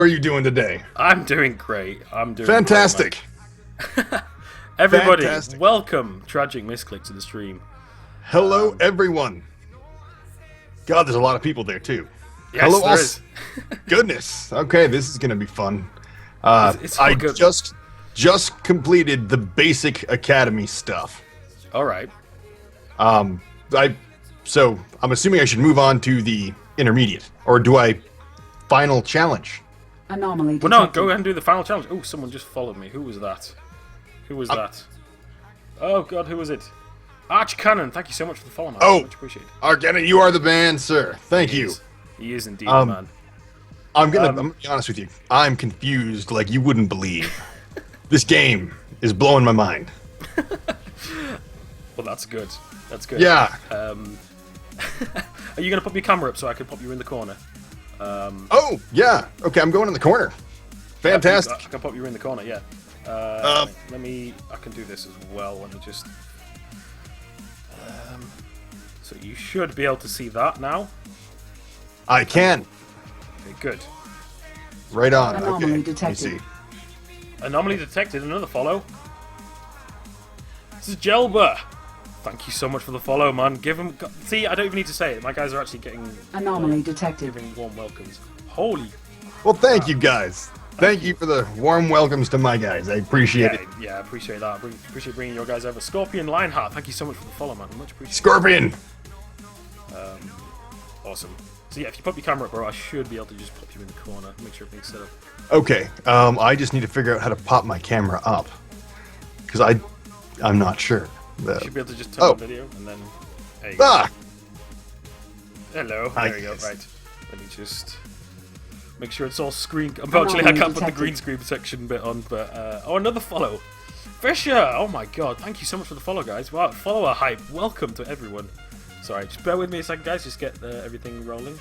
are you doing today? I'm doing great. I'm doing Fantastic. Great, man. Everybody, Fantastic. welcome TragicMisclick to the stream. Hello, everyone. God, there's a lot of people there too. Yes, Hello, there is. Goodness. Okay, this is gonna be fun. It's all I good. just completed the basic academy stuff. All right. So I'm assuming I should move on to the intermediate, or do I final challenge? Anomaly Well, no, detected. go ahead and do the final challenge. Oh, someone just followed me. Who was that? Who was that? Oh, God, who was it? Arch Cannon, thank you so much for the follow, man. Oh. Much appreciated. Argena, you are the man, sir. Thank you. He is indeed the man. I'm gonna be honest with you. I'm confused like you wouldn't believe. This game is blowing my mind. Well, that's good. That's good. Yeah. Are you going to pop your camera up so I can pop you in the corner? Oh, yeah. Okay, I'm going in the corner. Fantastic. I can pop you in the corner, yeah. Let me... I can do this as well. Let me just... so you should be able to see that now. I can. Okay, good. Right on. Anomaly Okay. Let me detected. see. Anomaly detected. Another follow. This is Jelba. Thank you so much for the follow, man. Give him... See, I don't even need to say it. My guys are actually getting... Anomaly detected. giving warm welcomes. Holy... Well, thank you guys. Thank you for the warm welcomes to my guys. I appreciate it. Yeah, I appreciate that. Appreciate bringing your guys over. Scorpion Lionheart, thank you so much for the follow, man. Much appreciated. Scorpion. Awesome. So yeah, if you pop your camera up, bro, I should be able to just pop you in the corner. Make sure everything's set up. Okay. I just need to figure out how to pop my camera up because I'm not sure. You should be able to just turn on video and then... There you go. Ah. Hello. Hi, There you go. guys. Right. Let me just... make sure it's all screen... Unfortunately, I can't put the detected. green screen section bit on, but... oh, another follow. Fisher! Oh my god, thank you so much for the follow, guys. Wow, follower hype. Welcome to everyone. Sorry, just bear with me a second, guys. Just get everything rolling.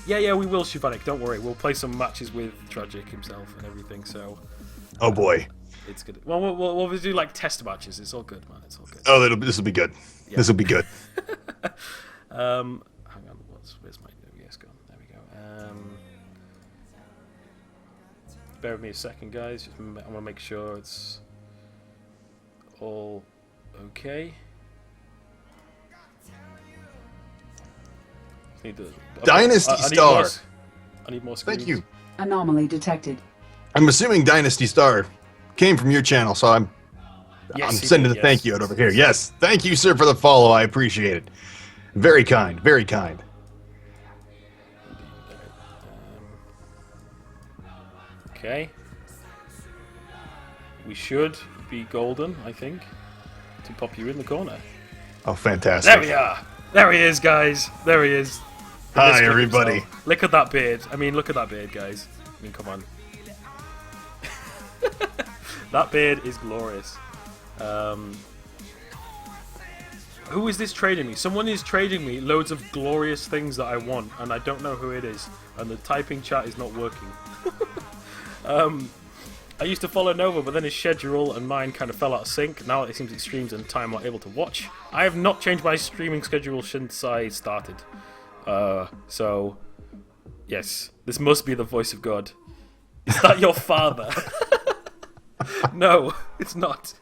Yeah, we will, Shivanic. Don't worry. We'll play some matches with Tragic himself and everything, so... Oh boy. It's good. Well, we'll do, like, test matches. It's all good, man. It's all good. Oh, this will be good. Yeah. This will be good. Hang on, where's my OBS gone? There we go. Bear with me a second, guys. I want to make sure it's all okay. Need the, Dynasty I need Star. more I need more screens. Thank you. Anomaly detected. I'm assuming Dynasty Star came from your channel, so I'm Yes, he sending did, a thank you out over here. Yes, thank you, sir, for the follow. I appreciate it. Very kind. Very kind. Okay. We should be golden, I think, to pop you in the corner. Oh, fantastic. There we are. There he is, guys. There he is. Hi, Misclick everybody. himself. Look at that beard. I mean, look at that beard, guys. I mean, come on. That beard is glorious. Who is this trading me? Someone is trading me loads of glorious things that I want, and I don't know who it is. And the typing chat is not working. I used to follow Nova, but then his schedule and mine kind of fell out of sync. Now it seems he streams and time are able to watch. I have not changed my streaming schedule since I started. So, yes, this must be the voice of God. Is that your father? No, it's not.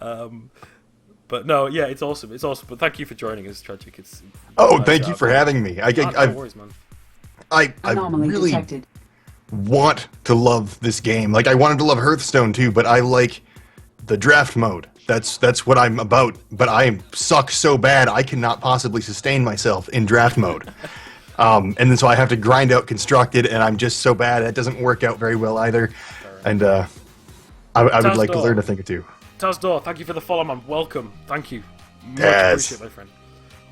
But no, yeah, it's awesome. It's awesome. But thank you for joining us, Tragic. Thank you for having me. No worries, man. I Anomaly really detected. want to love this game. Like, I wanted to love Hearthstone too, but I like the draft mode. That's what I'm about. But I suck so bad I cannot possibly sustain myself in draft mode. And then so I have to grind out constructed, and I'm just so bad it doesn't work out very well either. And I would like to learn a thing or two. Tazdor, thank you for the follow, man. Welcome. Thank you. Much Yes. appreciate, my friend.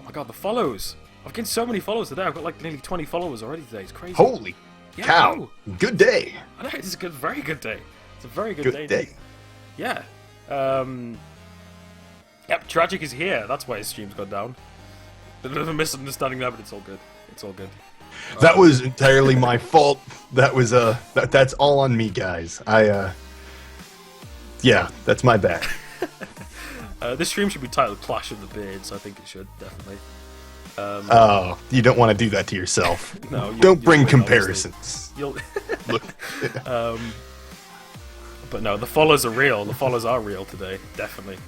Oh my god, the follows. I've gained so many followers today. I've got like nearly 20 followers already today. It's crazy. Holy Yeah, cow! no. Good day. I know, it's a good, very good day. It's a very good, Good day. Yeah. Yep, Tragic is here. That's why his stream's gone down. A bit of a misunderstanding there, but it's all good. It's all good. That was entirely my fault. That was that's all on me, guys. Yeah, that's my bad. This stream should be titled Clash of the Beards. I think it should, definitely. Oh, you don't want to do that to yourself. No, Don't bring win, comparisons. You'll. Look, But no, the follows are real. The follows are real today, definitely.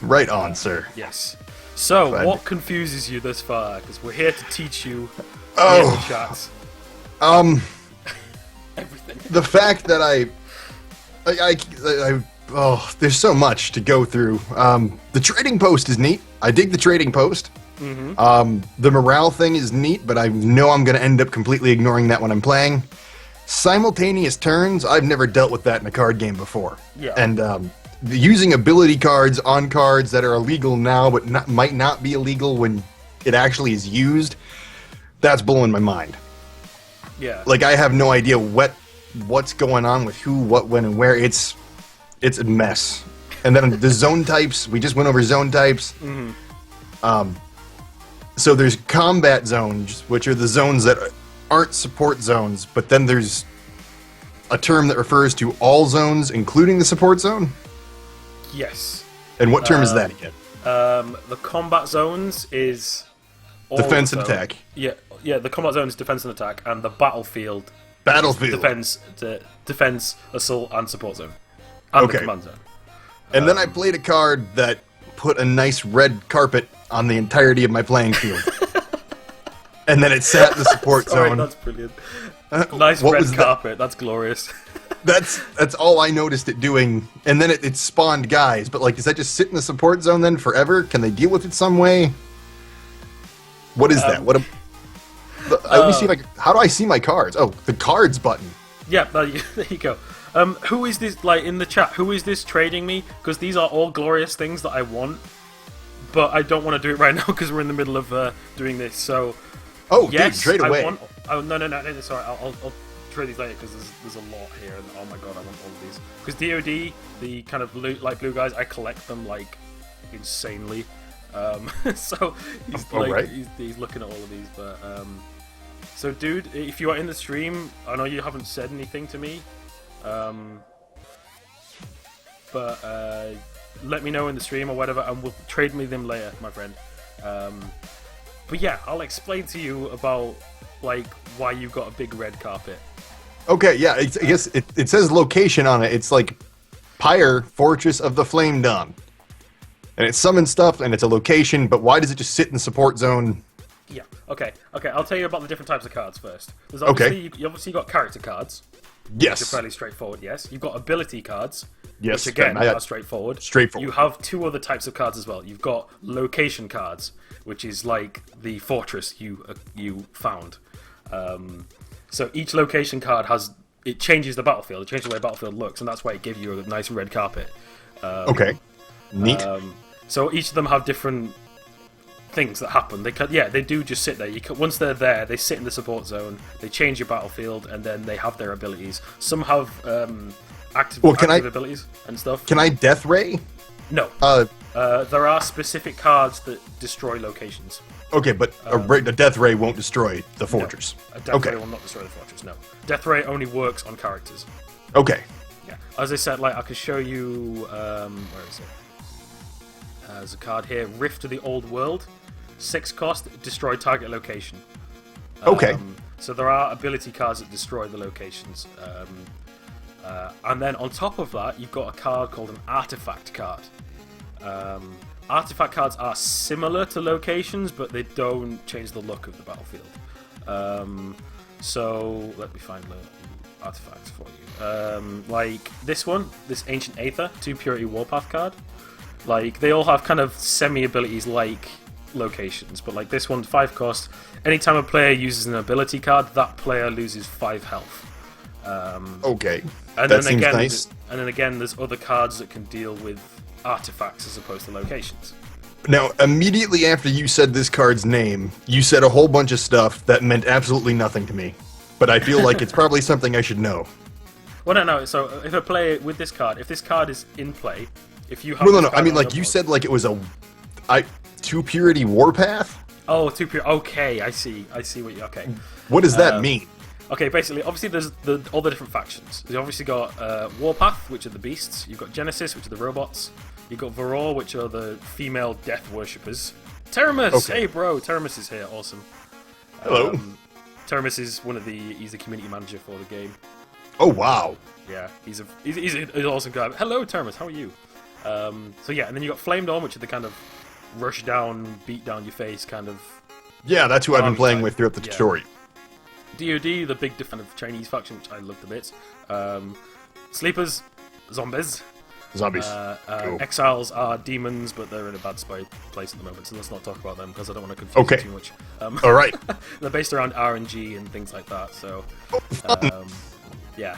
right on, sir. Yes. So, Glad what to- confuses you this far? Because we're here to teach you Oh. in the chats everything. The fact that there's so much to go through. The trading post is neat. I dig the trading post. The morale thing is neat, but I know I'm going to end up completely ignoring that when I'm playing. Simultaneous turns, I've never dealt with that in a card game before. Yeah. And using ability cards on cards that are illegal now, but might not be illegal when it actually is used, that's blowing my mind. Yeah. Like, I have no idea what's going on with who, what, when, and where. It's a mess. And then the zone types, we just went over zone types. So there's combat zones, which are the zones that aren't support zones, but then there's a term that refers to all zones, including the support zone. Yes. And what term is that again? The combat zones is all Defense and zone- attack. Yeah. The combat zone is defense and attack, and the battlefield Battlefield. defense, assault, and support zone, and Okay. the command zone. And then I played a card that put a nice red carpet on the entirety of my playing field. And then it sat in the support Sorry, zone. that's brilliant. Nice what red was that? carpet. That's glorious. That's all I noticed it doing. And then it spawned guys. But, like, does that just sit in the support zone then forever? Can they deal with it some way? What is that? Let me see if I can, how do I see my cards? Oh, the cards button. Yeah, there you go. Who is this, like, in the chat, who is this trading me? Because these are all glorious things that I want, but I don't want to do it right now because we're in the middle of doing this, so... Oh, yes, dude, trade away. I want... Oh, no, sorry, I'll trade these later because there's a lot here, and oh my god, I want all of these. Because DoD, the kind of light blue guys, I collect them, like, insanely. So, he's, like, right. he's looking at all of these, but... So, dude, if you are in the stream, I know you haven't said anything to me, but let me know in the stream or whatever, and we'll trade me them later, my friend. But yeah, I'll explain to you about, like, why you got a big red carpet. Okay, yeah, I guess it says location on it. It's like Pyre, Fortress of the Flame Dawn. And it summons stuff, and it's a location, but why does it just sit in the support zone? Yeah, okay, I'll tell you about the different types of cards first. There's obviously, you obviously got character cards, which are Yes. fairly straightforward, yes. You've got ability cards, Yes, which again I got are straightforward. straightforward. You have two other types of cards as well. You've got location cards, which is like the fortress you found. So each location card it changes the battlefield. It changes the way the battlefield looks, and that's why it gives you a nice red carpet. Okay. Neat. So each of them have different things that happen. They do just sit there. Once they're there, they sit in the support zone. They change your battlefield, and then they have their abilities. Some have active abilities and stuff. Can I Death Ray? No. There are specific cards that destroy locations. Okay, but a Death Ray won't destroy the fortress. No, a Death Ray will not destroy the fortress, no. Death Ray only works on characters. Okay. Yeah. As I said, like, I could show you... where is it? There's a card here. Rift to the Old World. 6 cost, destroy target location. Okay. So there are ability cards that destroy the locations. And then on top of that, you've got a card called an artifact card. Artifact cards are similar to locations, but they don't change the look of the battlefield. So let me find the artifacts for you. Like this one, this Ancient Aether, 2 Purity Warpath card. Like, they all have kind of semi-abilities like locations, but like this one, 5 cost. Anytime a player uses an ability card, that player loses 5 health. Okay. And That then seems again, nice. And then again, there's other cards that can deal with artifacts as opposed to locations. Now, immediately after you said this card's name, you said a whole bunch of stuff that meant absolutely nothing to me. But I feel like it's probably something I should know. Well, no. So if a player with this card, if this card is in play, if you have No. this I card mean, on like, your you board- said like it was a 2 Purity Warpath? Oh, 2 pure. Okay, I see what you. Okay. What does that mean? Okay, basically, obviously, there's all the different factions. You've obviously got Warpath, which are the beasts. You've got Genesis, which are the robots. You've got Varor, which are the female death worshippers. Terramus! Okay. Hey, bro, Terramus is here. Awesome. Hello. Terramus is he's the community manager for the game. Oh, wow. Yeah, he's an awesome guy. Hello, Terramus, how are you? So yeah, and then you got Flamed On, which are the kind of rush down, beat down your face kind of. Yeah, that's who I've been Army playing type. with throughout the Yeah. tutorial. DoD, the big fan of Chinese faction, which I love the bits. Sleepers, zombies. Zombies. Cool. Exiles are demons, but they're in a bad place at the moment, so let's not talk about them because I don't want to confuse Okay. you too much. All right. They're based around RNG and things like that, so yeah.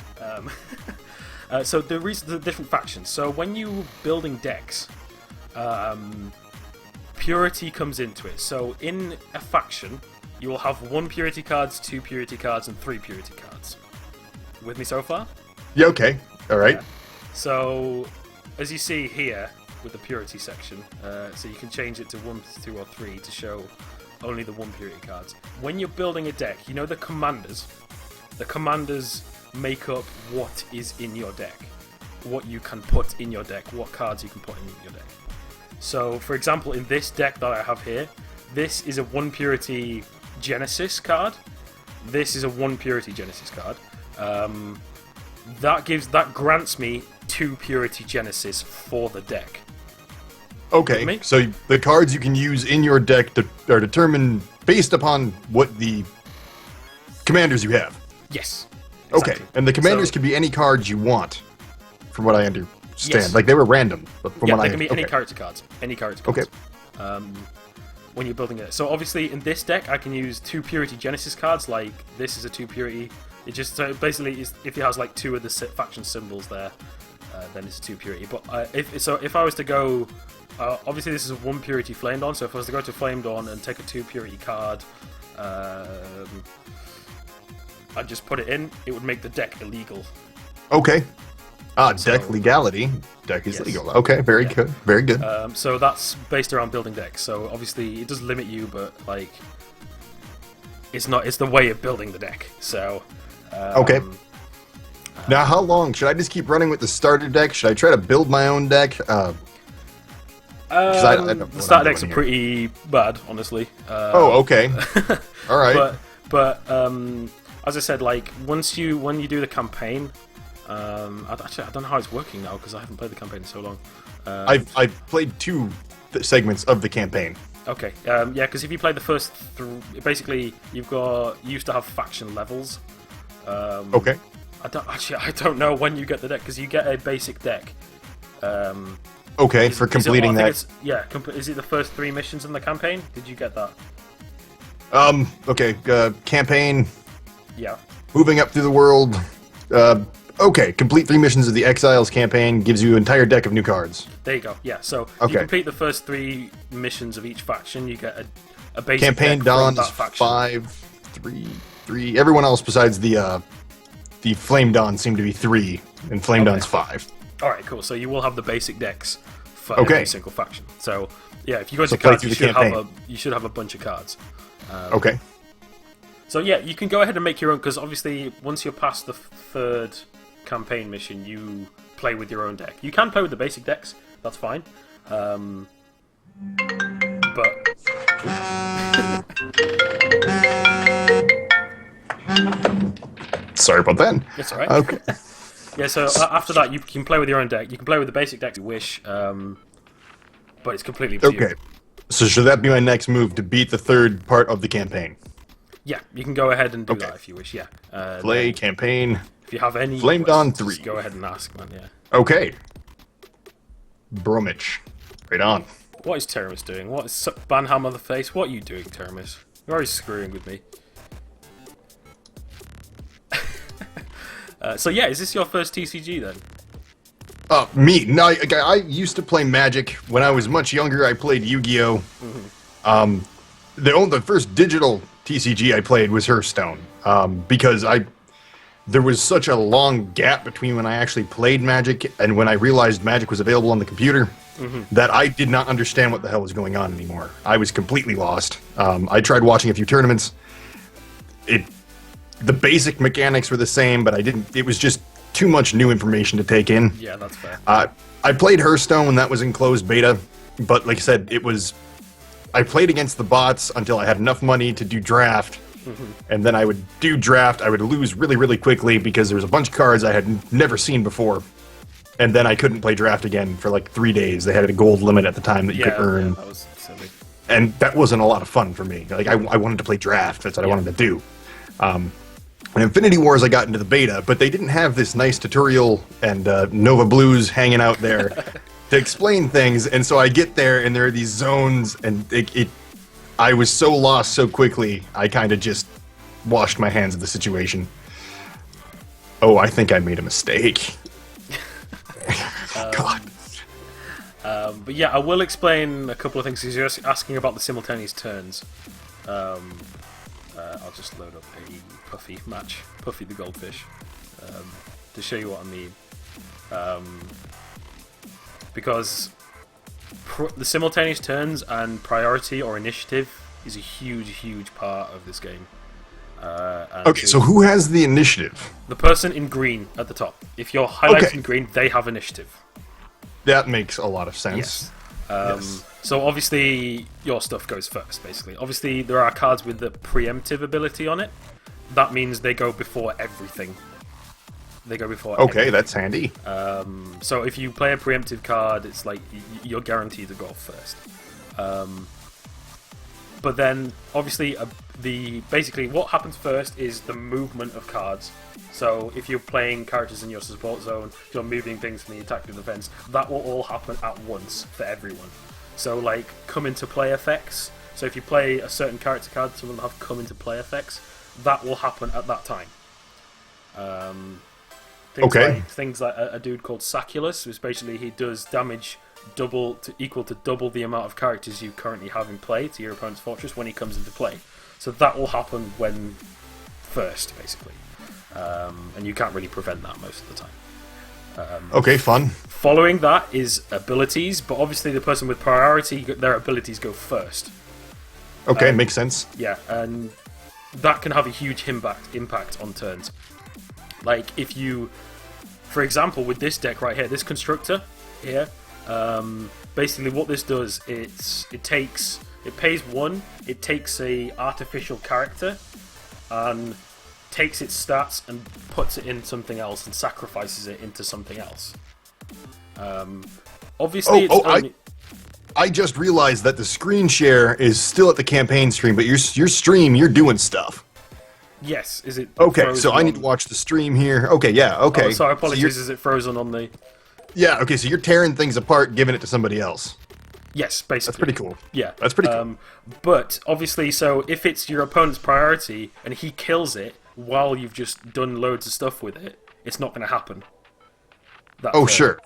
So the different factions. So when you building decks, purity comes into it. So in a faction, you will have 1 purity cards, 2 purity cards, and 3 purity cards. With me so far? Yeah, okay. All right. Yeah. So, as you see here with the purity section, so you can change it to 1, 2, or 3 to show only the 1 purity cards. When you're building a deck, you know the commanders make up what is in your deck, what you can put in your deck, what cards you can put in your deck. So, for example, in this deck that I have here, this is a 1 purity Genesis card. This is a 1 purity Genesis card. That grants me 2 purity Genesis for the deck. Okay. Me? So the cards you can use in your deck are determined based upon what the commanders you have. Yes. Okay. Exactly. And the commanders So- can be any cards you want, from what I understand. Yes. Like they were random, but from Yeah, what they I can be any okay. character cards. Any character cards. Okay. When you're building it. So obviously in this deck I can use 2 purity Genesis cards, like this is a 2 purity. It just basically is, if it has like 2 of the faction symbols there, then it's a 2 purity. But if I was to go, obviously this is a 1 purity Flamed On. So if I was to go to Flamed On and take a 2 purity card, I'd just put it in. It would make the deck illegal. Okay. Deck legality. Deck is Yes. legal. Okay, very good. Very good. So that's based around building decks. So obviously it does limit you, but like it's the way of building the deck. So Okay. Now, how long? Should I just keep running with the starter deck? Should I try to build my own deck? I don't know the what start I'm decks are doing pretty bad, honestly. Oh, okay. All right. But as I said, like when you do the campaign, I don't know how it's working now because I haven't played the campaign in so long. I've played 2 segments of the campaign. Okay, yeah, because if you play the first basically you used to have faction levels. Okay. I don't know when you get the deck because you get a basic deck. Okay, for completing that. Is it the first 3 missions in the campaign? Did you get that? Okay, campaign, Yeah. moving up through the world. Okay, complete 3 missions of the Exiles campaign, gives you an entire deck of new cards. There you go. Yeah. So Okay. you complete the first 3 missions of each faction, you get a basic Campaign deck from Dawn that is faction. 5, 3. Everyone else besides the Flame Dawn seem to be 3, and Flame Dawn's 5. All right, cool. So you will have the basic decks for Okay. every single faction. So yeah, if you go So to play cards, through you the should have a bunch of cards. Okay. So yeah, you can go ahead and make your own because obviously once you're past the 3rd campaign mission, you play with your own deck. You can play with the basic decks. That's fine. But Sorry about that. it's alright. Okay. Yeah, so after that, you can play with your own deck. You can play with the basic deck if you wish, but it's completely up to you. Okay. So should that be my next move to beat the 3rd part of the campaign? Yeah, you can go ahead and do Okay. that if you wish. Yeah. Play then campaign. if you have any Flame Dawn questions, 3. go ahead and ask, man. Yeah. Okay. Bromwich. Right on. What is Terramus doing? What is Banhammer the face? What are you doing, Terramus? You're always screwing with me. So yeah, is this your first TCG then? Me. No, I used to play Magic. When I was much younger, I played Yu-Gi-Oh! The first digital TCG I played was Hearthstone. Because there was such a long gap between when I actually played Magic and when I realized Magic was available on the computer that I did not understand what the hell was going on anymore. I was completely lost. I tried watching a few tournaments. The basic mechanics were the same, but it was just too much new information to take in. Yeah, that's fair. I played Hearthstone when that was in closed beta, but like I said, it was I played against the bots until I had enough money to do draft, and then I would do draft. I would lose really, really quickly because there was a bunch of cards I had never seen before, and then I couldn't play draft again for like 3 days. They had a gold limit at the time that you could earn, that was silly. and that wasn't a lot of fun for me. Like I wanted to play draft. That's what I wanted to do. In Infinity Wars, I got into the beta, but they didn't have this nice tutorial and Nova Blues hanging out there to explain things. And so I get there, and there are these zones, and I was so lost so quickly, I kind of just washed my hands of the situation. Oh, I think I made a mistake. God. But yeah, I will explain a couple of things, because you're asking about the simultaneous turns. I'll just load up a Puffy match, Puffy the Goldfish, to show you what I mean. Because the simultaneous turns and priority or initiative is a huge, huge part of this game. Okay, so who has the initiative? The person in green at the top. If you're highlighted in green, they have initiative. That makes a lot of sense. Yes. So obviously your stuff goes first, basically. Obviously there are cards with the preemptive ability on it. That means they go before everything. They go before everything. That's handy. So if you play a preemptive card, it's like you're guaranteed to go first. But then obviously basically what happens first is the movement of cards. So if you're playing characters in your support zone, you're moving things from the attack to the defense, that will all happen at once for everyone. So like come into play effects. So if you play a certain character card, some of them have come into play effects. That will happen at that time. Things like a dude called Saculus, which basically he does damage equal to double the amount of characters you currently have in play to your opponent's fortress when he comes into play. So that will happen when first, basically. And you can't really prevent that most of the time. Fun. Following that is abilities, but obviously the person with priority, their abilities go first. Okay, makes sense. Yeah, and that can have a huge impact on turns. Like if you, for example, with this deck right here, this constructor here, basically what this does, it pays 1, it takes a artificial character and takes its stats and puts it in something else and sacrifices it into something else. Obviously, I just realized that the screen share is still at the campaign stream, but your stream, you're doing stuff. Yes, is it? Okay, so I need to watch the stream here. Okay, yeah, okay. Oh, sorry, apologies. Is it frozen on the? Yeah, okay. So you're tearing things apart, giving it to somebody else. Yes, basically. That's pretty cool. Yeah, that's pretty cool. But obviously, so if it's your opponent's priority and he kills it while you've just done loads of stuff with it, it's not going to happen. Sure.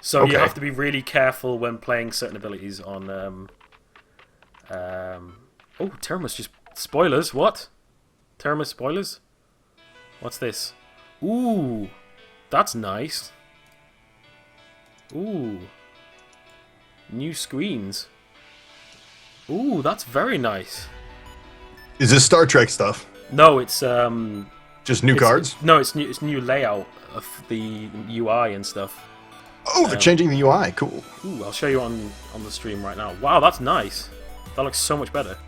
So you have to be really careful when playing certain abilities on. Terramus just spoilers. What? Terramus spoilers? What's this? Ooh, that's nice. Ooh, new screens. Ooh, that's very nice. Is this Star Trek stuff? No, it's just new cards. No, it's new layout of the UI and stuff. Oh, they're changing the UI. Cool. Ooh, I'll show you on the stream right now. Wow, that's nice. That looks so much better.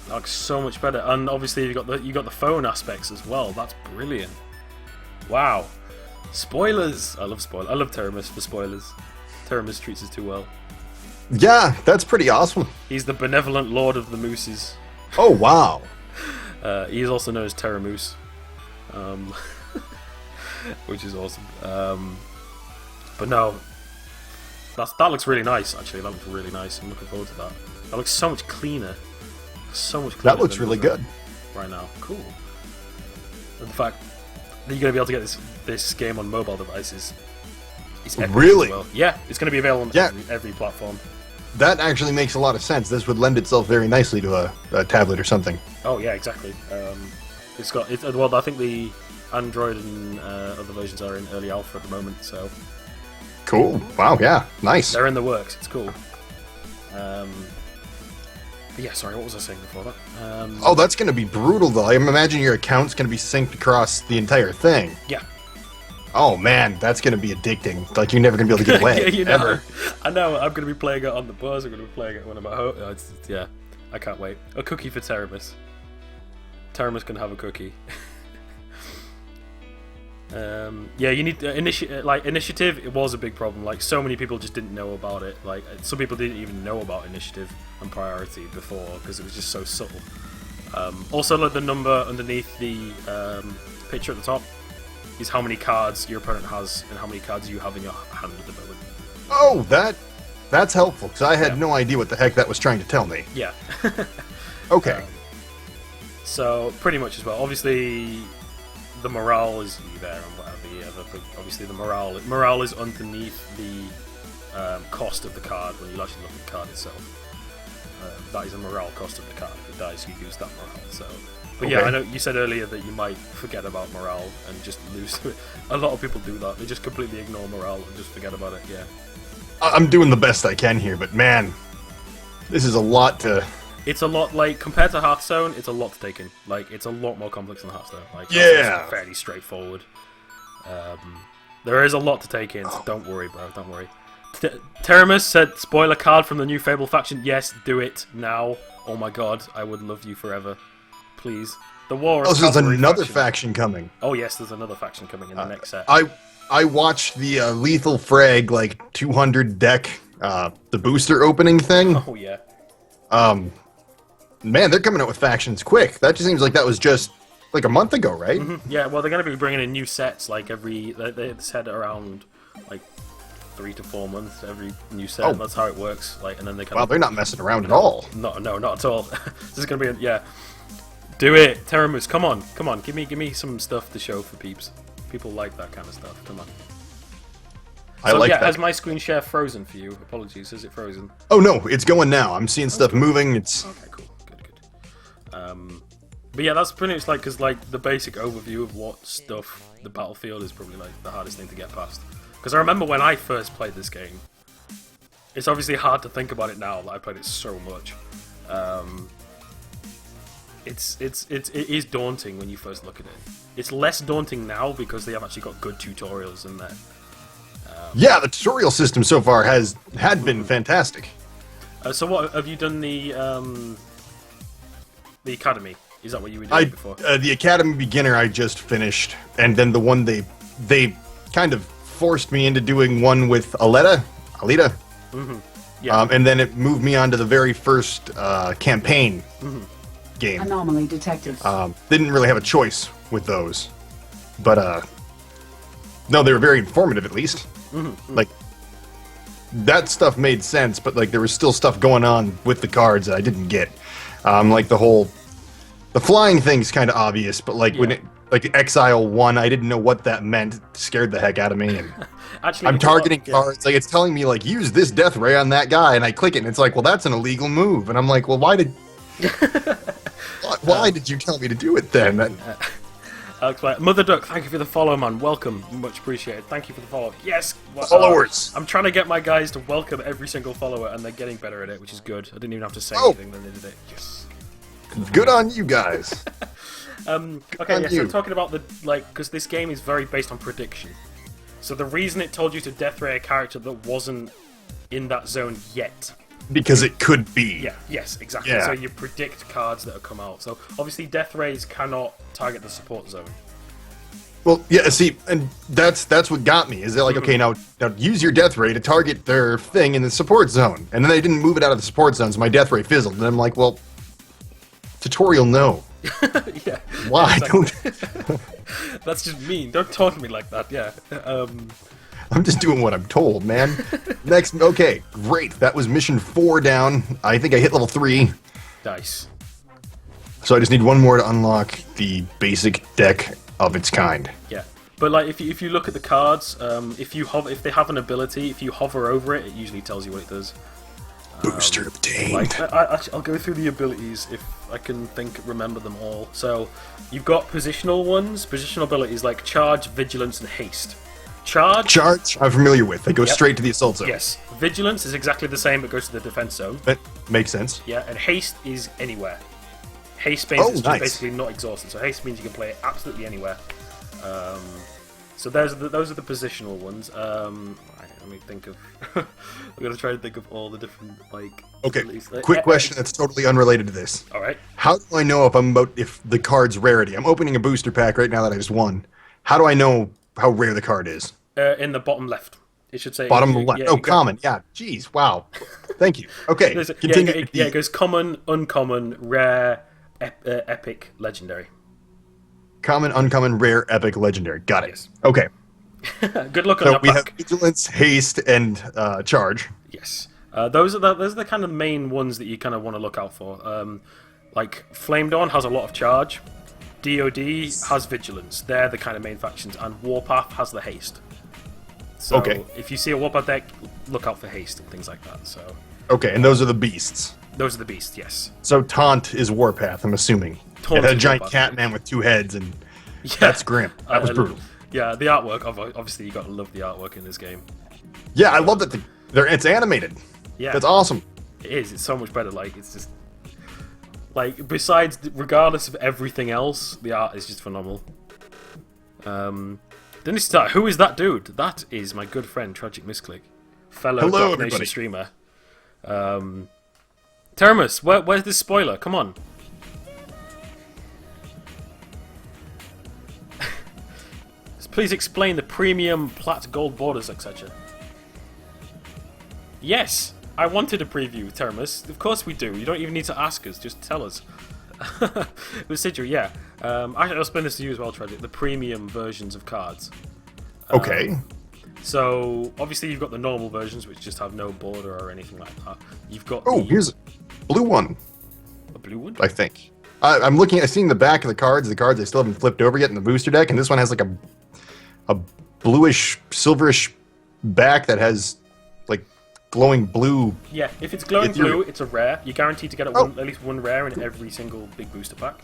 That looks so much better, and obviously you got the phone aspects as well. That's brilliant. Wow. Spoilers. I love spoilers. I love Terramus for spoilers. Terramus treats us too well. Yeah, that's pretty awesome. He's the benevolent lord of the mooses. Oh wow. He is also known as Terramoose, which is awesome. But no, that looks really nice. Actually, that looks really nice. I'm looking forward to that. That looks so much cleaner. So much cleaner. That looks really good right now. Cool. And the fact that you're going to be able to get this game on mobile devices is epic really as well. Yeah, it's going to be available on every platform. That actually makes a lot of sense. This would lend itself very nicely to a tablet or something. Oh yeah, exactly. It's got well, I think the Android and other versions are in early alpha at the moment. So cool. Wow. Yeah. Nice. They're in the works. It's cool. Yeah, sorry, what was I saying before that? Oh, that's going to be brutal, though. I imagine your account's going to be synced across the entire thing. Yeah. Oh man, that's gonna be addicting. Like you're never gonna be able to get away. Yeah, you know, ever. I know. I'm going to be playing it on the bus. I'm going to be playing it when I'm at home. Yeah, I can't wait. A cookie for Teramis. Teramis can have a cookie. Yeah, you need initiative. It was a big problem. Like so many people just didn't know about it. Like some people didn't even know about initiative and priority before because it was just so subtle. Also, like the number underneath the picture at the top is how many cards your opponent has and how many cards you have in your hand at the moment. Oh, that's helpful because I had no idea what the heck that was trying to tell me. Yeah. Okay. So pretty much as well. Obviously, the morale is there and whatever. Yeah, but obviously the morale is underneath the cost of the card when you actually look at the card itself. That is a morale cost of the card. If it dies, you lose that morale. So, but yeah, I know you said earlier that you might forget about morale and just lose. A lot of people do that. They just completely ignore morale and just forget about it. Yeah. I'm doing the best I can here, but man, this is a lot to. It's a lot, like, compared to Hearthstone, it's a lot to take in. Like, it's a lot more complex than Hearthstone. Like, yeah. It's fairly straightforward. There is a lot to take in, so don't worry, bro, don't worry. Teramis said, spoiler card from the new Fable faction. Yes, do it now. Oh my god, I would love you forever. Please. The War of there's Cavalry another faction coming. Oh yes, there's another faction coming in the next set. I watched the Lethal Frag, like, 200 deck, the booster opening thing. Oh yeah. Man, they're coming out with factions quick. That just seems like that was just like a month ago, right? Mm-hmm. Yeah, well, they're going to be bringing in new sets like they said around like 3 to 4 months every new set. Oh. That's how it works. Like, and then they kind Wow, they're not messing around at all. No, not at all. This is going to be yeah. Do it, Teramus. Come on. Give me some stuff to show for peeps. People like that kind of stuff. Come on. I like that. Has my screen share frozen for you? Apologies. Is it frozen? Oh no, it's going now. I'm seeing stuff moving. It's okay. Cool. Good. But yeah, that's pretty much because the basic overview of what stuff the battlefield is probably like the hardest thing to get past. Because I remember when I first played this game, it's obviously hard to think about it now. That I played it so much. It is daunting when you first look at it. It's less daunting now because they have actually got good tutorials in there. yeah, the tutorial system so far had been fantastic. So what have you done the academy? Is that what you were doing before? The Academy Beginner I just finished, and then the one they kind of forced me into doing one with Alita. Mm-hmm. Yeah. And then it moved me on to the very first campaign game. Anomaly detected. Didn't really have a choice with those, but no, they were very informative at least. Like that stuff made sense, but like there was still stuff going on with the cards that I didn't get. Like the flying thing's kind of obvious, but like when it like Exile 1, I didn't know what that meant. It scared the heck out of me. And Actually, I'm targeting cards. Like it's telling me like use this death ray on that guy, and I click it, and it's like, well, that's an illegal move. And I'm like, well, why did you tell me to do it then? Mother Duck, thank you for the follow, man. Welcome, much appreciated. Thank you for the follow. Yes, Followers. I'm trying to get my guys to welcome every single follower, and they're getting better at it, which is good. I didn't even have to say anything, then they did it. Yes. Good on you guys. Okay, yeah. So talking about because this game is very based on prediction. So the reason it told you to death ray a character that wasn't in that zone yet. Because it could be. Yeah, yes, exactly. Yeah. So you predict cards that have come out. So obviously death rays cannot target the support zone. Well, yeah, see, and that's what got me. Is they're like, okay, now use your death ray to target their thing in the support zone. And then they didn't move it out of the support zone, so my death ray fizzled. And I'm like, well, tutorial, no. Yeah. Why? Don't. That's just mean. Don't talk to me like that, yeah. I'm just doing what I'm told, man. Next, okay, great. That was mission 4 down. I think I hit level 3. Nice. So I just need one more to unlock the basic deck of its kind. Yeah, but like if you look at the cards, if they have an ability, if you hover over it, it usually tells you what it does. Booster obtained. Like, I'll go through the abilities if I can remember them all. So you've got positional ones, positional abilities like charge, vigilance, and haste. Charge, I'm familiar with. They go straight to the assault zone. Yes. Vigilance is exactly the same, but goes to the defense zone. That makes sense. Yeah, and haste is anywhere. Haste means it's nice. basically not exhausted. So haste means you can play it absolutely anywhere. So those are the positional ones. Right, let me think of. I'm gonna try to think of all the different like. Okay. abilities. Quick question that's totally unrelated to this. All right. How do I know if the card's rarity? I'm opening a booster pack right now that I just won. How do I know how rare the card is? In the bottom left, it should say. Bottom left. Yeah, Oh, common. Yeah. Jeez. Wow. Thank you. Okay. Continue. It goes common, uncommon, rare, epic, legendary. Common, uncommon, rare, epic, legendary. Got it. Yes. Okay. Good luck on So that we have pack. vigilance, haste, and charge. Yes. Those are the kind of main ones that you kind of want to look out for. Like Flame Dawn has a lot of charge. DoD has vigilance. They're the kind of main factions, and Warpath has the haste. So Okay. if you see a Warpath deck, look out for haste and things like that. So Okay, and those are the beasts. those are the beasts. Yes. So Taunt is Warpath, I'm assuming. Taunt It had a is giant Warpath. cat man with 2 heads, and Yeah. that's grim. That was brutal. Yeah, the artwork. Obviously, you got to love the artwork in this game. Yeah, I love that it's animated. Yeah, That's awesome. It is. It's so much better. Like it's just like regardless of everything else, the art is just phenomenal. Then you start. Who is that dude? That is my good friend TragicMisclick, fellow Hello, DocNation everybody. streamer. Termus, where's this spoiler? Come on. Please explain the premium, plat, gold borders, etc. Yes, I wanted a preview, Termus. Of course we do. You don't even need to ask us. Just tell us. With Sidra, yeah. I'll explain this to you as well, Tragic. The premium versions of cards. Okay. So, obviously you've got the normal versions, which just have no border or anything like that. You've got Oh, here's a blue one, a blue one. I think. I'm looking. I've seen the back of the cards. The cards I still haven't flipped over yet in the booster deck, and this one has like a bluish, silverish back that has like glowing blue. Yeah, if it's glowing Ethereal. blue, it's a rare. You're guaranteed to get Oh. at least one rare in every single big booster pack.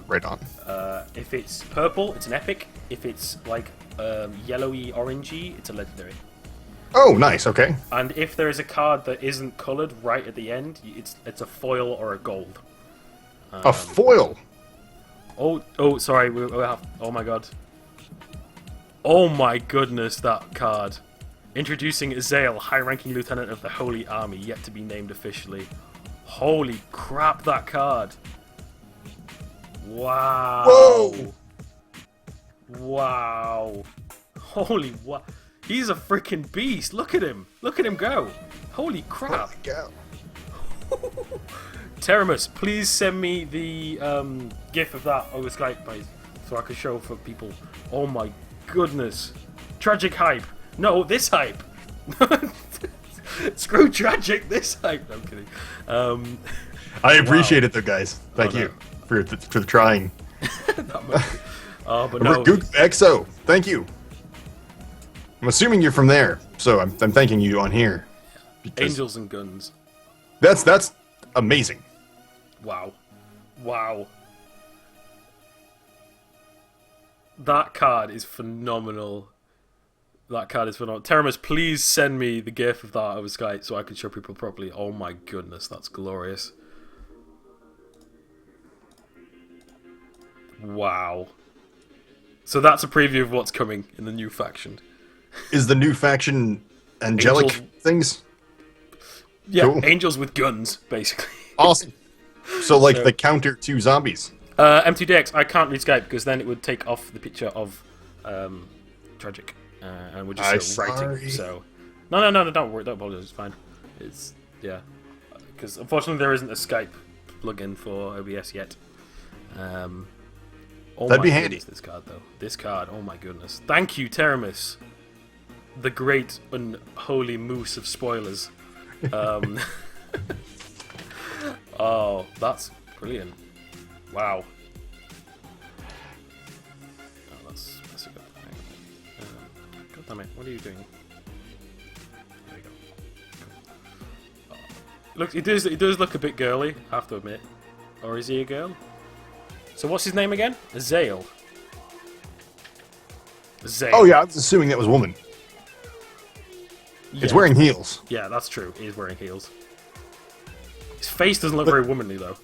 Right on. If it's purple, it's an epic. If it's like yellowy, orangey, it's a legendary. Oh, nice. Okay. And if there is a card that isn't coloured right at the end, it's a foil or a gold. A foil. Oh, sorry. We have, oh my god. Oh my goodness, that card. Introducing Azael, high-ranking lieutenant of the Holy Army, yet to be named officially. Holy crap, that card. Wow. Whoa. Wow. Holy wow. He's a freaking beast. Look at him. Look at him go. Holy crap. Go. Teramus, please send me the GIF of that over Skype, please, so I can show for people. Oh my goodness. Tragic hype. No, this hype. Screw tragic, this hype. No, I'm kidding. I appreciate it, though, guys. Thank Oh, no. you for the trying. That must be- oh, but no. Goog XO, thank you. I'm assuming you're from there, so I'm thanking you on here. Because Angels and guns. That's amazing. Wow. Wow. That card is phenomenal. That card is phenomenal. Teramus, please send me the GIF of that over Skype so I can show people properly. Oh my goodness, that's glorious. Wow. So that's a preview of what's coming in the new faction. Is the new faction angelic Angels- things? Yeah, Cool. angels with guns, basically. Awesome. So, like, So- the counter to zombies. M2DX, I can't read Skype because then it would take off the picture of Tragic. And we're just I'm writing. sorry. So, no, don't worry, don't apologize. It's fine. It's because unfortunately there isn't a Skype plugin for OBS yet. Oh That'd my be goodness, handy. This card though, this card. Oh my goodness! Thank you, Teramis, the great unholy moose of spoilers. Oh, that's brilliant! Wow. Oh, that's a good thing. God damn it! What are you doing? There we go. Cool. Look, it does look a bit girly, I have to admit. Or is he a girl? So what's his name again? Azael. Azael. Oh, yeah, I was assuming that was a woman. It's Yeah. wearing heels. Yeah, that's true. He is wearing heels. His face doesn't look very womanly, though.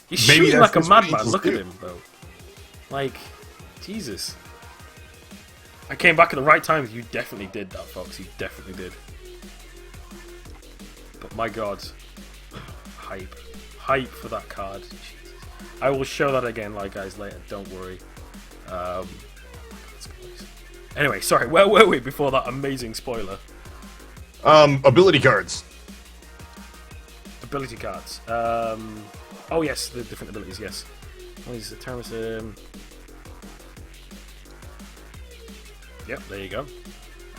He's Maybe shooting that's like a what madman. angels Look at do. him, though. Like, Jesus. I came back at the right time. You definitely did that, Fox. You definitely did. But my god. Hype. Hype for that card. Jesus. I will show that again, like, guys, later. Don't worry. Anyway, sorry. Where were we before that amazing spoiler? Ability cards. Ability cards. Oh, yes. The different abilities, yes. Oh, these are the terms. Yep, there you go.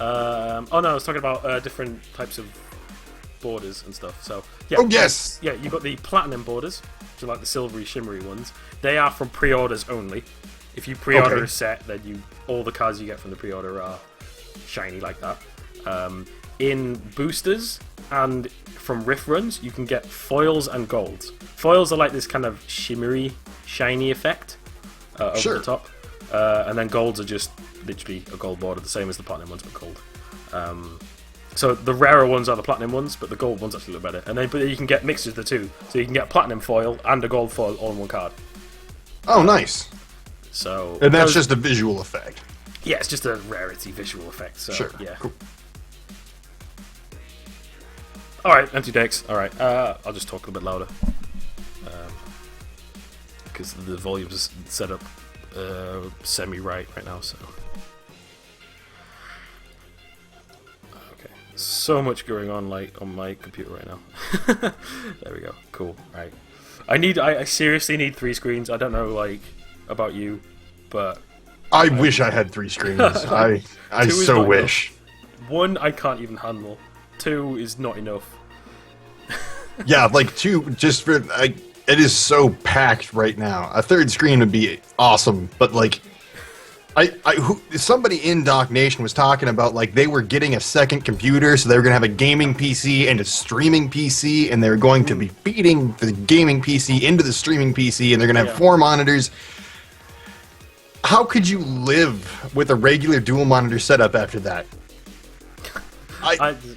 Oh, no, I was talking about different types of borders and stuff. So yeah, oh yes, yeah, you've got the platinum borders, which are like the silvery, shimmery ones. They are from pre-orders only. If you pre-order a set, then all the cards you get from the pre-order are shiny like that. In boosters and from riff runs, you can get foils and golds. Foils are like this kind of shimmery, shiny effect over the top, and then golds are just literally a gold border, the same as the platinum ones, but gold. So the rarer ones are the platinum ones, but the gold ones actually look better. And then but you can get mixtures of the two, so you can get a platinum foil and a gold foil all in one card. Oh, nice. So and that's just a visual effect. Yeah, it's just a rarity visual effect. So sure. Yeah. Cool. All right, empty decks. All right, I'll just talk a bit louder because the volume's set up semi-right now. So. So much going on like on my computer right now. There we go. Cool. Right. I seriously need 3 screens. I don't know like about you, but I wish I had 3 screens. I so wish. Enough. 1 I can't even handle. 2 is not enough. Yeah, like 2 just for it is so packed right now. A 3rd screen would be awesome, but like somebody in DocNation was talking about like they were getting a 2nd computer, so they were going to have a gaming PC and a streaming PC, and they're going to be feeding the gaming PC into the streaming PC, and they're going to have 4 monitors. How could you live with a regular dual monitor setup after that?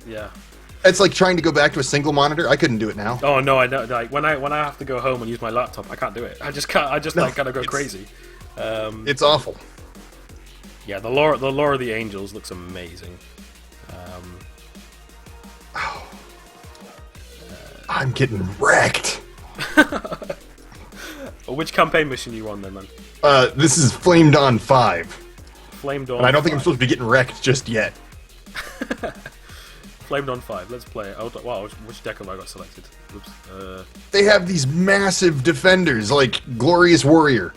Yeah. It's like trying to go back to a single monitor. I couldn't do it now. Oh no, I know. Like when I have to go home and use my laptop, I can't do it. I just can't. I just like gotta go crazy. It's awful. Yeah, the lore of the Angels looks amazing. I'm getting wrecked. Which campaign mission are you on then, man? This is Flame Dawn 5. Flame Dawn. And I don't think I'm supposed to be getting wrecked just yet. Flame Dawn 5. Let's play it. Wow, which deck have I got selected? Oops. They have these massive defenders, like Glorious Warrior.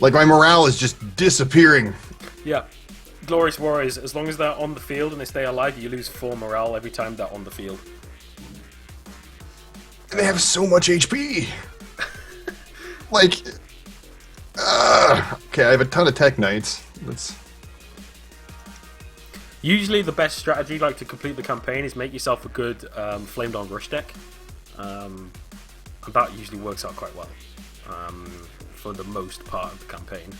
Like, my morale is just disappearing. Yeah. Glorious Warriors, as long as they're on the field and they stay alive, you lose 4 morale every time they're on the field. And they have so much HP. Like, okay, I have a ton of Tech Knights. Usually the best strategy, like, to complete the campaign is make yourself a good Flame Dawn Rush deck. And that usually works out quite well. For the most part of the campaign.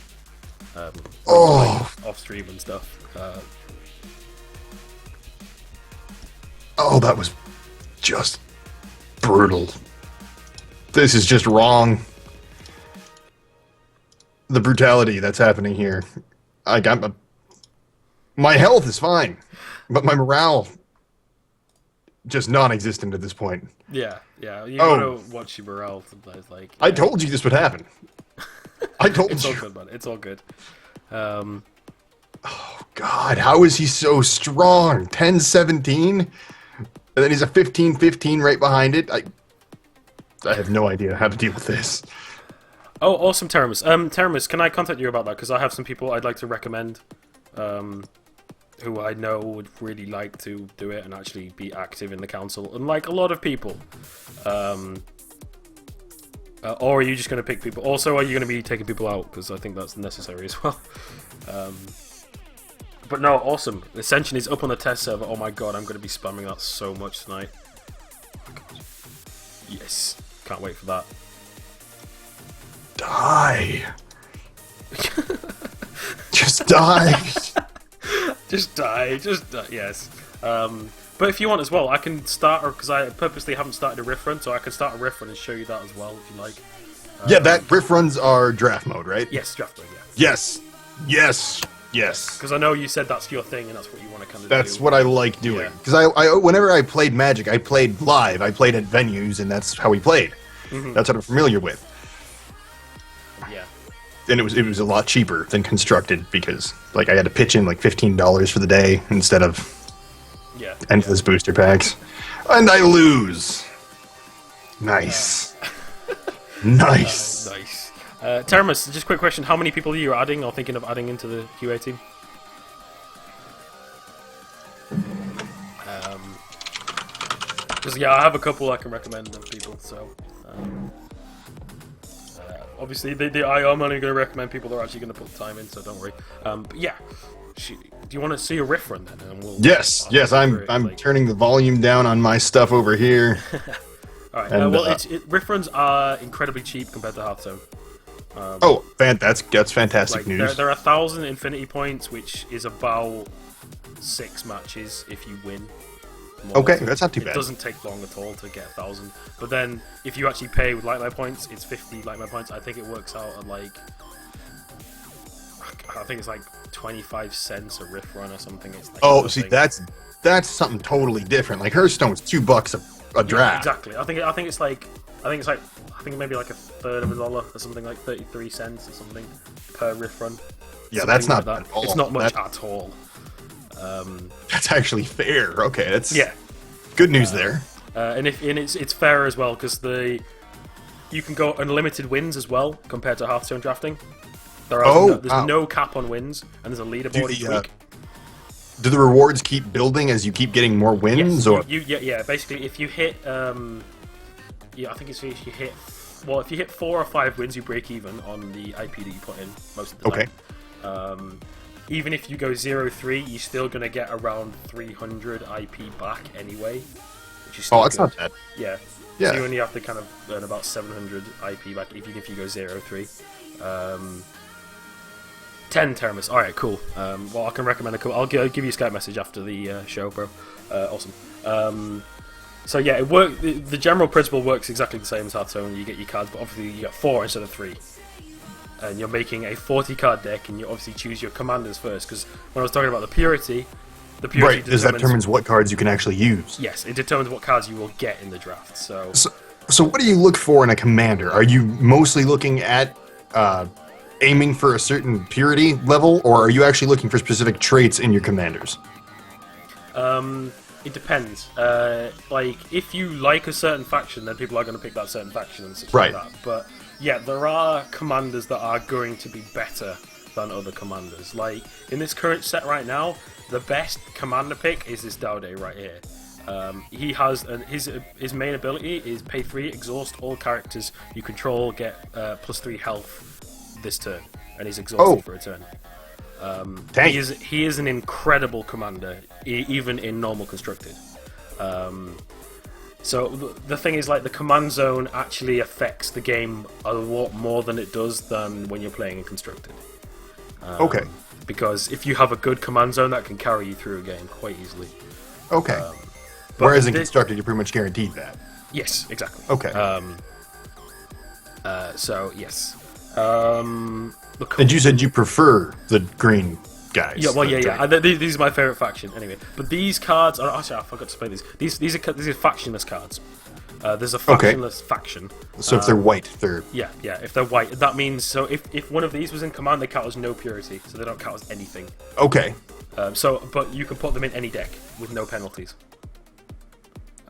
Off stream and stuff. Oh, that was just brutal. This is just wrong. The brutality that's happening here. My health is fine, but my morale just non-existent at this point. Yeah. You gotta watch your morale sometimes. Like I told you this would happen. I told it's you. It's all good, man. It's all good. Oh, God. How is he so strong? 10-17? And then he's a 15-15 right behind it? I have no idea how to deal with this. Oh, awesome, Teramus. Teramus, can I contact you about that? Because I have some people I'd like to recommend who I know would really like to do it and actually be active in the council, unlike a lot of people. Or are you just going to pick people? Also, are you going to be taking people out? Because I think that's necessary as well. But no, awesome. Ascension is up on the test server. Oh my god, I'm going to be spamming that so much tonight. Yes. Can't wait for that. Die. Just die. Just die. Yes. But if you want as well, I can start, because I purposely haven't started a riff run, so I can start a riff run and show you that as well, if you like. Yeah, that riff runs are draft mode, right? Yes, draft mode, yeah. Yes. Yes. Because I know you said that's your thing and that's what you want to kind of do. That's what I like doing. Yeah. Because I whenever I played Magic, I played live. I played at venues, and that's how we played. That's what I'm familiar with. Yeah. And it was a lot cheaper than constructed because like I had to pitch in like $15 for the day instead of Yeah. endless booster packs, and I lose. Nice. Nice. Nice. Termus, just a quick question. How many people are you adding or thinking of adding into the QA team? Because, yeah, I have a couple I can recommend of people, so... obviously, I am only going to recommend people that are actually going to put the time in, so don't worry. But, yeah. Do you want to see a riff run, then? And we'll, Yes, I'm turning the volume down on my stuff over here. Alright, and, well, riff runs are incredibly cheap compared to Hearthstone. That's fantastic news. There are 1,000 infinity points, which is about 6 matches if you win. Okay, that's not too bad. It doesn't take long at all to get 1,000. But then, if you actually pay with Lightmare points, it's 50 Lightmare points. I think it works out at like... I think it's like 25 cents a riff run or something. It's like see, that's something totally different. Like Hearthstone's $2 a draft. Yeah, exactly. I think maybe like a third of $1 or something, like 33 cents or something per riff run. Yeah, Something that's not like bad at all. It's not much at all. That's actually fair. Okay, that's Yeah. good news there. And it's fair as well because you can go unlimited wins as well compared to Hearthstone drafting. There's no cap on wins, and there's a leaderboard each week. Do the rewards keep building as you keep getting more wins, Yes, or yeah. Basically, if you hit, I think it's if you hit. Well, if you hit 4 or 5 wins, you break even on the IP that you put in most of the time. Okay. Even if you go 0-3, you're still gonna get around 300 IP back anyway, which is still that's good. not bad. Yeah. Yeah. So you only have to kind of earn about 700 IP back even if you go 0-3. 10 Terminus. Alright, cool. Well, I can recommend a couple. I'll give you a Skype message after the show, bro. Awesome. So yeah, it work. The general principle works exactly the same as Hearthstone. You get your cards, but obviously you get 4 instead of 3. And you're making a 40 card deck, and you obviously choose your commanders first. Because when I was talking about the purity right, because that determines what cards you can actually use. Yes, it determines what cards you will get in the draft. So what do you look for in a commander? Are you mostly looking at aiming for a certain purity level, or are you actually looking for specific traits in your commanders? It depends. Like, if you like a certain faction, then people are going to pick that certain faction and such right. like that. But yeah, there are commanders that are going to be better than other commanders. Like, in this current set right now, the best commander pick is this Daude right here. He has his main ability is pay 3, exhaust all characters you control, get +3 health this turn, and he's exhausted for a turn. He is an incredible commander, even in normal constructed. So the thing is, like, the command zone actually affects the game a lot more than it does than when you're playing in constructed. Okay. Because if you have a good command zone, that can carry you through a game quite easily. Okay. Whereas in constructed, you're pretty much guaranteed that. Yes, exactly. Okay. So yes. And you said you prefer the green guys. Yeah, well, yeah. These are my favorite faction, anyway. But these cards are actually, I forgot to play these. These are factionless cards. There's a factionless faction. So if they're white, they're yeah. If they're white, that means so if one of these was in command, they count as no purity, so they don't count as anything. Okay. But you can put them in any deck with no penalties.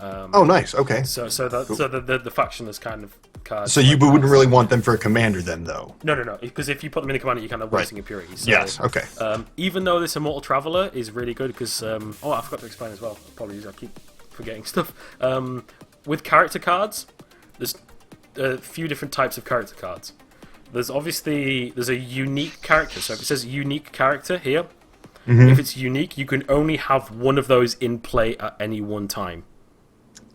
Oh, nice. Okay. So the factionless kind of cards. So you wouldn't really want them for a commander then, though. No. Because if you put them in a commander, you're kind of wasting impurity. So, yes. Okay. Even though this Immortal Traveler is really good, because I forgot to explain as well. Apologies, I keep forgetting stuff. With character cards, there's a few different types of character cards. There's a unique character. So if it says unique character here, if it's unique, you can only have one of those in play at any one time.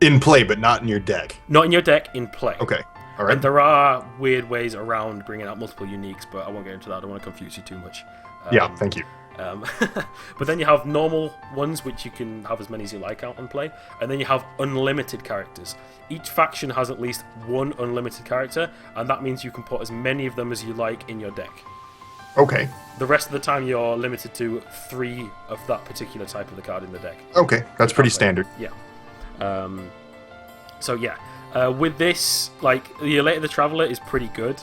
In play, but not in your deck. Not in your deck, in play. Okay. All right. And there are weird ways around bringing out multiple uniques, but I won't get into that. I don't want to confuse you too much. Yeah, thank you. But then you have normal ones, which you can have as many as you like out and play, and then you have unlimited characters. Each faction has at least one unlimited character, and that means you can put as many of them as you like in your deck. Okay. The rest of the time, you're limited to 3 of that particular type of the card in the deck. Okay. That's pretty standard. Yeah. So yeah, with this, like the Elate the Traveler is pretty good,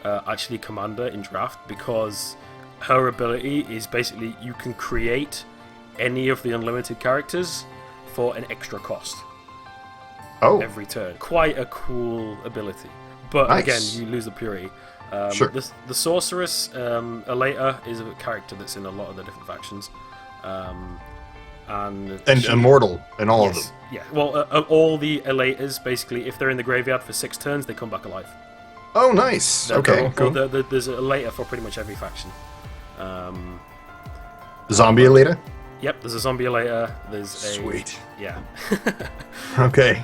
actually Commander in draft, because her ability is basically you can create any of the unlimited characters for an extra cost Oh. every turn. Quite a cool ability, but Nice. again, you lose the purity. Sure. The Sorceress Elater is a character that's in a lot of the different factions. And she- Immortal and all of Yes. them. Yeah. Well, all the Elaters, basically, if they're in the graveyard for 6 turns, they come back alive. Oh, nice. Okay, cool. There's a Elater for pretty much every faction. Zombie Elita? Yep, there's a Zombie Elater. There's a... Sweet. Yeah. Okay.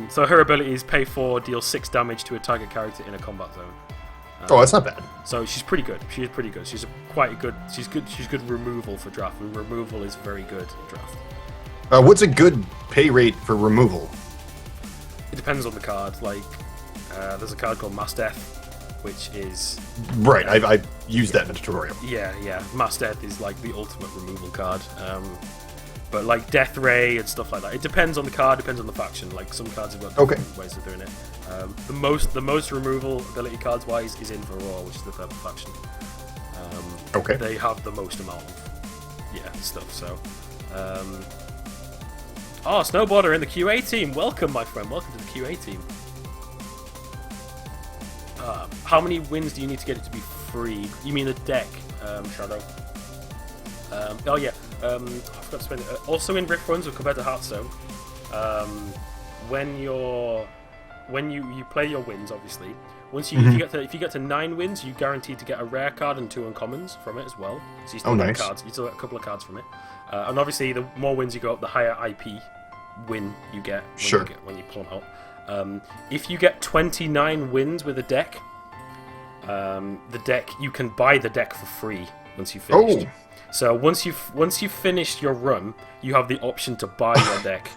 So her abilities pay 4, deal 6 damage to a target character in a combat zone. Oh, that's not bad. So she's pretty good. She is pretty good. She's quite good. She's good. She's good removal for draft, and removal is very good in draft. What's a good pay rate for removal? It depends on the card. Like, there's a card called Mass Death, which is Right, I've used that in a tutorial. yeah. Mass Death is like the ultimate removal card. But like Death Ray and stuff like that. It depends on the card. Depends on the faction. Like some cards have got different ways of doing it. The most removal ability cards wise is in for Raw, which is the purple faction. Okay. They have the most amount of stuff. So. Oh, Snowboarder in the QA team. Welcome, my friend. Welcome to the QA team. How many wins do you need to get it to be free? You mean the deck, Shadow? Oh yeah. I forgot to spend it. Also in Rift runs, compared to Hearthstone, when you play your wins, obviously, once you if you get to 9 wins, you guaranteed to get a rare card and 2 uncommons from it as well. So you still get nice. cards. You still get a couple of cards from it. And obviously, the more wins you go up, the higher IP win you get when you pull them out. If you get 29 wins with a deck, you can buy the deck for free once you've finished. Oh. So once you've finished your run, you have the option to buy your deck.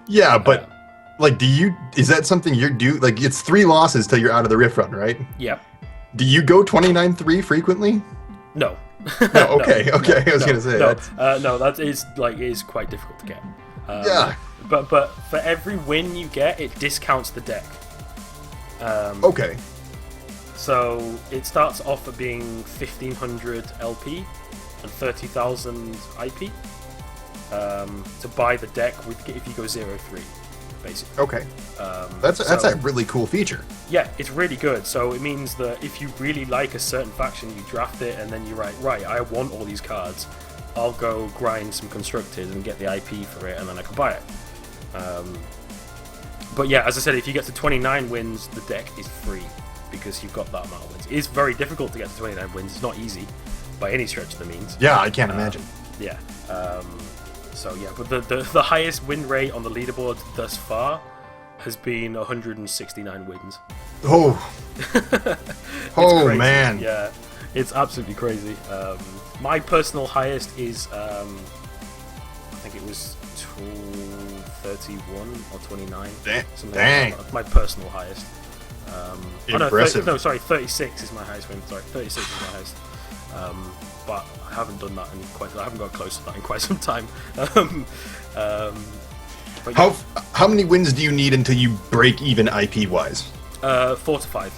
Yeah, but like, is that something you do? Like, it's 3 losses till you're out of the Rift run, right? Yeah. Do you go 29-3 frequently? No. No. Okay. Okay. I was gonna say that's. No, that is quite difficult to get. Yeah. But for every win you get, it discounts the deck. Okay. So it starts off at being 1500 LP and 30,000 IP to buy the deck if you go 0-3, basically. Okay. That's a really cool feature. Yeah, it's really good. So it means that if you really like a certain faction, you draft it and then you write, right, I want all these cards. I'll go grind some constructed and get the IP for it, and then I can buy it. But yeah, as I said, if you get to 29 wins, the deck is free because you've got that amount of wins. It's very difficult to get to 29 wins. It's not easy by any stretch of the means. Yeah, I can't imagine. Yeah. So yeah, but the highest win rate on the leaderboard thus far has been 169 wins. Oh. Oh crazy. man. Yeah, it's absolutely crazy. My personal highest is I think it was 31 or 29. Dang. Like that. My personal highest. Impressive. 36 is my highest win. Sorry, 36 is my highest. But I haven't done that I haven't got close to that in quite some time. But yeah. How many wins do you need until you break even IP wise? 4 to 5.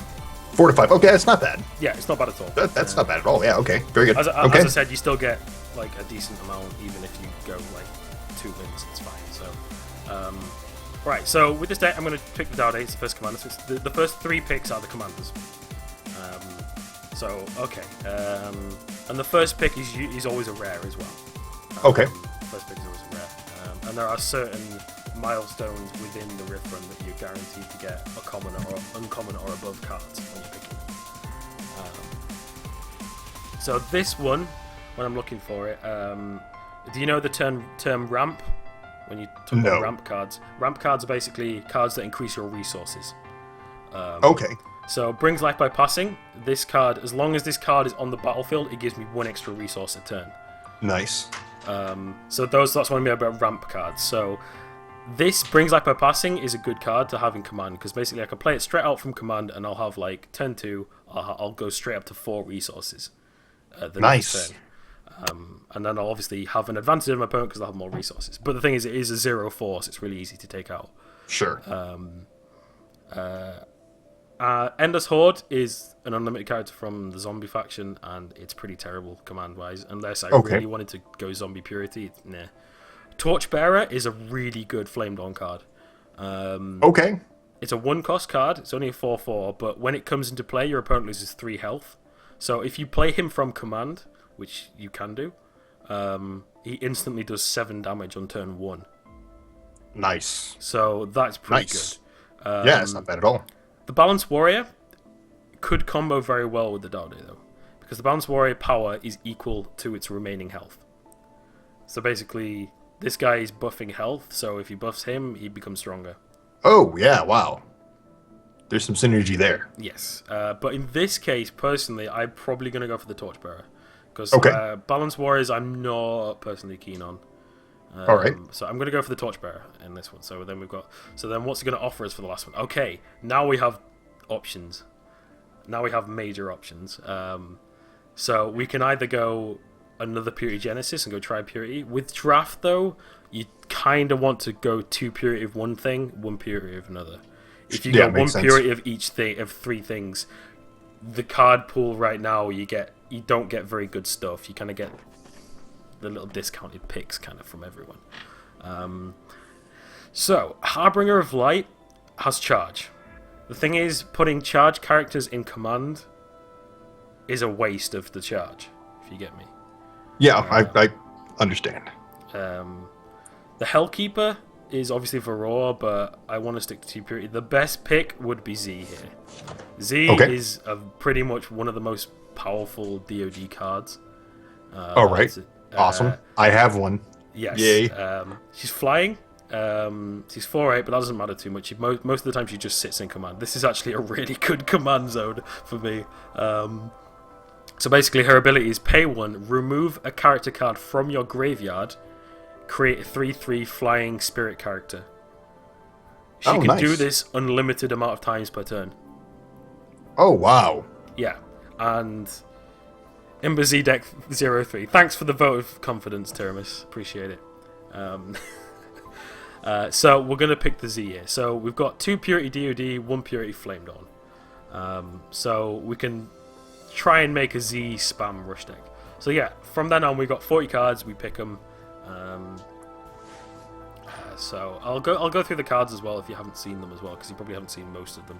4 to 5. Okay, that's not bad. Yeah, it's not bad at all. That's not bad at all. Yeah. Okay. Very good. As okay. I said, you still get like a decent amount even if you go like 2 wins. It's fine. So, right. So with this deck, I'm going to pick the Dowday. It's the first commander. So the first 3 picks are the commanders. So okay. And the first pick is always a rare as well. Okay. First pick is always a rare. And there are certain milestones within the Rift run that you're guaranteed to get a common or uncommon or above cards when you're picking them. So this one, when I'm looking for it, do you know the term ramp? When you talk about ramp cards are basically cards that increase your resources. Okay. So brings life by passing. This card, as long as this card is on the battlefield, it gives me 1 extra resource a turn. Nice. So that's what I mean about ramp cards. So this brings life by passing is a good card to have in command because basically I can play it straight out from command and I'll have like turn 2. I'll go straight up to 4 resources. the Nice. next turn. And then I'll obviously have an advantage of my opponent because they'll have more resources. But the thing is, it is a 0 force. It's really easy to take out. Sure. Endless Horde is an unlimited character from the zombie faction, and it's pretty terrible command-wise. Unless I really wanted to go zombie purity, nah. Torchbearer is a really good Flame Dawn card. Okay. It's a 1-cost card. It's only a 4/4, but when it comes into play, your opponent loses 3 health. So if you play him from command, which you can do, he instantly does 7 damage on turn 1. Nice. So that's pretty Nice. good. Yeah, it's not bad at all. The Balanced Warrior could combo very well with the Dark Day, though, because the Balanced Warrior power is equal to its remaining health. So basically, this guy is buffing health, so if he buffs him, he becomes stronger. Oh, yeah, wow. There's some synergy there. Yes, but in this case, personally, I'm probably going to go for the Torchbearer. Because Balanced Warriors, I'm not personally keen on. All right. So I'm going to go for the Torchbearer in this one. So then what's it going to offer us for the last one? Okay, now we have options. Now we have major options. So we can either go another Purity Genesis and go Tri-Purity. With Draft, though, you kind of want to go 2 Purity of one thing, 1 Purity of another. If you go 1 Purity of each thing, of 3 things, the card pool right now, you don't get very good stuff. You kind of get the little discounted picks kind of from everyone. So, Harbinger of Light has charge. The thing is, putting charge characters in command is a waste of the charge, if you get me. Yeah, I understand. The Hellkeeper is obviously for Raw, but I want to stick to 2 Purity. The best pick would be Z here. Z is pretty much one of the most powerful DoD cards. All right. Awesome. I have one. Yes. Yay. She's flying. She's 4/8, but that doesn't matter too much. Most of the time she just sits in command. This is actually a really good command zone for me. So basically her ability is pay 1, remove a character card from your graveyard, create a 3/3 flying spirit character. She can do this unlimited amount of times per turn. Oh, wow. Yeah. And Imber Z deck 0/3. Thanks for the vote of confidence, Teramis. Appreciate it. So we're going to pick the Z here. So we've got 2 Purity DoD, 1 Purity Flame Dawn. So we can try and make a Z spam rush deck. So yeah, from then on we got 40 cards. We pick them. So I'll go through the cards as well if you haven't seen them as well, because you probably haven't seen most of them.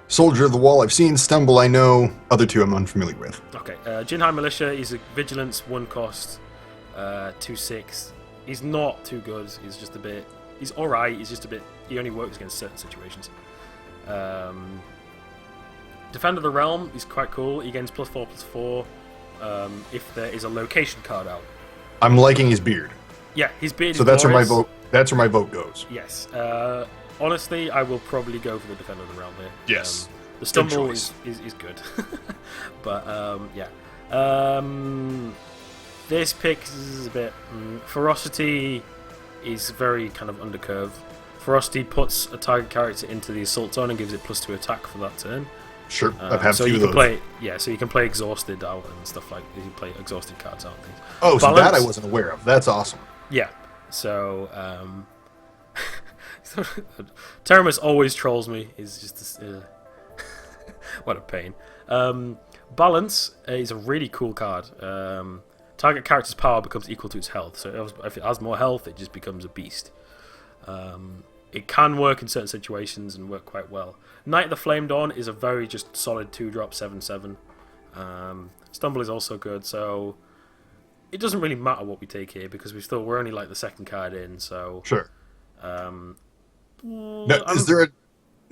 Soldier of the Wall, I've seen. Stumble, I know. Other 2 I'm unfamiliar with. Okay, Jinhai Militia is a Vigilance 1 cost, 2/6. He's not too good. He's just a bit. He's alright. He's just a bit. He only works against certain situations. Defender of the Realm is quite cool. He gains +4/+4 if there is a location card out. I'm liking his beard. Yeah, his beard. So is that's glorious. where my vote. That's where my vote goes. Yes. Honestly, I will probably go for the Defender of the Realm here. Yes. The Stumble is good. But, yeah. This pick is a bit... Ferocity is very kind of undercurve. Ferocity puts a target character into the Assault Zone and gives it +2 attack for that turn. Sure, I've had so 2 you of can those. play, so you can play Exhausted out and stuff like that. You can play Exhausted cards out and things. Oh, so Balance, that I wasn't aware of. That's awesome. Yeah. So, Teramis always trolls me. He's just what a pain. Balance is a really cool card. Target character's power becomes equal to its health. So if it has more health, it just becomes a beast. It can work in certain situations and work quite well. Knight of the Flame Dawn is a very just solid 2-drop 7/7. Stumble is also good. So it doesn't really matter what we take here because we're only like the second card in. So Sure. Now,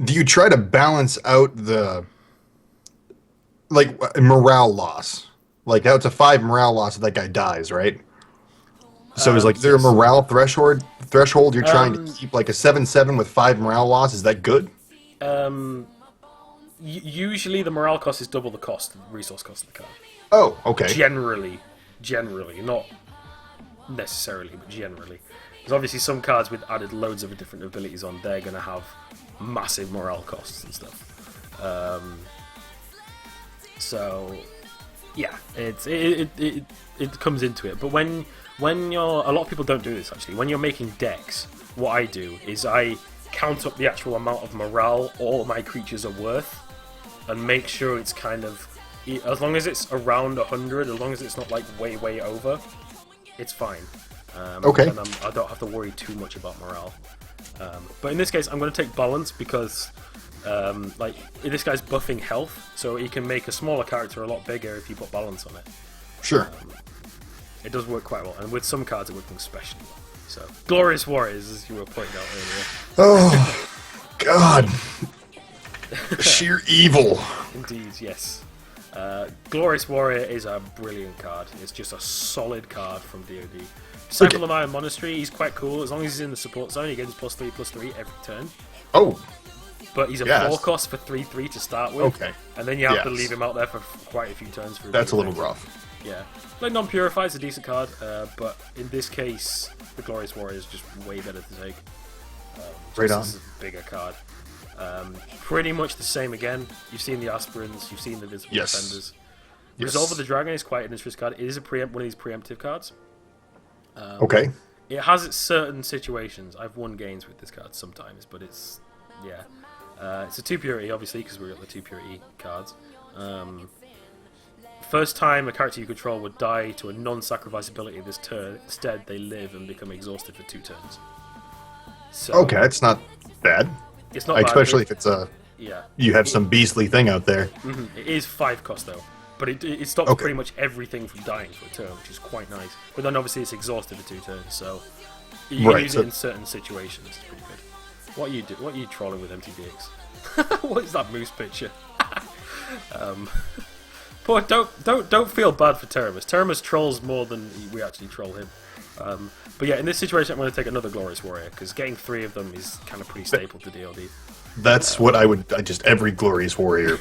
do you try to balance out the morale loss? Like how it's a 5 morale loss if that guy dies, right? So is there a morale threshold you're trying to keep, like a 7/7 with 5 morale loss? Is that good? Usually the morale cost is double the cost, the resource cost of the card. Oh, okay. Generally, not necessarily, but generally. There's obviously some cards with added loads of different abilities on, they're going to have massive morale costs and stuff. So, Yeah, it comes into it. But when you're, a lot of people don't do this actually. When you're making decks, what I do is I count up the actual amount of morale all my creatures are worth, and make sure it's kind of, as long as it's around 100, as long as it's not like way over, it's fine. Okay. And I don't have to worry too much about morale. But in this case, I'm going to take balance because, like, this guy's buffing health, so he can make a smaller character a lot bigger if you put balance on it. Sure. It does work quite well, and with some cards it works especially well. So, Glorious Warriors, as you were pointing out earlier. Oh, God. Sheer evil. Indeed, yes. Glorious Warrior is a brilliant card. It's just a solid card from DoD. Disciple of Iron Monastery, he's quite cool. As long as he's in the support zone, he gets +3/+3 every turn. Oh. But he's a 4-cost for 3/3 to start with. Okay. And then you have to leave him out there for quite a few turns. That's a little rough. Yeah. Like, Non-Purify is a decent card, but in this case, the Glorious Warrior is just way better to take. Right on. This is a bigger card. Pretty much the same again. You've seen the Aspirants, you've seen the Visible Defenders. Yes. Resolve of the Dragon is quite an interesting card. It is one of these preemptive cards. Okay. It has its certain situations. I've won games with this card sometimes, but it's, yeah. It's a 2 purity, obviously, because we've got the 2 purity cards. First time a character you control would die to a non-sacrifice ability this turn, instead they live and become exhausted for 2 turns. So, Okay, it's not bad. it's not bad, Especially if it's you have some beastly thing out there. It is 5 cost though, but it stops pretty much everything from dying for a turn, which is quite nice. But then obviously it's exhausted for 2 turns, so you can use it in certain situations. It's pretty good. What are you trolling with MTDX? What is that moose picture? Boy, don't feel bad for Terramus. Terramus trolls more than we actually troll him. But yeah, in this situation, I'm going to take another Glorious Warrior because getting 3 of them is kind of pretty staple to DLD. That's what I would. Every Glorious Warrior,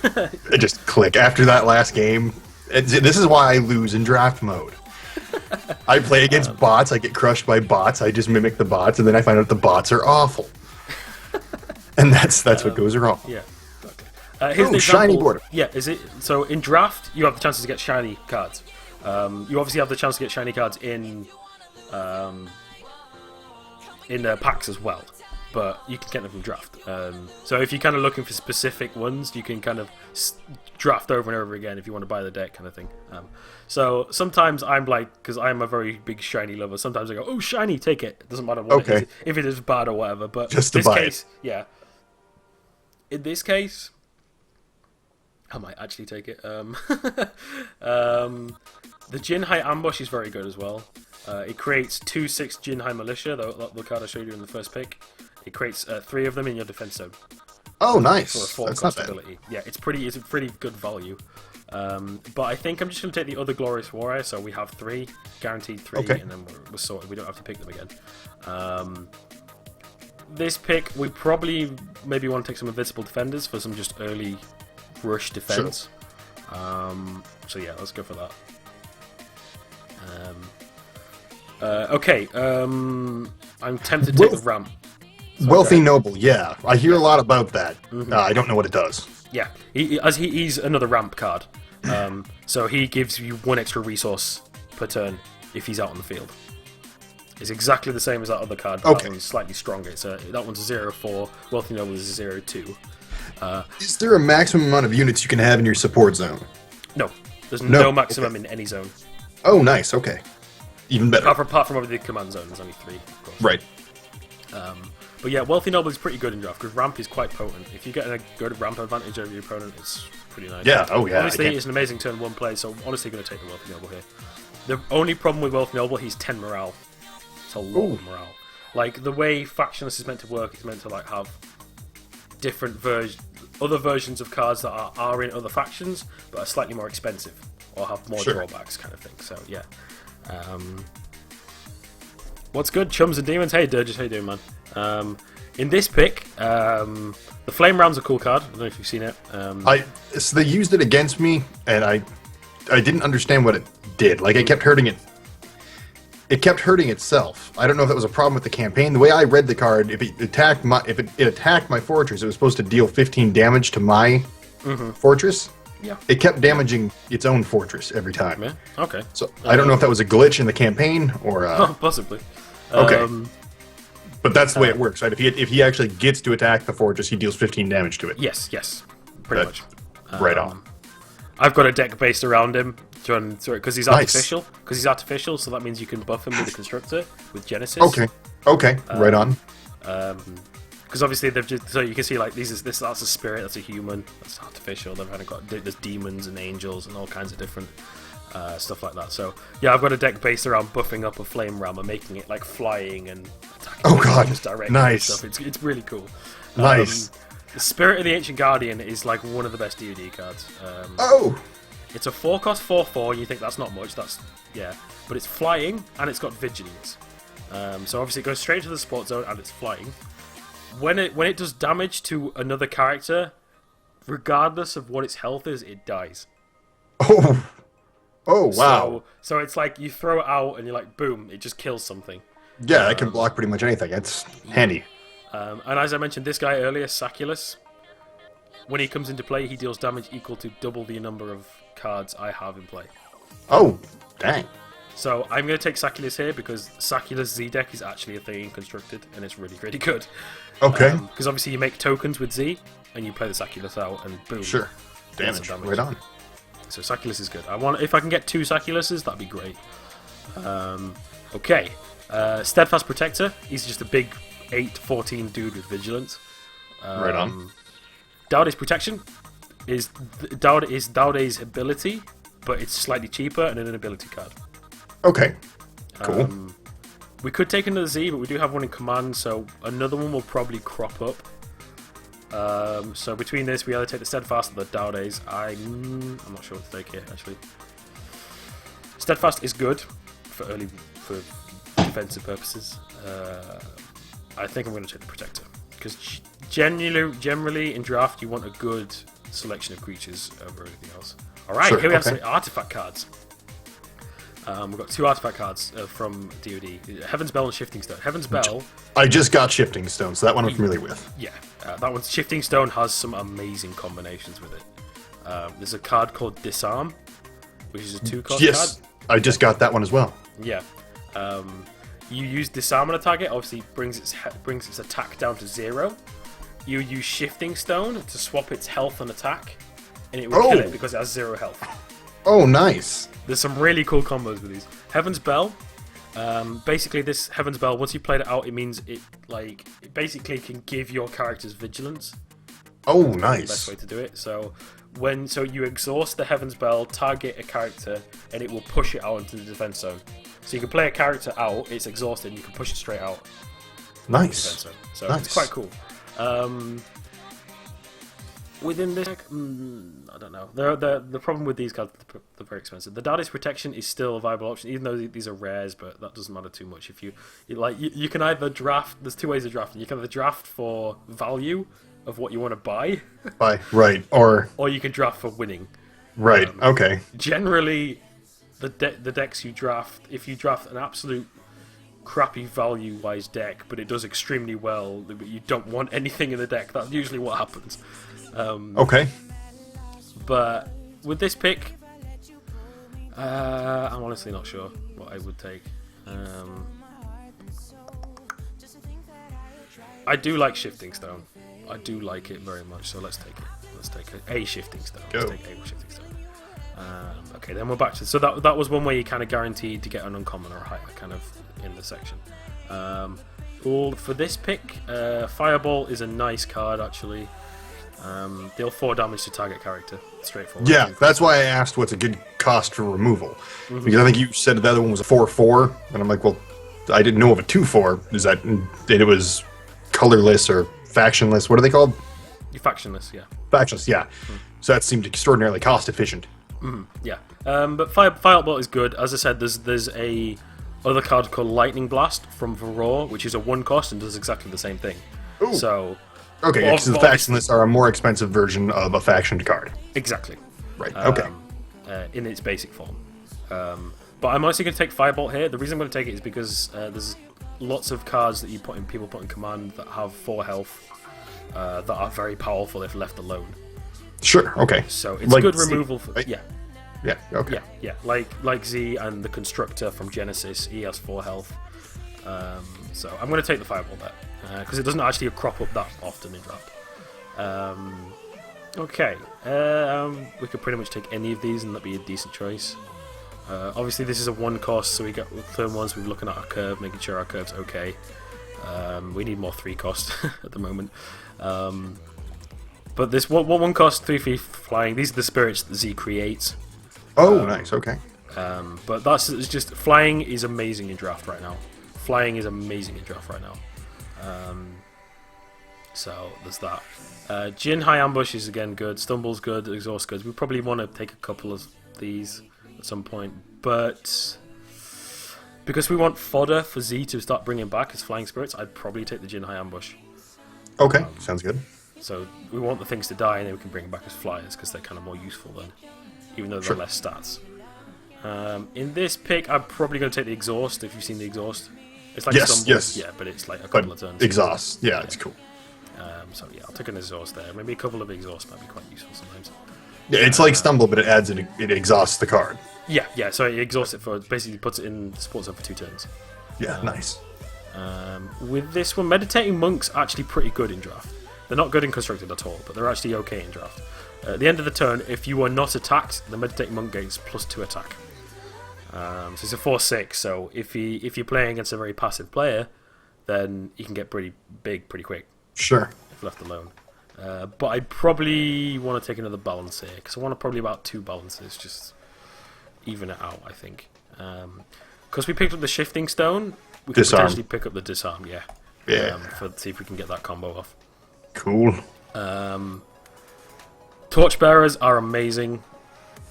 I just click after that last game. This is why I lose in draft mode. I play against bots. I get crushed by bots. I just mimic the bots, and then I find out the bots are awful. And that's what goes wrong. Yeah. Here's an example. Shiny border. Yeah, is it? So in draft, you have the chances to get shiny cards. You obviously have the chance to get shiny cards in packs as well, but you can get them from draft. So if you're kind of looking for specific ones, you can kind of draft over and over again if you want to buy the deck, kind of thing. So sometimes I'm like, because I'm a very big shiny lover, sometimes I go, oh, shiny, take it. It doesn't matter what it is, if it is bad or whatever. But just in to this buy case, yeah. In this case, I might actually take it. The Jinhai Ambush is very good as well. It creates 2/6 Jinhai Militia, the card I showed you in the first pick. It creates 3 of them in your defense zone. Oh, nice. For a 4-cost ability. Yeah, it's a pretty good value. But I think I'm just going to take the other Glorious Warrior, so we have 3, guaranteed 3, and then we're sorted. We don't have to pick them again. This pick, we probably maybe want to take some Invisible Defenders for some just early rush defense. Sure. So yeah, let's go for that. I'm tempted to take the ramp. Wealthy Noble, yeah. I hear a lot about that. I don't know what it does. Yeah, he's another ramp card. So he gives you 1 extra resource per turn if he's out on the field. It's exactly the same as that other card, but that one's slightly stronger. That one's a 0/4, Wealthy Noble is a 0/2. Is there a maximum amount of units you can have in your support zone? No, there's no maximum in any zone. Oh, nice, okay. Even better. Apart from over the command zone, there's only 3, of course. Right. But yeah, Wealthy Noble is pretty good in draft because ramp is quite potent. If you get a good ramp advantage over your opponent, it's pretty nice. Yeah, oh yeah. Obviously, it's an amazing turn 1 play, so honestly going to take the Wealthy Noble here. The only problem with Wealthy Noble, he's 10 morale. It's a lot of morale. Like, the way Factionless is meant to work is meant to like have different other versions of cards that are in other factions, but are slightly more expensive or have more drawbacks, kind of thing. So yeah. What's good, chums and demons? Hey, Durgis, how you doing, man? In this pick, the Flame Round's a cool card. I don't know if you've seen it. So they used it against me, and I didn't understand what it did. Like, it kept hurting it. It kept hurting itself. I don't know if that was a problem with the campaign. The way I read the card, if it attacked my fortress, it was supposed to deal 15 damage to my fortress. Yeah. it kept damaging its own fortress every time. Yeah. Okay. So I don't know if that was a glitch in the campaign or. Possibly. Okay. But that's the way it works, right? If he actually gets to attack the fortress, he deals 15 damage to it. Yes. Pretty much. Right on. I've got a deck based around him, because he's Nice. artificial. Because he's artificial, so that means you can buff him with the constructor with Genesis. Okay. Right on. Because obviously they've just, so you can see like that's a spirit, that's a human, that's artificial. They've kind of got there's demons and angels and all kinds of different stuff like that. So yeah, I've got a deck based around buffing up a flame rammer, making it like flying and attacking. Oh god, just directly nice. and stuff. It's really cool. Nice. The Spirit of the Ancient Guardian is like one of the best DoD cards. It's a 4-cost 4/4, and you think that's not much. But it's flying and it's got vigilance. So obviously it goes straight to the sport zone and it's flying. When it does damage to another character, regardless of what its health is, it dies. Oh wow. So it's like you throw it out and you're like, boom, it just kills something. Yeah, I can block pretty much anything. It's handy. And as I mentioned, this guy earlier, Saculus, when he comes into play, he deals damage equal to double the number of cards I have in play. Oh, dang. So I'm going to take Saculus here because Saculus Z deck is actually a thing in Constructed, and it's really, really good. Okay. Because obviously you make tokens with Z, and you play the Saculus out, and boom. Sure. Damage. Right on. So Saculus is good. If I can get 2 Saculuses, that'd be great. Okay. Steadfast Protector. He's just a big 8/14 dude with vigilance. Right on. Dowday's Protection is Dowday's ability, but it's slightly cheaper and an ability card. Okay. Cool. We could take another Z, but we do have one in command, so another one will probably crop up. So between this, we either take the Steadfast or the Dowdays. I'm not sure what to take here, actually. Steadfast is good for defensive purposes. I think I'm going to take the Protector, because generally in draft you want a good selection of creatures over anything else. Alright, Sure, here we have okay. some artifact cards. We've got 2 artifact cards from DoD. Heaven's Bell and Shifting Stone. Heaven's Bell... I just got Shifting Stone, so that one I'm familiar with. Yeah, that one's Shifting Stone has some amazing combinations with it. There's a card called Disarm, which is a 2-cost Yes, card. I just got that one as well. Yeah. You use Disarm on a target, obviously brings its attack down to 0. You use Shifting Stone to swap its health and attack, and it will kill it because it has 0 health. Oh, nice. There's some really cool combos with these. Heaven's Bell. Basically, this Heaven's Bell, once you played it out, it means it basically can give your characters vigilance. Oh, That's the nice. best way to do it. So you exhaust the Heaven's Bell, target a character, and it will push it out into the defense zone. So you can play a character out, it's exhausted, and you can push it straight out. Nice. Defense zone. So Nice. it's quite cool. Within this deck, I don't know. The problem with these cards, they're very expensive. The Dowday's Protection is still a viable option, even though these are rares, but that doesn't matter too much. If you can either draft. There's 2 ways of drafting. You can either draft for value of what you want to buy, Right. Or or you can draft for winning. right. Okay. Generally, the decks you draft, if you draft an absolute crappy value-wise deck, but it does extremely well, but you don't want anything in the deck, that's usually what happens. Okay. But with this pick, I'm honestly not sure what I would take. I do like Shifting Stone. I do like it very much, so let's take it. Let's take a Shifting Stone. Go. Let's take a Shifting Stone. Okay, then we're back to... So that was one way you kind of guaranteed to get an uncommon or a high kind of in the section. For this pick, Fireball is a nice card, actually. Deal 4 damage to target character. Straightforward. Yeah, that's why I asked what's a good cost for removal. Because I think you said the other one was a 4/4, and I'm like, well, I didn't know of a 2/4. Is that it was colorless or factionless? What are they called? You're factionless, yeah. Factionless, yeah. So that seemed extraordinarily cost efficient. Yeah. But Fireball is good. As I said, there's a other card called Lightning Blast from Varroa, which is a 1 cost and does exactly the same thing. Ooh. So... Okay, because the factionless are a more expensive version of a factioned card. Exactly. Right, okay. In its basic form. But I'm actually going to take Firebolt here. The reason I'm going to take it is because there's lots of cards that people put in command that have 4 health that are very powerful if left alone. Sure. Okay. So it's Like good Z, removal for right? yeah. Yeah. Okay. Yeah, like Z and the Constructor from Genesis. He has 4 health. So I'm going to take the Fireball bet because it doesn't actually crop up that often in draft. Okay, we could pretty much take any of these and that'd be a decent choice. Obviously, this is a 1 cost, so we got turn 1s. We're looking at our curve, making sure our curve's okay. We need more 3 cost at the moment. But this 1 cost 3/3 flying. These are the spirits that Z creates. Oh, nice. Okay. But it's just flying is amazing in draft right now. Flying is amazing in draft right now. So there's that. Jin High Ambush is again good. Stumble's good. Exhaust good. We probably want to take a couple of these at some point, but because we want fodder for Z to start bringing back as flying spirits, I'd probably take the Jin High Ambush. Okay. Sounds good. So we want the things to die, and then we can bring them back as flyers because they're kind of more useful then, even though they're less stats. In this pick, I'm probably going to take the Exhaust. If you've seen the Exhaust, it's like Stumble. Yes. Yeah, but it's like a couple of turns. Exhaust. Yeah, it's cool. So yeah, I'll take an Exhaust there. Maybe a couple of Exhausts might be quite useful sometimes. Yeah, it's like Stumble, but it exhausts the card. Yeah. So it exhausts it for basically puts it in support zone for 2 turns. Yeah, nice. With this one, Meditating Monk's actually pretty good in draft. They're not good in Constructed at all, but they're actually okay in draft. At the end of the turn, if you are not attacked, the Meditating Monk gains +2 attack. So it's a 4/6. So if you're playing against a very passive player, then he can get pretty big pretty quick. Sure. If left alone. But I probably want to take another balance here because I want probably about 2 balances, just even it out. I think because we picked up the Shifting Stone, we could potentially pick up the Disarm. Yeah. See if we can get that combo off. Cool. Torchbearers are amazing.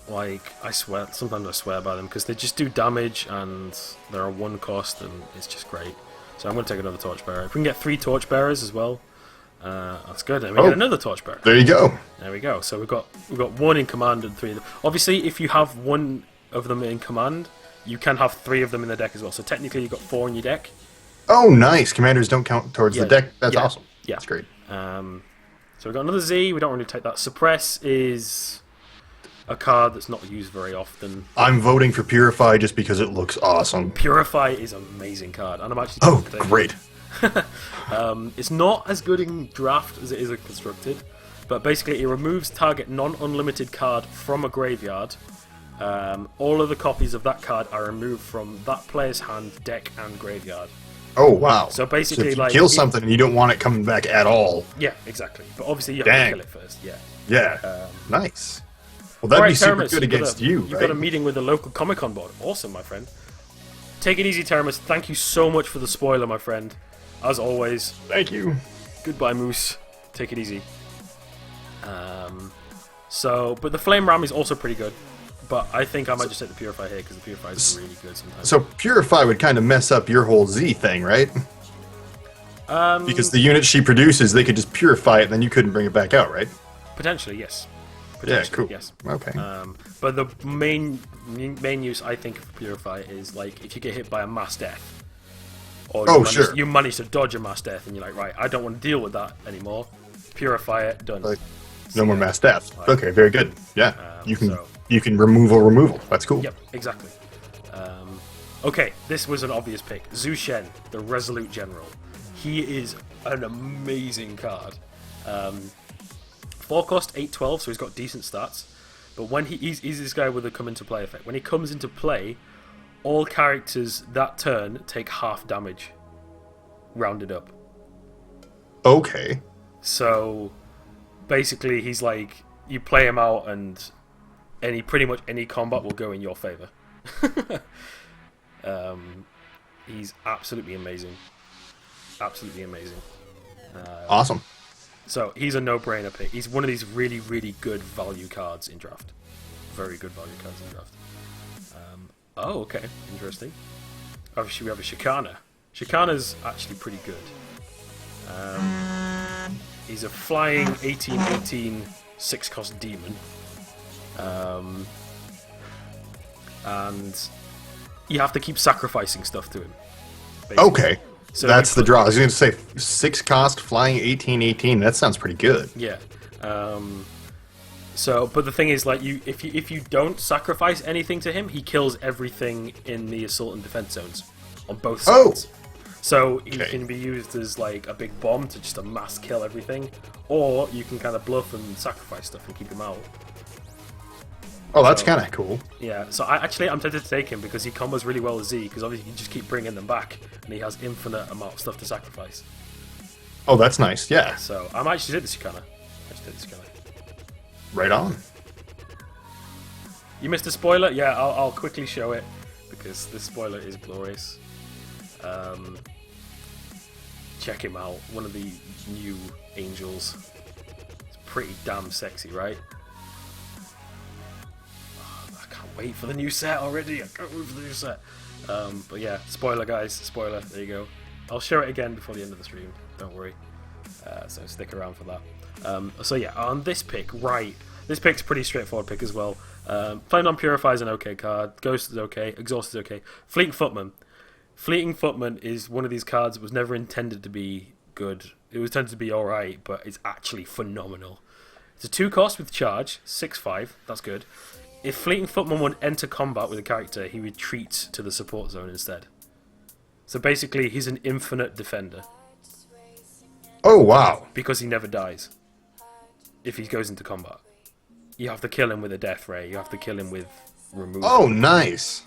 Like, sometimes I swear by them because they just do damage and they're a 1 cost and it's just great. So I'm going to take another Torchbearer. If we can get 3 Torchbearers as well, that's good. And we get another Torchbearer. There you go. There we go. So we've got 1 in command and 3 of them. Obviously, if you have 1 of them in command, you can have 3 of them in the deck as well. So technically, you've got 4 in your deck. Oh, nice. Commanders don't count towards the deck. That's awesome. Yeah. That's great. So we've got another Z. We don't really take that. Suppress is a card that's not used very often. I'm voting for Purify just because it looks awesome. Purify is an amazing card, and I'm actually... Oh, great. It's not as good in draft as it is in constructed, but basically it removes target non-unlimited card from a graveyard. All of the copies of that card are removed from that player's hand, deck, and graveyard. Oh, wow. So basically, if you like, kill something and you don't want it coming back at all. Yeah, exactly. But obviously you have to kill it first. Yeah. Yeah. Nice. Well, that'd be super good against you, You've got a meeting with the local Comic-Con board. Awesome, my friend. Take it easy, Terminus. Thank you so much for the spoiler, my friend. As always. Thank you. Goodbye, Moose. Take it easy. But the Flame Ram is also pretty good. But I think I might just take the Purify here because the Purify is really good sometimes. So Purify would kind of mess up your whole Z thing, right? Because the unit she produces, they could just purify it and then you couldn't bring it back out, right? Potentially, yes. Yeah, cool. Yes. Okay. But the main use I think of Purify is like if you get hit by a mass death, or you manage to dodge a mass death, and you're like, right, I don't want to deal with that anymore. Purify it, done. Like, no more mass death. Okay, very good. Yeah, you can removal. That's cool. Yep, exactly. Okay, this was an obvious pick. Zhu Shen, the Resolute General. He is an amazing card. 4 cost, 8/12, so he's got decent stats. But when he's this guy with a come into play effect. When he comes into play, all characters that turn take half damage, rounded up. Okay. So basically, he's like you play him out, and pretty much any combat will go in your favor. He's absolutely amazing. Absolutely amazing. Awesome. So he's a no-brainer pick. He's one of these really, really good value cards in draft. Very good value cards in draft. Okay, interesting. Obviously, we have a Shikana. Shikana's actually pretty good. He's a flying 18/18 6-cost demon. And you have to keep sacrificing stuff to him. Basically. Okay. So that's the draw. I was going to say 6 cost, flying 18/18. That sounds pretty good. Yeah. So, but the thing is, like, if you don't sacrifice anything to him, he kills everything in the assault and defense zones on both sides. So he can be used as like a big bomb to just a mass kill everything, or you can kind of bluff and sacrifice stuff and keep him out. Oh, that's kind of cool. Yeah, so I'm tempted to take him because he combos really well with Z, because obviously you can just keep bringing them back, and he has infinite amount of stuff to sacrifice. Oh, that's nice. Yeah. So I might actually do this Yukana. Right on. You missed a spoiler? Yeah, I'll quickly show it, because this spoiler is glorious. Check him out. One of the new angels. It's pretty damn sexy, right? I can't wait for the new set already. I can't wait for the new set. But yeah, spoiler, guys. Spoiler. There you go. I'll show it again before the end of the stream. Don't worry. So stick around for that. So yeah, on this pick, right. This pick's a pretty straightforward pick as well. Flame Non-Purify is an okay card. Ghost is okay. Exhaust is okay. Fleeting Footman. Fleeting Footman is one of these cards that was never intended to be good. It was intended to be alright, but it's actually phenomenal. It's a 2-cost with charge, 6/5, that's good. If Fleeting Footman would enter combat with a character, he retreats to the support zone instead. So basically, he's an infinite defender. Oh, wow. Because he never dies. If he goes into combat. You have to kill him with a death ray, you have to kill him with removal. Oh, nice.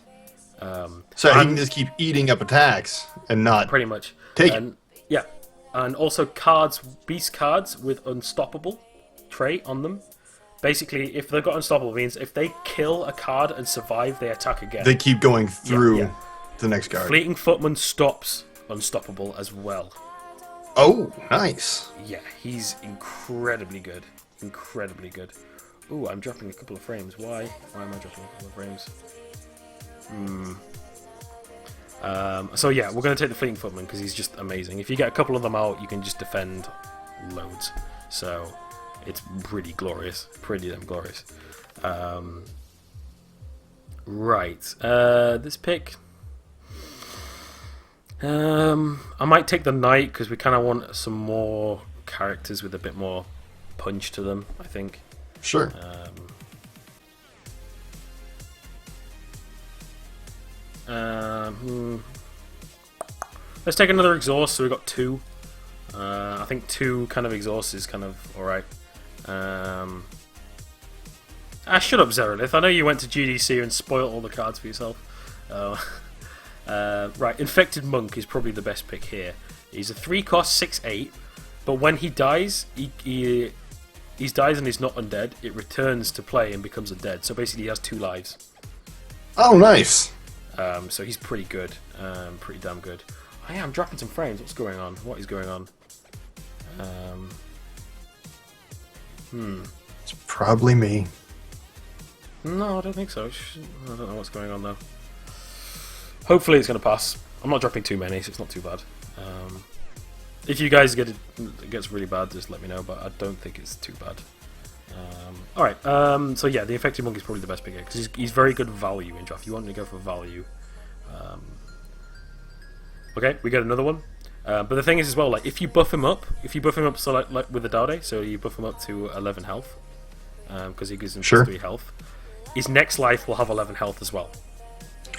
So he can just keep eating up attacks and not pretty much take it. Yeah, and also cards, beast cards with unstoppable trait on them. Basically, if they've got unstoppable, means if they kill a card and survive, they attack again. They keep going through the next card. Fleeting Footman stops unstoppable as well. Oh, nice. Yeah, he's incredibly good. Incredibly good. Ooh, I'm dropping a couple of frames. Why? Why am I dropping a couple of frames? So yeah, we're going to take the Fleeting Footman because he's just amazing. If you get a couple of them out, you can just defend loads. So it's pretty glorious. Pretty damn glorious. Right. This pick... I might take the Knight because we kind of want some more characters with a bit more punch to them, I think. Sure. Let's take another exhaust. So we got 2. I think 2 kind of exhausts is kind of alright. Shut up, Zerolith. I know you went to GDC and spoiled all the cards for yourself. Right, Infected Monk is probably the best pick here. He's a 3-cost 6/8, but when he dies, he dies and he's not undead. It returns to play and becomes undead. So basically, he has 2 lives. Oh, nice. So he's pretty good, pretty damn good. Oh, yeah, I'm dropping some frames. What's going on? What is going on? It's probably me. No, I don't think so. I don't know what's going on though. Hopefully it's going to pass. I'm not dropping too many, so it's not too bad. If you guys it gets really bad, just let me know, but I don't think it's too bad. Alright, so yeah, the Infected Monk is probably the best pick here, because he's very good value in draft. You want to go for value. Okay, we get another one. But the thing is as well, like, if you buff him up, so like with the Dade, so you buff him up to 11 health, because he gives him plus 3 health, his next life will have 11 health as well.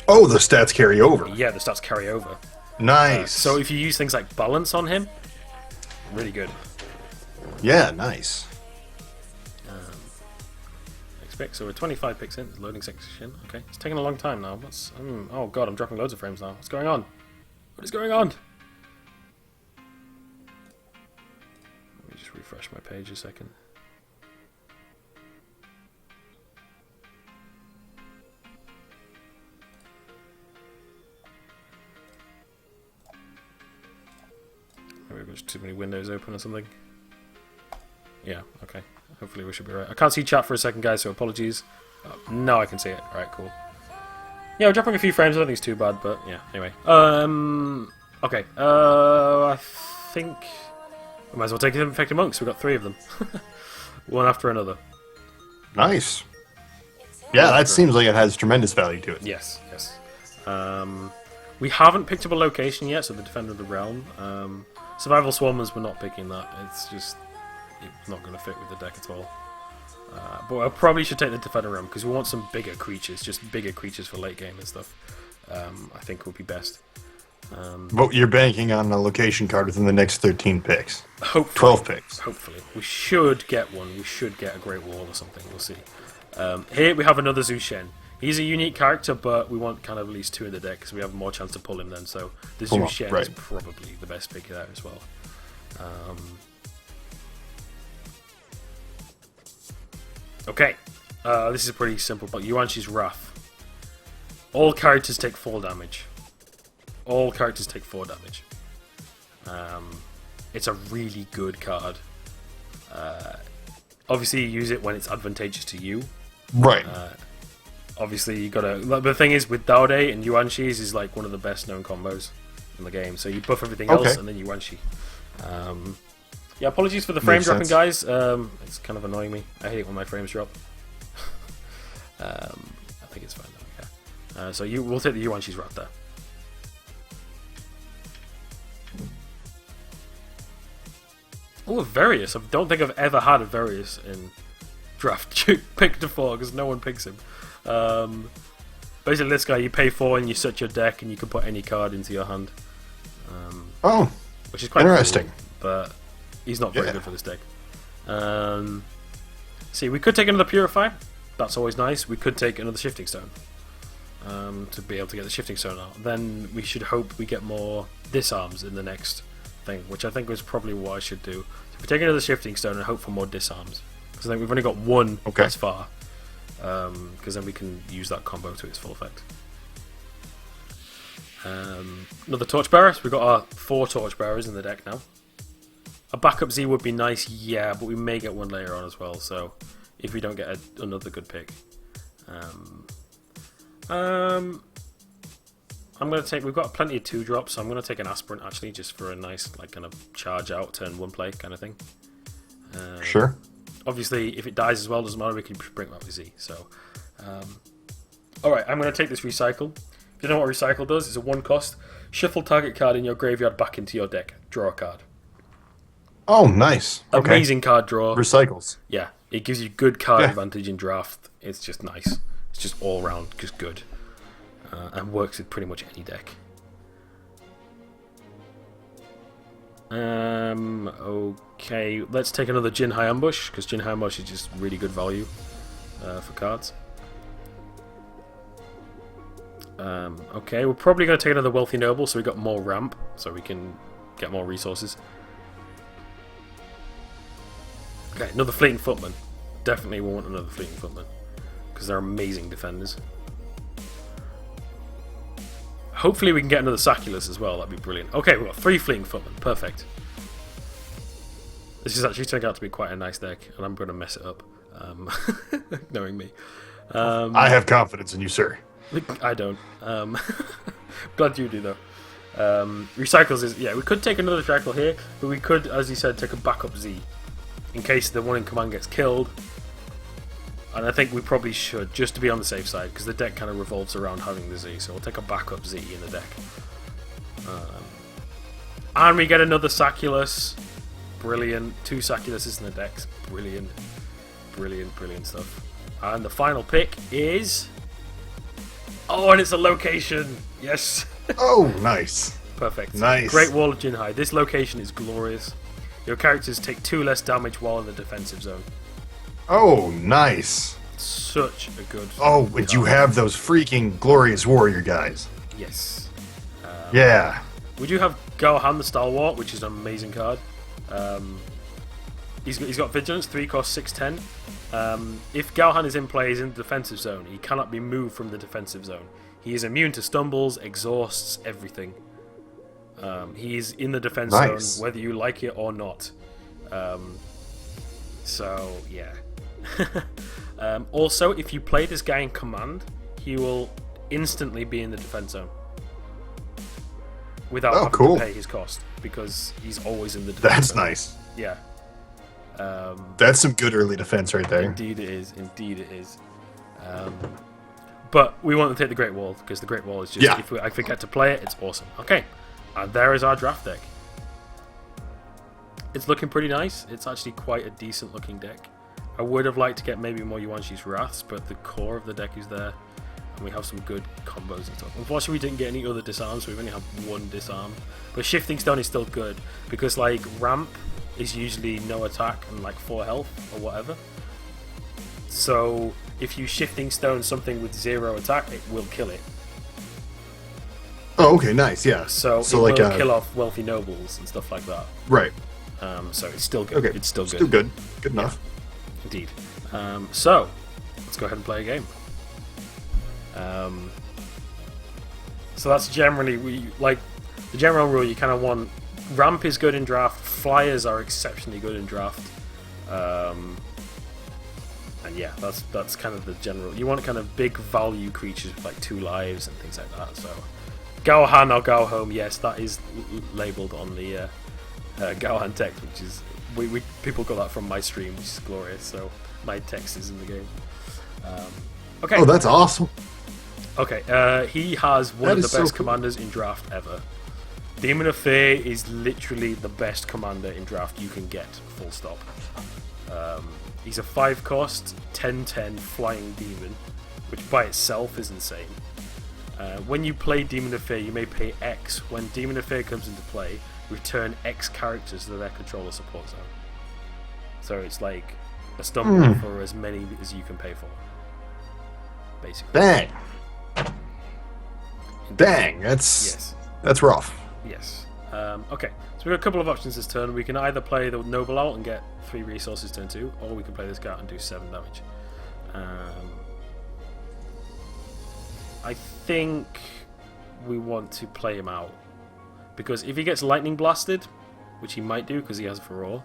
Oh, the stats carry over. Yeah, the stats carry over. Nice. So if you use things like balance on him, really good. Yeah, nice. Next pick, so we're 25 picks in, loading section. Okay, it's taking a long time now. What's? Oh god, I'm dropping loads of frames now. What's going on? What is going on? Let me just refresh my page a second. Maybe there's too many windows open or something. Yeah, okay. Hopefully we should be right. I can't see chat for a second, guys, so apologies. No, I can see it. Alright, cool. Yeah, we're dropping a few frames. I don't think it's too bad, but yeah, anyway. Okay. I think we might as well take the Infected Monks. We've got 3 of them. One after another. Nice. Yeah, that seems like it has tremendous value to it. Yes, yes. We haven't picked up a location yet, so the Defender of the Realm. Survival Swarmers, we're not picking that. It's just... it's not going to fit with the deck at all. But I probably should take the Defender Realm because we want some bigger creatures, just bigger creatures for late game and stuff. I think would be best. But you're banking on a location card within the next 13 picks. Hopefully, 12 picks. Hopefully. We should get one. We should get a Great Wall or something. We'll see. Here we have another Zhu Shen. He's a unique character, but we want kind of at least 2 in the deck because we have more chance to pull him then. So the Zhu Shen is probably the best pick there as well. Okay. This is pretty simple, but Yuan-Shi's Wrath. All characters take 4 damage. All characters take 4 damage. It's a really good card. Obviously, you use it when it's advantageous to you. Right. Obviously, you gotta. The thing is, with Daude and Yuan-Shi's is like one of the best known combos in the game. So you buff everything else, and then Yuan-Shi. Yeah, apologies for the frame dropping, guys. It's kind of annoying me. I hate when my frames drop. I think it's fine though. Yeah. So we'll take the Yuan-Shi's Wrath there. Oh, a Varius. I don't think I've ever had a Varius in draft pick to 4 because no one picks him. Basically, this guy you pay 4 and you set your deck and you can put any card into your hand. Which is quite interesting. Cool, but he's not very good for this deck. See, we could take another Purify. That's always nice. We could take another Shifting Stone to be able to get the Shifting Stone out. Then we should hope we get more Disarms in the next thing, which I think was probably what I should do. So if we take another Shifting Stone and hope for more Disarms, because I think we've only got 1 thus far, because then we can use that combo to its full effect. Another Torchbearer. So we've got our 4 Torchbearers in the deck now. A backup Z would be nice, yeah, but we may get one later on as well, so if we don't get another good pick. I'm going to take... We've got plenty of 2-drops, so I'm going to take an Aspirant, actually, just for a nice, like, kind of charge out, turn 1 play kind of thing. Sure. Obviously, if it dies as well, doesn't matter, we can bring it back with Z, so... Alright, I'm going to take this Recycle. If you don't know what Recycle does, it's a 1 cost. Shuffle target card in your graveyard back into your deck. Draw a card. Oh, nice. Amazing card draw. Recycles. Yeah, it gives you good card advantage in draft. It's just nice. It's just all round just good. And works with pretty much any deck. Okay, let's take another Jinhai Ambush, because Jinhai Ambush is just really good value for cards. Okay, we're probably going to take another Wealthy Noble, so we got more ramp, so we can get more resources. Okay, another Fleeting Footman. Definitely want another Fleeting Footman, because they're amazing defenders. Hopefully we can get another Saculus as well, that'd be brilliant. Okay, we've got 3 Fleeting Footmen, perfect. This is actually turning out to be quite a nice deck, and I'm going to mess it up, knowing me. I have confidence in you, sir. I don't. Glad you do, though. Recycles is... Yeah, we could take another Jackal here, but we could, as you said, take a backup Z, in case the one in command gets killed. And I think we probably should, just to be on the safe side, because the deck kind of revolves around having the Z, so we'll take a backup Z in the deck. And we get another Saculus. Brilliant. 2 Saculuses in the decks. Brilliant. Brilliant, brilliant stuff. And the final pick is... Oh, and it's a location! Yes! Oh, nice. Perfect. Nice. Great Wall of Jinhai. This location is glorious. Your characters take 2 less damage while in the defensive zone. Oh, nice. Such a good... Oh, but you have those freaking Glorious Warrior guys. Yes. Yeah. We do have Gaohan the Stalwart, which is an amazing card. He's got Vigilance, 3 cost, 6/10. If Gaohan is in play, he's in the defensive zone. He cannot be moved from the defensive zone. He is immune to stumbles, exhausts, everything. He is in the defense zone, whether you like it or not. So, yeah. Also, if you play this guy in command, he will instantly be in the defense zone without having to pay his cost, because he's always in the defense zone. Nice. Yeah. That's some good early defense right there. Indeed it is. Indeed it is. But we want to take the Great Wall, because the Great Wall is just, if I forget to play it, it's awesome. Okay, and there is our draft deck. It's looking pretty nice. It's actually quite a decent looking deck. I would have liked to get maybe more Yuan-Shi's Wraths, but the core of the deck is there, and we have some good combos and stuff. Unfortunately, we didn't get any other disarms, so we've only have one disarm. But Shifting Stone is still good, because like Ramp is usually no attack and like 4 health or whatever. So if you Shifting Stone something with 0 attack, it will kill it. Oh, okay, nice, yeah. So it like will kill off Wealthy Nobles and stuff like that. Right. So it's still good. Okay. It's still good. Still good. Good enough. Indeed. So let's go ahead and play a game. So that's generally the general rule. You kind of want Ramp is good in draft. Flyers are exceptionally good in draft. And yeah, that's kind of the general. You want kind of big value creatures with like 2 lives and things like that. So Gaohan or Gaohome, yes, that is labeled on the Gaohan text, which is we people got that from my stream, which is glorious. So my text is in the game. Okay. Oh, that's awesome. Okay, he has one of the so best cool. commanders in draft ever. Demon of Fear is literally the best commander in draft you can get, full stop. He's a 5-cost, 10/10 flying demon, which by itself is insane. When you play Demon of Fear, you may pay X. When Demon of Fear comes into play, return X characters to their controller support zone. So it's like a stumble for as many as you can pay for, basically. Dang. Dang, that's rough. Yes. Okay, so we've got a couple of options this turn. We can either play the Noble out and get 3 resources turn 2, or we can play this guy out and do 7 damage. I think we want to play him out, because if he gets lightning blasted, which he might do because he has a furore,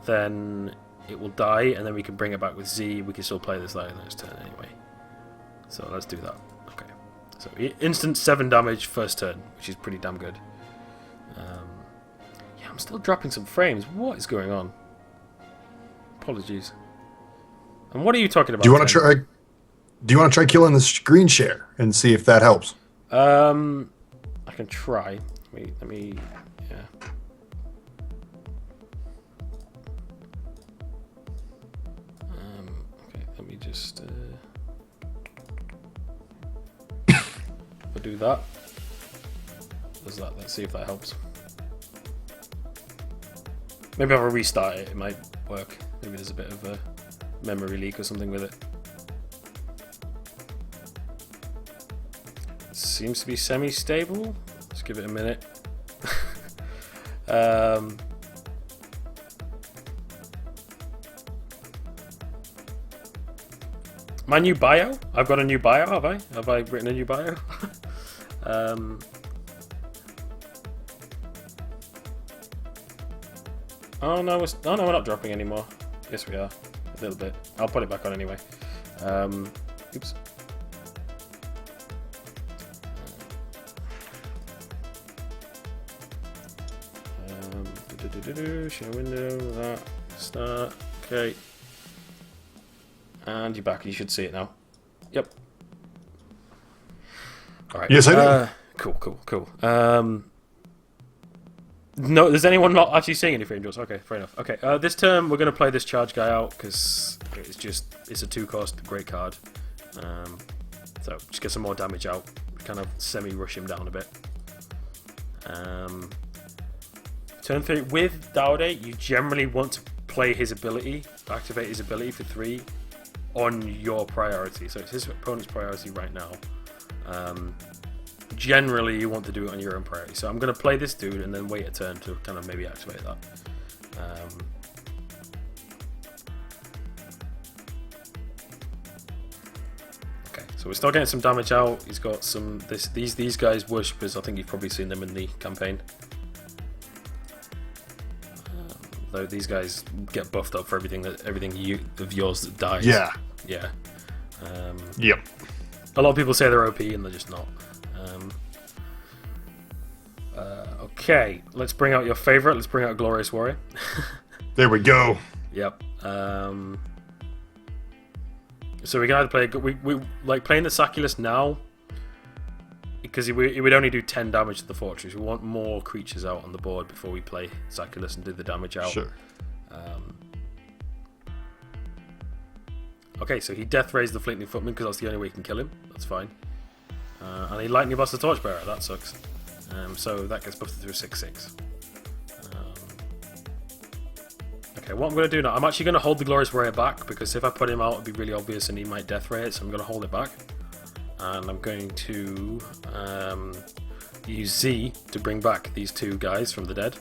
then it will die, and then we can bring it back with Z. We can still play this out in the next turn anyway. So let's do that. Okay. So instant 7 damage first turn, which is pretty damn good. Yeah, I'm still dropping some frames. What is going on? Apologies. And what are you talking about? Do you want to try? Do you want to try killing the screen share and see if that helps? I can try. Let me. Yeah. Okay. Let me just. I'll do that. Does that? Let's see if that helps. Maybe if I restart it, it might work. Maybe there's a bit of a memory leak or something with it. Seems to be semi-stable. Let's give it a minute. My new bio? I've got a new bio, have I? Have I written a new bio? Oh no, we're not dropping anymore. Yes, we are. A little bit. I'll put it back on anyway. Oops. Share window, that, start, okay. And you're back, you should see it now. Yep. Alright. Yes, I do. Cool. No, is anyone not actually seeing any frame drops? Okay, fair enough. Okay, this turn we're going to play this charge guy out because it's a 2-cost, great card. So just get some more damage out, kind of semi-rush him down a bit. Turn 3, with Daude, you generally want to play his ability, activate his ability for 3 on your priority. So it's his opponent's priority right now. Generally, you want to do it on your own priority. So I'm going to play this dude and then wait a turn to kind of maybe activate that. Okay, so we're still getting some damage out. He's got some these guys worshippers. I think you've probably seen them in the campaign. Though these guys get buffed up for everything of yours that dies. Yeah. Yeah. Yep. A lot of people say they're OP and they're just not. Okay, let's bring out your favorite. Let's bring out Glorious Warrior. There we go. Yep. So we can either play. We like playing the Saculus now because it would only do 10 damage to the fortress. We want more creatures out on the board before we play Saculus and do the damage out. Sure. Okay, so he death raised the Fleetling Footman because that's the only way he can kill him. That's fine. And he lightning busts the Torchbearer. That sucks. So that gets buffed through 6/6. Okay, what I'm going to do now, I'm actually going to hold the Glorious Warrior back because if I put him out, it'd be really obvious and he might death ray it. So I'm going to hold it back, and I'm going to use Z to bring back these two guys from the dead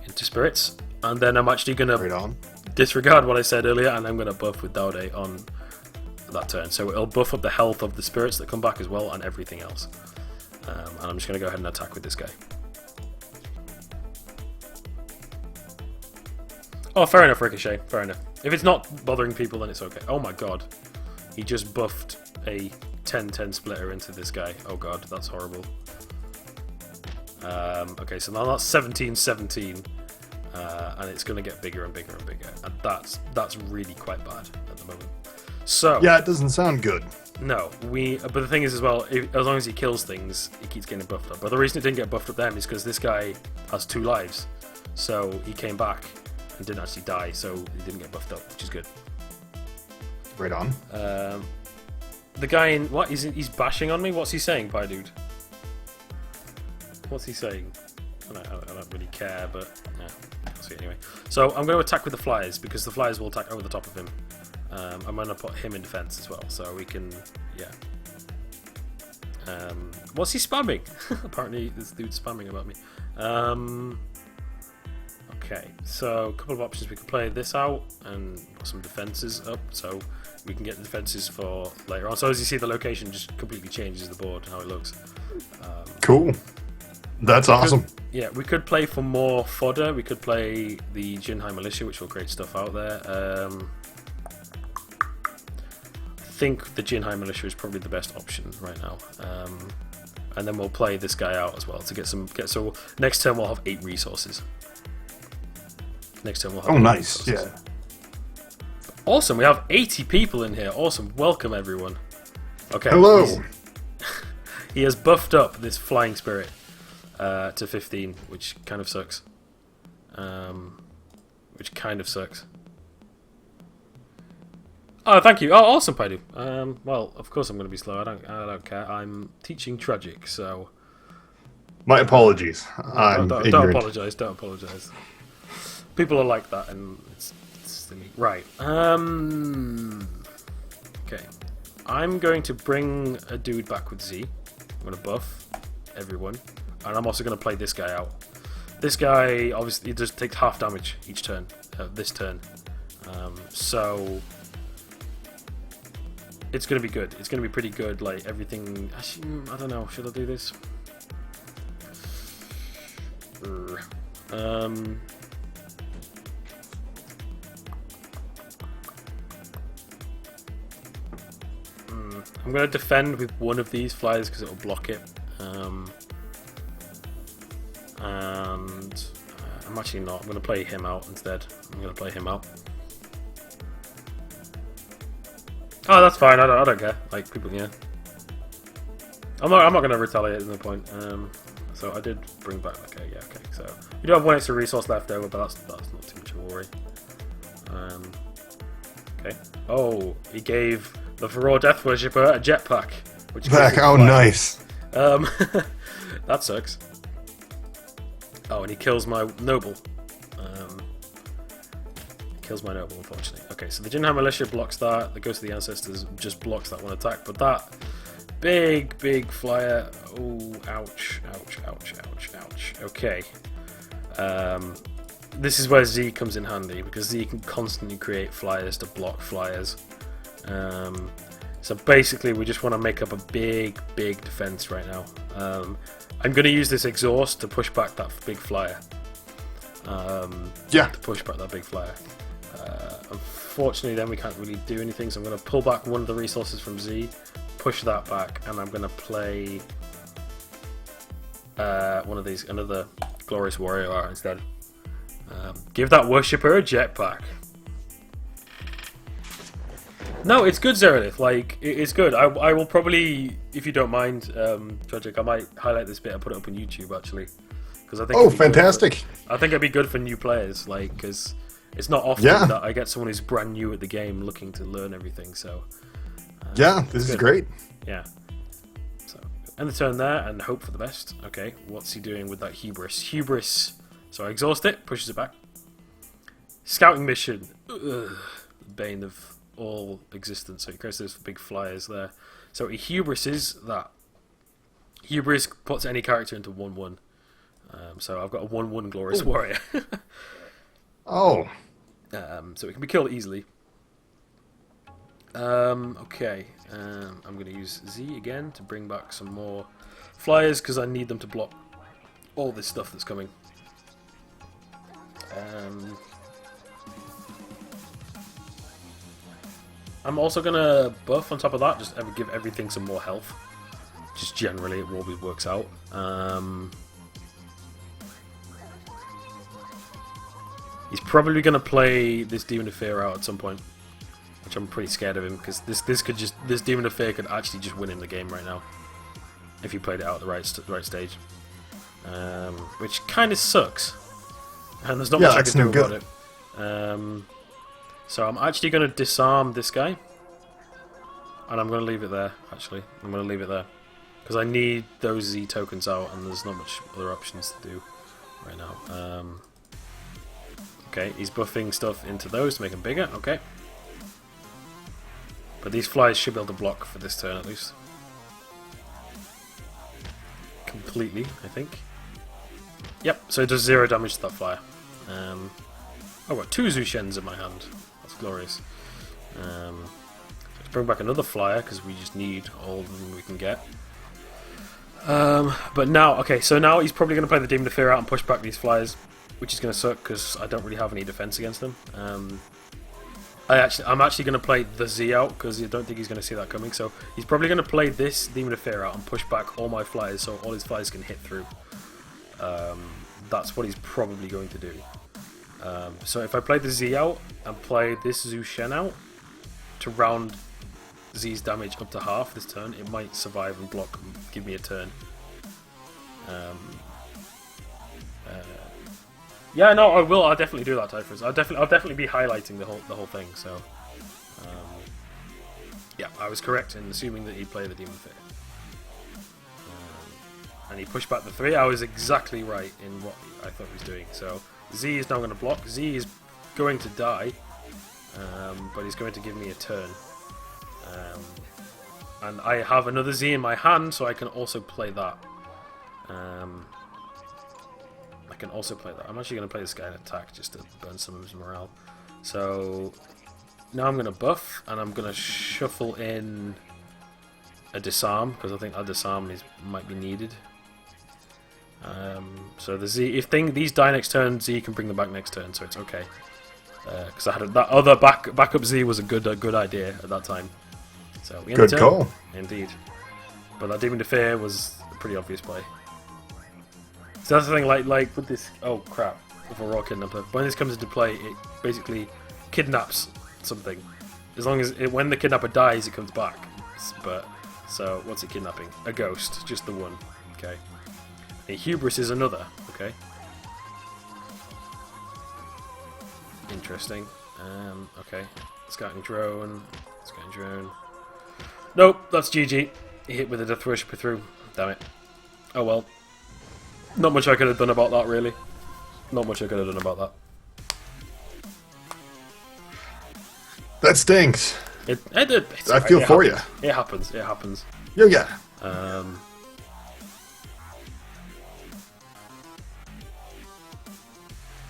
into spirits, and then I'm actually going to disregard what I said earlier, and I'm going to buff with Daude on that turn. So it'll buff up the health of the spirits that come back as well, and everything else. And I'm just going to go ahead and attack with this guy. Oh, fair enough, Ricochet. Fair enough. If it's not bothering people, then it's okay. Oh my god. He just buffed a 10-10 splitter into this guy. Oh god, that's horrible. Okay, so now that's 17-17. And it's going to get bigger and bigger and bigger. And that's really quite bad at the moment. So yeah, it doesn't sound good. No, but the thing is as well, as long as he kills things, he keeps getting buffed up. But the reason it didn't get buffed up then is because this guy has 2 lives. So he came back and didn't actually die, so he didn't get buffed up, which is good. Right on. The guy in... What? He's bashing on me? What's he saying, Pie Dude? What's he saying? I don't really care, but... Yeah, I'll see anyway. So I'm going to attack with the Flyers, because the Flyers will attack over the top of him. I'm going to put him in defense as well, so we can... Yeah. What's he spamming? Apparently this dude's spamming about me. Okay, so a couple of options. We can play this out and put some defenses up, so we can get the defenses for later on. So as you see, the location just completely changes the board, how it looks. Cool. That's awesome. Yeah, we could play for more fodder. We could play the Jinhai Militia, which will create stuff out there. I think the Jinhai Militia is probably the best option right now. And then we'll play this guy out as well to get some. So next turn we'll have 8 resources. Next turn we'll have. Oh, nice. Yeah. Awesome. We have 80 people in here. Awesome. Welcome everyone. Okay. Hello. He has buffed up this flying spirit to 15, which kind of sucks. Oh, thank you. Oh, awesome, Paidu. Well, of course I'm going to be slow. I don't care. I'm teaching Tragic, so. My apologies. I'm don't ignorant. apologize. Don't apologize. People are like that, and it's silly. Right. Okay. I'm going to bring a dude back with Z. I'm going to buff everyone, and I'm also going to play this guy out. This guy obviously just takes half damage each turn. This turn, so it's going to be good. It's going to be pretty good. Like everything. Actually, I don't know. Should I do this? I'm going to defend with one of these flyers because it will block it. And I'm actually not. I'm going to play him out instead. I'm going to play him out. Oh, that's fine. I don't care. Like people, yeah. I'm not going to retaliate. There's no point. So I did bring back. Okay, yeah, okay. So we do have 1 extra resource left over, but that's not too much of a worry. Okay. Oh, he gave the Furore Death Worshipper a jetpack. Which Oh, nice. That sucks. Oh, and he kills my noble. Kills my noble, unfortunately. Okay, so the Jinhai Militia blocks that. The Ghost of the Ancestors just blocks that one attack. But that big flyer. Oh, ouch, ouch, ouch, ouch, ouch. Okay. This is where Z comes in handy, because Z can constantly create flyers to block flyers. So basically we just want to make up a big defense right now. I'm going to use this exhaust to push back that big flyer. Yeah. To push back that big flyer. Unfortunately then we can't really do anything, so I'm going to pull back one of the resources from Z, push that back, and I'm going to play one of these, another Glorious Warrior art instead. Give that Worshipper a jetpack. No, it's good, Zerilith. Like, it's good. I will probably, if you don't mind, Tragic, I might highlight this bit and put it up on YouTube, actually. Because I think. Oh, fantastic! I think it'd be good for new players, like, because It's not often Yeah. that I get someone who's brand new at the game looking to learn everything. So Yeah, this is good. great. yeah. So end the turn there and hope for the best. Okay, what's he doing with that hubris? Hubris. So I exhaust it, pushes it back. Scouting mission. Ugh, bane of all existence. So he creates those big flyers there. So he hubrises that. Hubris puts any character into 1/1. So I've got a 1/1 Glorious Warrior. Oh, So it can be killed easily. Okay. I'm going to use Z again to bring back some more flyers because I need them to block all this stuff that's coming. I'm also going to buff on top of that, just give everything some more health. Just generally, it always works out. He's probably going to play this Demon of Fear out at some point, which I'm pretty scared of him because this Demon of Fear could actually just win him the game right now if he played it out at the right stage, which kind of sucks. And there's not much I can do about it. So I'm actually going to disarm this guy, and I'm going to leave it there. Actually, I'm going to leave it there because I need those Z tokens out, and there's not much other options to do right now. Okay, he's buffing stuff into those to make them bigger. Okay, but these flies should be able to block for this turn at least. Completely, I think. Yep, so it does 0 damage to that flyer. I've got 2 Zushens in my hand. That's glorious. Let's bring back another flyer because we just need all of them we can get. But now, okay, so now he's probably going to play the Demon of Fear out and push back these flyers, which is going to suck because I don't really have any defense against them. I'm actually going to play the Z out because I don't think he's going to see that coming. So he's probably going to play this Demon of Fear out and push back all my flyers so all his flyers can hit through. That's what he's probably going to do. So if I play the Z out and play this Zushen out to round Z's damage up to half this turn, it might survive and block and give me a turn. Yeah, no, I will. I'll definitely do that, Typhus. I'll definitely be highlighting the whole thing. So, yeah, I was correct in assuming that he'd play the Demon Fear. And he pushed back the 3. I was exactly right in what I thought he was doing. So Z is now going to block. Z is going to die, but he's going to give me a turn. And I have another Z in my hand, so I can also play that. I'm actually going to play this guy in attack just to burn some of his morale. So now I'm going to buff, and I'm going to shuffle in a disarm because I think a disarm might be needed. So the Z, if these die next turn, Z can bring them back next turn, so it's okay. Because I had that other backup Z was a good idea at that time. So we end good the turn. call. Indeed. But that Demon of Fear was a pretty obvious play. So that's the thing, like with this. Oh crap! With a raw kidnapper, when this comes into play, it basically kidnaps something. As long as when the kidnapper dies, it comes back. But so what's it kidnapping? A ghost, just the one. Okay. A hubris is another. Okay. Interesting. Okay. Scouting drone. Scouting drone. Nope, that's GG. He hit with a Death Worshipper through. Damn it. Oh well. Not much I could have done about that, really. Not much I could have done about that. That stinks. I feel for you. It happens. It happens. Yeah.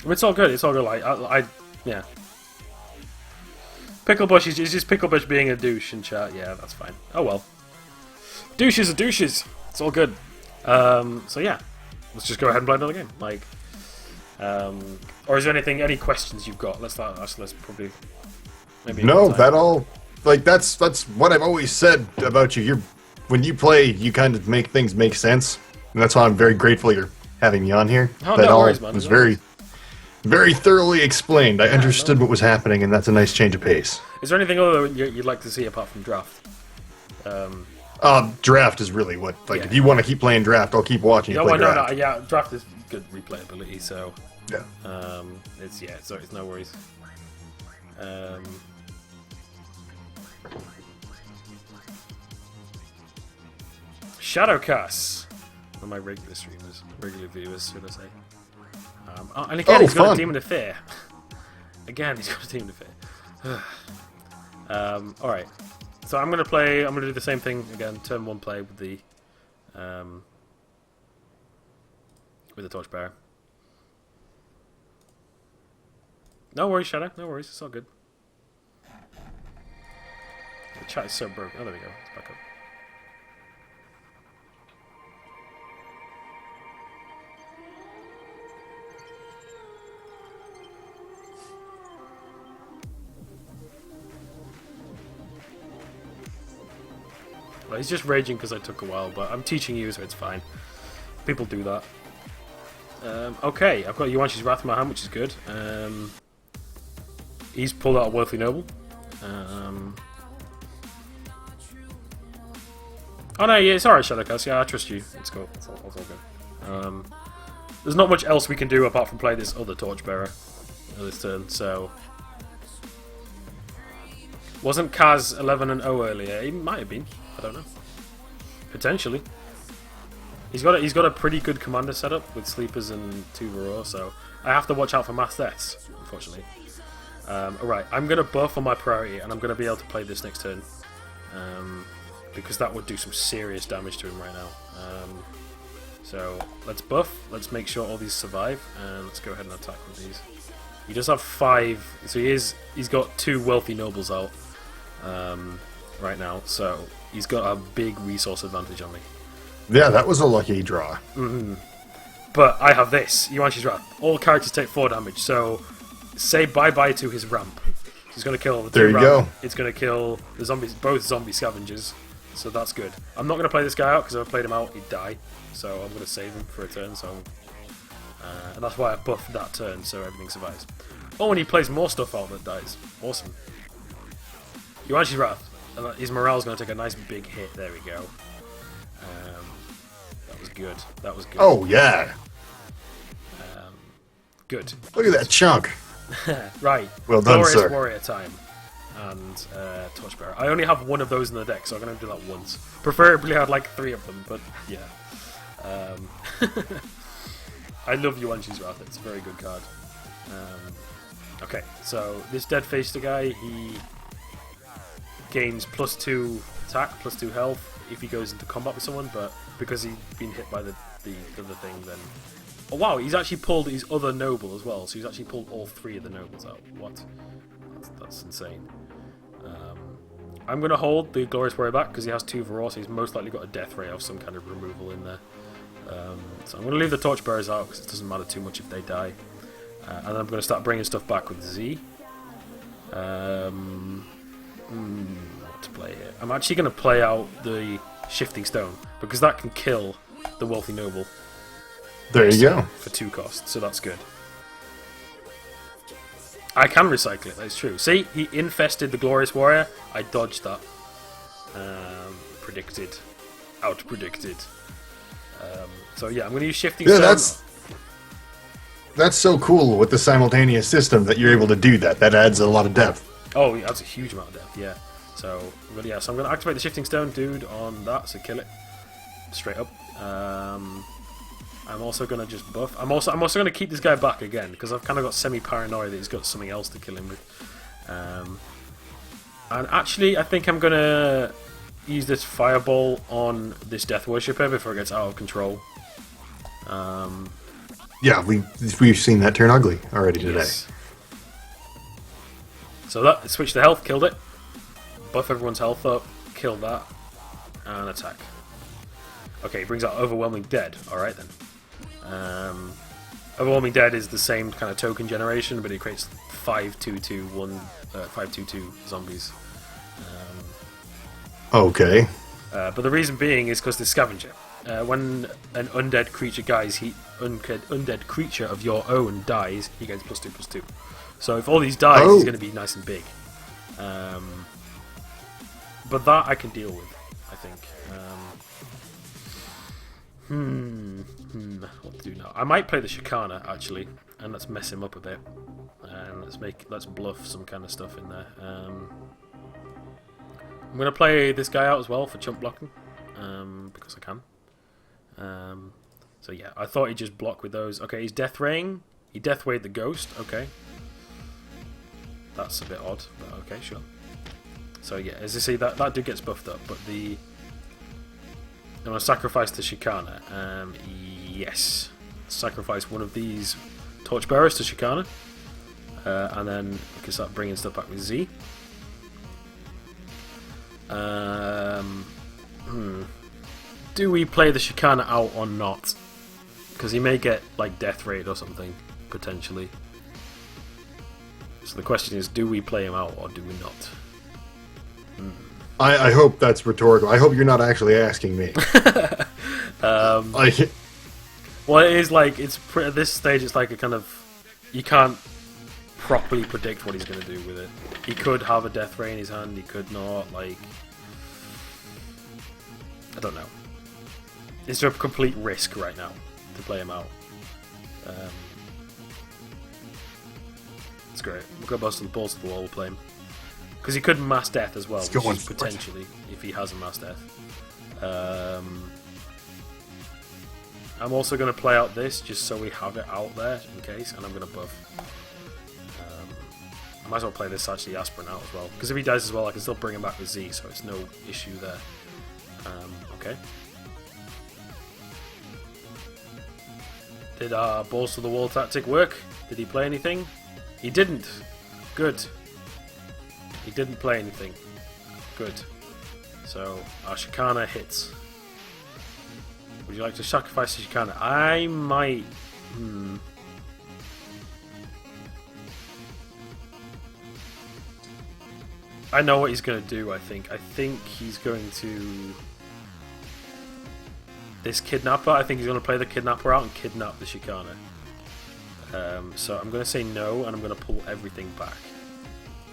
It's all good. It's all good. Yeah. Picklebush is just Picklebush being a douche in chat. Yeah, that's fine. Oh well. Douches are douches. It's all good. So yeah, let's just go ahead and play another game. Or is there any questions you've got? Let's probably. Maybe No, that's what I've always said about you. When you play, you kind of make things make sense, and that's why I'm very grateful you're having me on here. Oh, that no all worries, man. was very thoroughly explained. I understood what was happening, and that's a nice change of pace. Is there anything other you'd like to see apart from draft? Draft is really what. If you want to keep playing draft, I'll keep watching you play draft. Yeah, draft is good replayability. So Yeah. It's no worries. Shadowcast, one of my regular streamers, regular viewers, should I say? And again, he's got fun. a Demon of Fear. Again, he's got a Demon of Fear. All right. So I'm gonna do the same thing again. Turn 1 play with the Torchbearer. No worries, Shadow. No worries. It's all good. The chat is so broken. Oh, there we go. It's back up. Well, he's just raging because I took a while, but I'm teaching you, so it's fine. People do that. Okay, I've got Yuanshi's Wrath in my hand, which is good. He's pulled out a Worthy Noble. Oh no, yeah, it's alright, Shadowcast. Yeah, I trust you. It's cool. It's all good. There's not much else we can do apart from play this other Torchbearer this turn, so... Wasn't Kaz 11-0 earlier? He might have been. I don't know. Potentially. He's got a pretty good commander setup with sleepers and 2 Varor, so I have to watch out for mass deaths, unfortunately. Alright, I'm going to buff on my priority, and I'm going to be able to play this next turn. Because that would do some serious damage to him right now. So, let's buff, let's make sure all these survive, and let's go ahead and attack with these. He does have 5, so he's got 2 Wealthy Nobles out right now, so he's got a big resource advantage on me. Yeah, that was a lucky draw. But I have this, Yuanshi's Wrath. All characters take 4 damage, so say bye-bye to his ramp. He's going to kill the 2 There you ramp. go. It's going to kill the zombies, both zombie scavengers, so that's good. I'm not going to play this guy out, because if I played him out, he'd die. So I'm going to save him for a turn, and that's why I buffed that turn, so everything survives. Oh, and he plays more stuff out that dies. Awesome. Yuanshi's Wrath. His morale's going to take a nice big hit. There we go. That was good. That was good. Oh, yeah. Good. Look at that chunk. Right. Well done, Glorious sir. Warrior time. And Torchbearer. I only have 1 of those in the deck, so I'm going to do that once. Preferably I'd like 3 of them, but yeah. I love Yuanshi's Wrath. It's a very good card. Okay, so this Dead Facer guy, he gains +2 attack, +2 health if he goes into combat with someone, but because he's been hit by the other thing, then... Oh wow, he's actually pulled his other noble as well, so he's actually pulled all 3 of the nobles out. What? That's insane. I'm going to hold the Glorious Warrior back because he has 2 Varor, so he's most likely got a Death Ray of some kind of removal in there. So I'm going to leave the Torchbearers out because it doesn't matter too much if they die. And then I'm going to start bringing stuff back with Z. What to play here? I'm actually going to play out the Shifting Stone because that can kill the Wealthy Noble. There you go. For 2 costs, so that's good. I can recycle it, that's true. See, he infested the Glorious Warrior. I dodged that. Predicted. Out-predicted. So yeah, I'm going to use Shifting Stone. That's so cool with the simultaneous system that you're able to do that. That adds a lot of depth. Oh, yeah, that's a huge amount of depth, yeah. So I'm going to activate the Shifting Stone dude on that, so kill it. Straight up. I'm also going to just buff. I'm also going to keep this guy back again, because I've kind of got semi-paranoia that he's got something else to kill him with. And actually, I think I'm going to use this Fireball on this Death Worshipper before it gets out of control. Yeah, we've seen that turn ugly already today. Yes. So that switch to health, killed it. Buff everyone's health up, kill that, and attack. Okay, brings out Overwhelming Dead. Alright then. Overwhelming Dead is the same kind of token generation, but it creates 5/2/2 zombies. Okay. But the reason being is because the Scavenger. When an undead creature undead creature of your own dies, he gains +2/+2. So if all these dies, he's going to be nice and big. But that I can deal with, I think. What to do now? I might play the Shikana, actually. and let's mess him up a bit. And let's bluff some kind of stuff in there. I'm gonna play this guy out as well for chump blocking, because I can. So yeah, I thought he'd just block with those. Okay, he's death raying. He death rayed the ghost. Okay, that's a bit odd, but okay, sure. So yeah, as you see, that dude gets buffed up, but I'm gonna sacrifice the Shikana. Yes, sacrifice one of these torchbearers to Shikana. And then we can start bringing stuff back with Z. Do we play the Shikana out or not? Because he may get like death rate or something, potentially. So the question is, do we play him out or do we not? I hope that's rhetorical. I hope you're not actually asking me. Well, it is like, at this stage it's like a kind of, you can't properly predict what he's going to do with it. He could have a death ray in his hand, he could not, like, I don't know. It's a complete risk right now to play him out. It's great. We'll go balls to the wall, we'll play him. Because he could mass death as well, which is potentially, if he has a mass death. I'm also going to play out this, just so we have it out there in case, and I'm going to buff. I might as well play this actually Aspirin out as well, because if he dies as well, I can still bring him back with Z, so it's no issue there. Okay. Did our balls to the wall tactic work? Did he play anything? He didn't. Good. He didn't play anything. Good. So our Shikana hits. Would you like to sacrifice the Shikana? I might. I know what he's going to do, I think. I think he's going to... This Kidnapper, I think he's going to play the Kidnapper out and kidnap the Shikana. So I'm going to say no, and I'm going to pull everything back.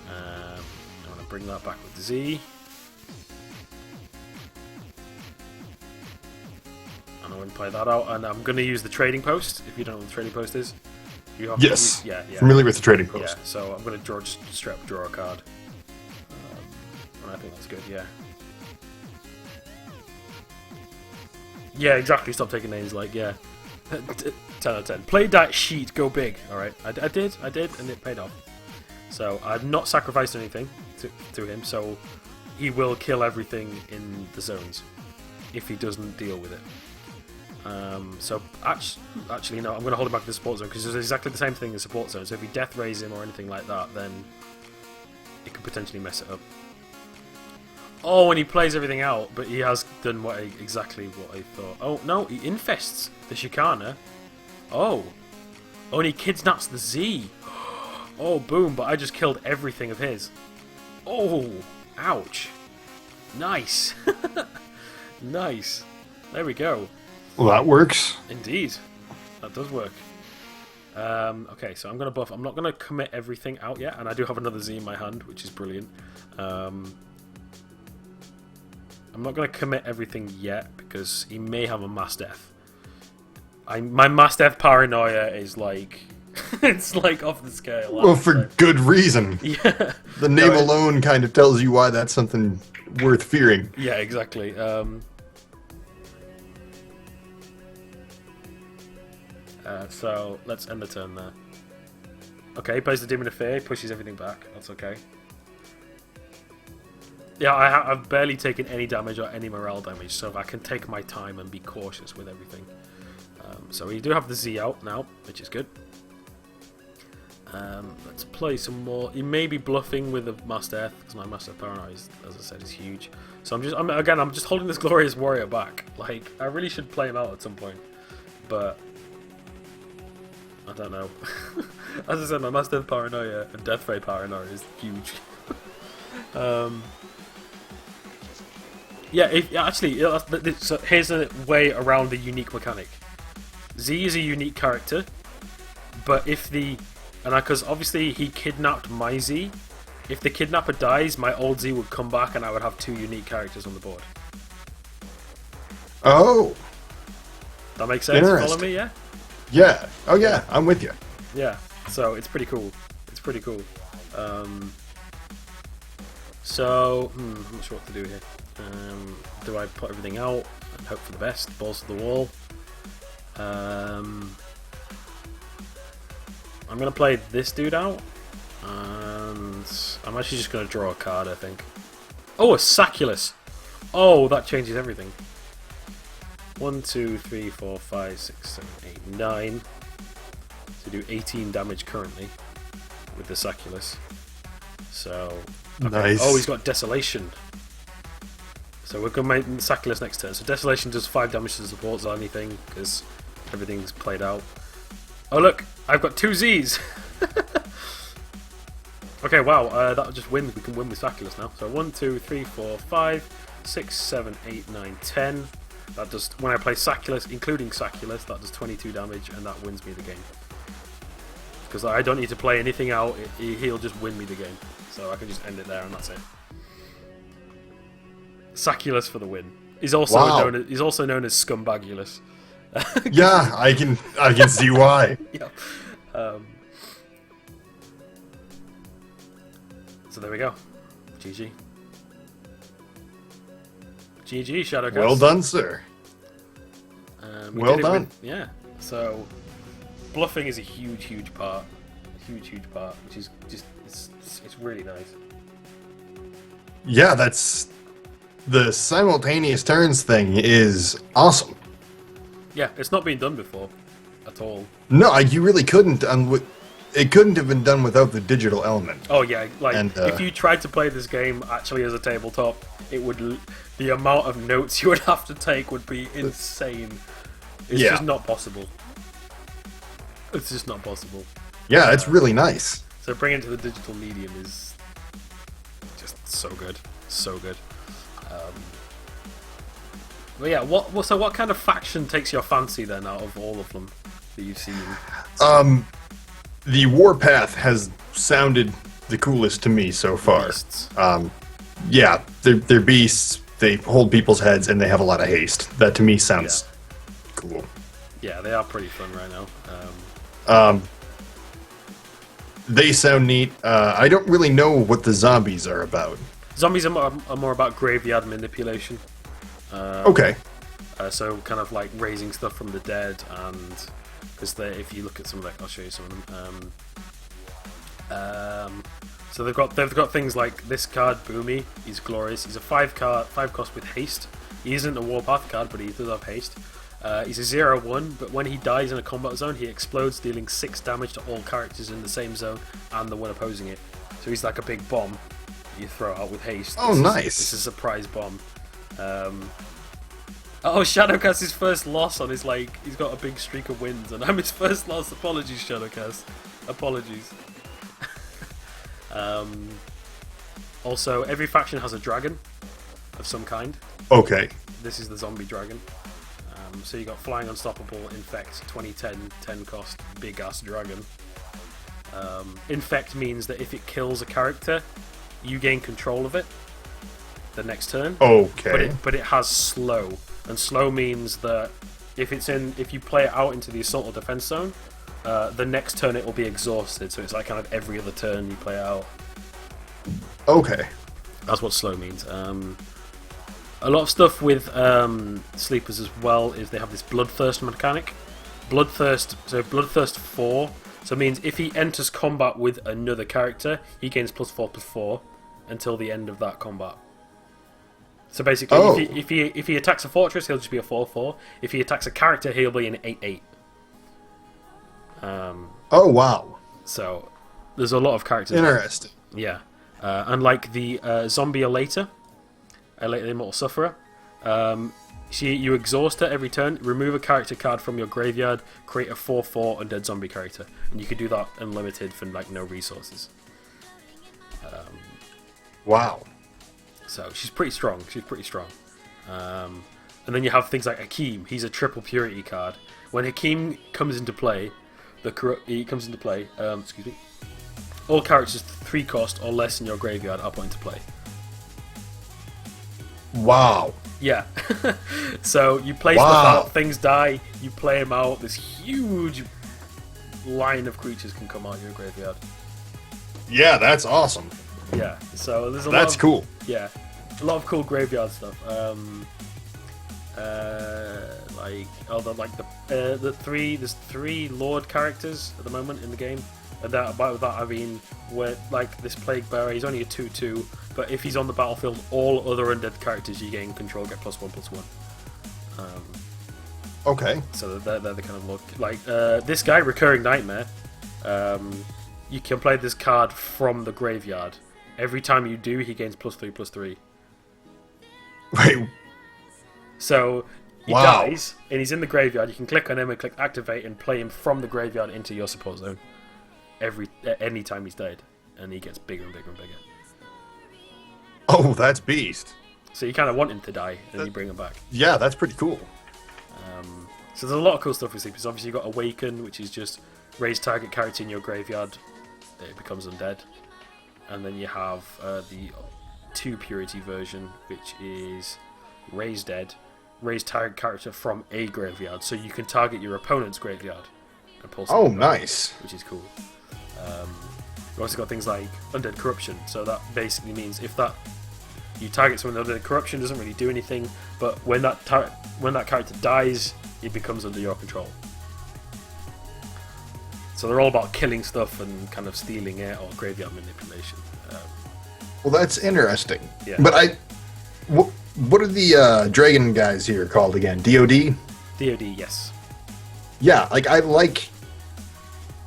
I'm going to bring that back with Z. And I'm going to play that out, and I'm going to use the trading post, if you don't know what the trading post is. You have yes, yeah. Familiar with the trading post. Yeah, so I'm going to draw a card. And I think that's good, yeah. Yeah, exactly, stop taking names like, yeah. 10 out of 10. Play that sheet, go big. Alright, I did, and it paid off. So, I've not sacrificed anything to him, so he will kill everything in the zones if he doesn't deal with it. So, actually, no, I'm going to hold him back to the support zone, because it's exactly the same thing as support zone, so if he death rays him or anything like that, then it could potentially mess it up. Oh, and he plays everything out, but he has done exactly what I thought. Oh, no, he infests the Shikana. Oh, and he kidnaps the Z. Oh, boom, but I just killed everything of his. Oh, ouch. Nice. Nice. There we go. Well, that works. Indeed. That does work. Okay, so I'm going to buff. I'm not going to commit everything out yet, and I do have another Z in my hand, which is brilliant. I'm not going to commit everything yet because he may have a mass death. My mass death paranoia is like, it's like off the scale. Well, for good reason. Yeah. The name alone kind of tells you why that's something worth fearing. Yeah, exactly. So let's end the turn there. Okay, he plays the Demon of Fear, pushes everything back. That's okay. Yeah, I've barely taken any damage or any morale damage, so I can take my time and be cautious with everything. So we do have the Z out now, which is good. Let's play some more. He may be bluffing with a Mass Death, because my Mass Death Paranoia, as I said, is huge. So I'm just holding this Glorious Warrior back. Like, I really should play him out at some point, but I don't know. As I said, my Mass Death Paranoia and Death Ray Paranoia is huge. Yeah, so here's a way around the unique mechanic. Z is a unique character, but because obviously he kidnapped my Z, if the kidnapper dies, my old Z would come back and I would have two unique characters on the board. Oh. That makes sense? Follow me, yeah? Yeah. Oh, yeah, I'm with you. Yeah, so it's pretty cool. It's pretty cool. So, I'm not sure what to do here. Do I put everything out and hope for the best? Balls to the wall. I'm going to play this dude out. And I'm actually just going to draw a card, I think. Oh, a Saculus! Oh, that changes everything. 1, 2, 3, 4, 5, 6, 7, 8, 9. To do 18 damage currently with the Saculus. So, okay. Nice. Oh, he's got Desolation. So we're going to make Saculus next turn. So Desolation does 5 damage to the supports or anything because everything's played out. Oh look, I've got 2 Z's. Okay, wow, that just wins. We can win with Saculus now. So 1, 2, 3, 4, 5, 6, 7, 8, 9, 10. That does, when I play Saculus, including Saculus, that does 22 damage, and that wins me the game. Because I don't need to play anything out, he'll just win me the game. So I can just end it there, and that's it. Saculus for the win. He's also known as Scumbagulus. Yeah, I can see why. Yeah. So there we go. GG. GG, Shadowcast. Well done, sir. Well done. Yeah. So bluffing is a huge part. Huge part, which is just it's really nice. Yeah, that's the simultaneous turns thing is awesome. Yeah, it's not been done before at all. No, you really couldn't. It couldn't have been done without the digital element. Oh yeah, like And, if you tried to play this game actually as a tabletop, it would the amount of notes you would have to take would be insane. It's just not possible. It's just not possible. Yeah, it's really nice. So bringing it to the digital medium is just so good, so good. But yeah, what kind of faction takes your fancy then out of all of them that you've seen? The Warpath has sounded the coolest to me so far. Beasts. Yeah, they're beasts. They hold people's heads and they have a lot of haste. That to me sounds cool. Yeah, they are pretty fun right now. They sound neat. I don't really know what the zombies are about. Zombies are more about graveyard manipulation. Okay. So kind of like raising stuff from the dead, and because if you look at some of I'll show you some of them. So they've got things like this card, Boomy. He's glorious. He's a 5 cost with haste. He isn't a Warpath card, but he does have haste. He's a 0/1, but when he dies in a combat zone, he explodes, dealing 6 damage to all characters in the same zone and the one opposing it. So he's like a big bomb you throw out with haste. Oh, nice. It's a surprise bomb. Oh, Shadowcast's first loss on his he's got a big streak of wins, and I'm his first loss. Apologies, Shadowcast. Apologies. Also, every faction has a dragon of some kind. Okay. This is the zombie dragon. So you got Flying Unstoppable, Infect, 2010, 10 cost, big ass dragon. Infect means that if it kills a character, you gain control of it the next turn. Okay. But it has slow, and slow means that if you play it out into the assault or defense zone, the next turn it will be exhausted. So it's like kind of every other turn you play it out. Okay. That's what slow means. A lot of stuff with sleepers as well is they have this bloodthirst mechanic. Bloodthirst 4. So it means if he enters combat with another character, he gains +4/+4 until the end of that combat. So basically, if he attacks a fortress, he'll just be a 4/4. If he attacks a character, he'll be an 8/8. Oh wow. So there's a lot of characters. Interesting. Yeah. Unlike the Zombie Elator, the Immortal Sufferer, you exhaust her every turn, remove a character card from your graveyard, create a 4/4 undead zombie character, and you can do that unlimited for no resources. Wow. So she's pretty strong. And then you have things like Hakim. He's a triple purity card. When Hakim comes into play, all characters 3 cost or less in your graveyard are put into play. Wow. Yeah. So you play stuff out, things die, you play them out. This huge line of creatures can come out of your graveyard. Yeah, that's awesome. Yeah, so there's a That's lot of, cool. Yeah, a lot of cool graveyard stuff. There's three Lord characters at the moment in the game, and by that I mean where like this Plague Bearer, he's only a 2/2, but if he's on the battlefield, all other undead characters you gain control get +1/+1. Okay. So they're the kind of Lord, like this guy, Recurring Nightmare. You can play this card from the graveyard. Every time you do, he gains +3/+3. Wait. So he Wow. dies, and he's in the graveyard. You can click on him and click activate and play him from the graveyard into your support zone. Any time he's died, and he gets bigger and bigger and bigger. Oh, that's beast. So you kind of want him to die, and you bring him back. Yeah, that's pretty cool. So there's a lot of cool stuff with sleepers. Obviously, you've got Awaken, which is just raise target character in your graveyard. It becomes undead. And then you have the 2 purity version, which is raise dead. Raise target character from a graveyard. So you can target your opponent's graveyard and pull Oh, something back, nice. which is cool. You've also got things like Undead Corruption. So that basically means if that you target someone with Undead Corruption, doesn't really do anything, but when that character dies, it becomes under your control. So they're all about killing stuff and kind of stealing it or graveyard manipulation. Well, that's interesting. Yeah. But what are the dragon guys here called again? DOD? DOD, yes. Yeah, like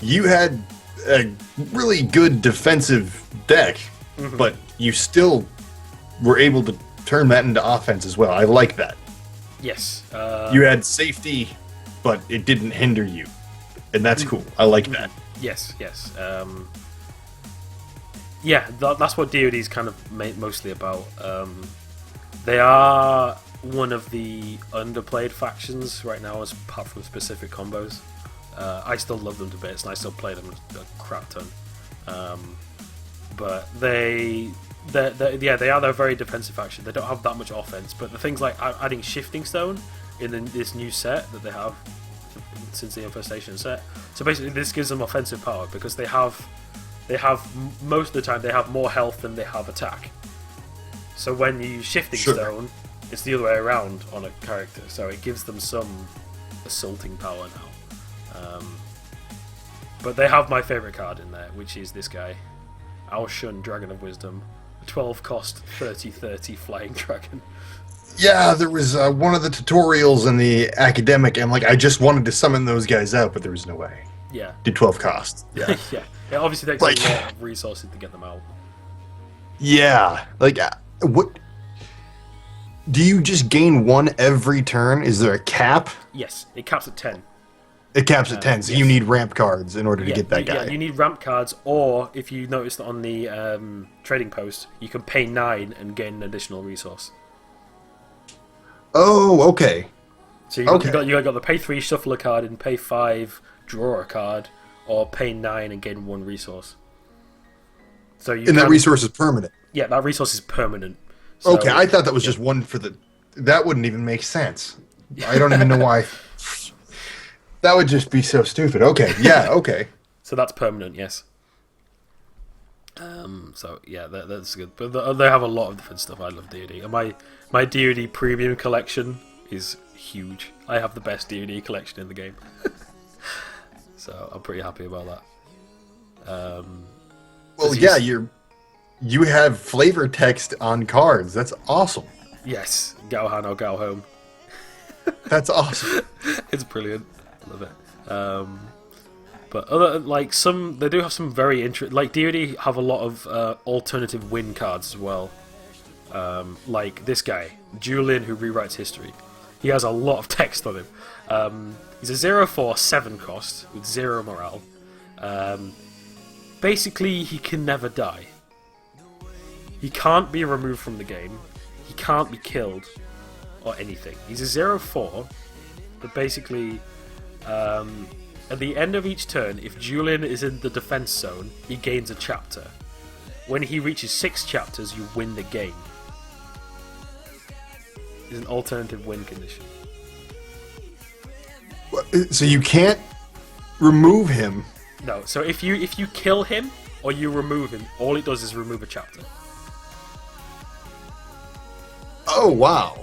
you had a really good defensive deck, but you still were able to turn that into offense as well. I like that. Yes. You had safety, but it didn't hinder you. And that's cool. I like that. Yes. Yeah, that's what DOD is kind of mostly about. They are one of the underplayed factions right now, as apart from specific combos. I still love them to bits, and I still play them a crap ton. But they are a very defensive faction. They don't have that much offense, but the things like adding Shifting Stone in this new set that they have since the Infestation set. So basically, this gives them offensive power because they have most of the time they have more health than they have attack. So when you use Shifting Stone, it's the other way around on a character. So it gives them some assaulting power now. But they have my favourite card in there, which is this guy, Aoshun, Dragon of Wisdom, 12 cost, 30/30 flying dragon. Yeah, there was one of the tutorials in the academic, and I just wanted to summon those guys out, but there was no way. Yeah. Did 12 cost. Yeah. Yeah. It obviously takes a lot of resources to get them out. Yeah. What? Do you just gain one every turn? Is there a cap? Yes, it caps at 10. It caps at 10, so you need ramp cards in order to get that guy. Yeah, you need ramp cards, or if you noticed on the trading post, you can pay 9 and gain an additional resource. Oh, okay. So you got the pay 3 shuffle a card and pay 5 draw a card, or pay 9 and gain 1 resource. So that resource is permanent. Yeah, that resource is permanent. So, Okay, I thought that was just one for the. That wouldn't even make sense. I don't even know why. That would just be so stupid. Okay, yeah, okay. So that's permanent, yes. So yeah, that's good. But they have a lot of different stuff. I love DoD. And my DoD premium collection is huge. I have the best DoD collection in the game. So I'm pretty happy about that. Well, yeah, you have flavor text on cards. That's awesome. Yes, Gauhan or Gao Home. That's awesome. It's brilliant. I love it. But other they do have some very interesting. Like DoD have a lot of alternative win cards as well. Like this guy, Julian, who rewrites history. He has a lot of text on him. He's a 0/4 7 cost with 0 morale. Basically, he can never die. He can't be removed from the game. He can't be killed or anything. He's a 0/4, but basically, at the end of each turn, if Julian is in the defense zone, he gains a chapter. When he reaches 6 chapters, you win the game. It's an alternative win condition. So you can't remove him. No, so if you kill him or you remove him, all it does is remove a chapter. Oh, wow.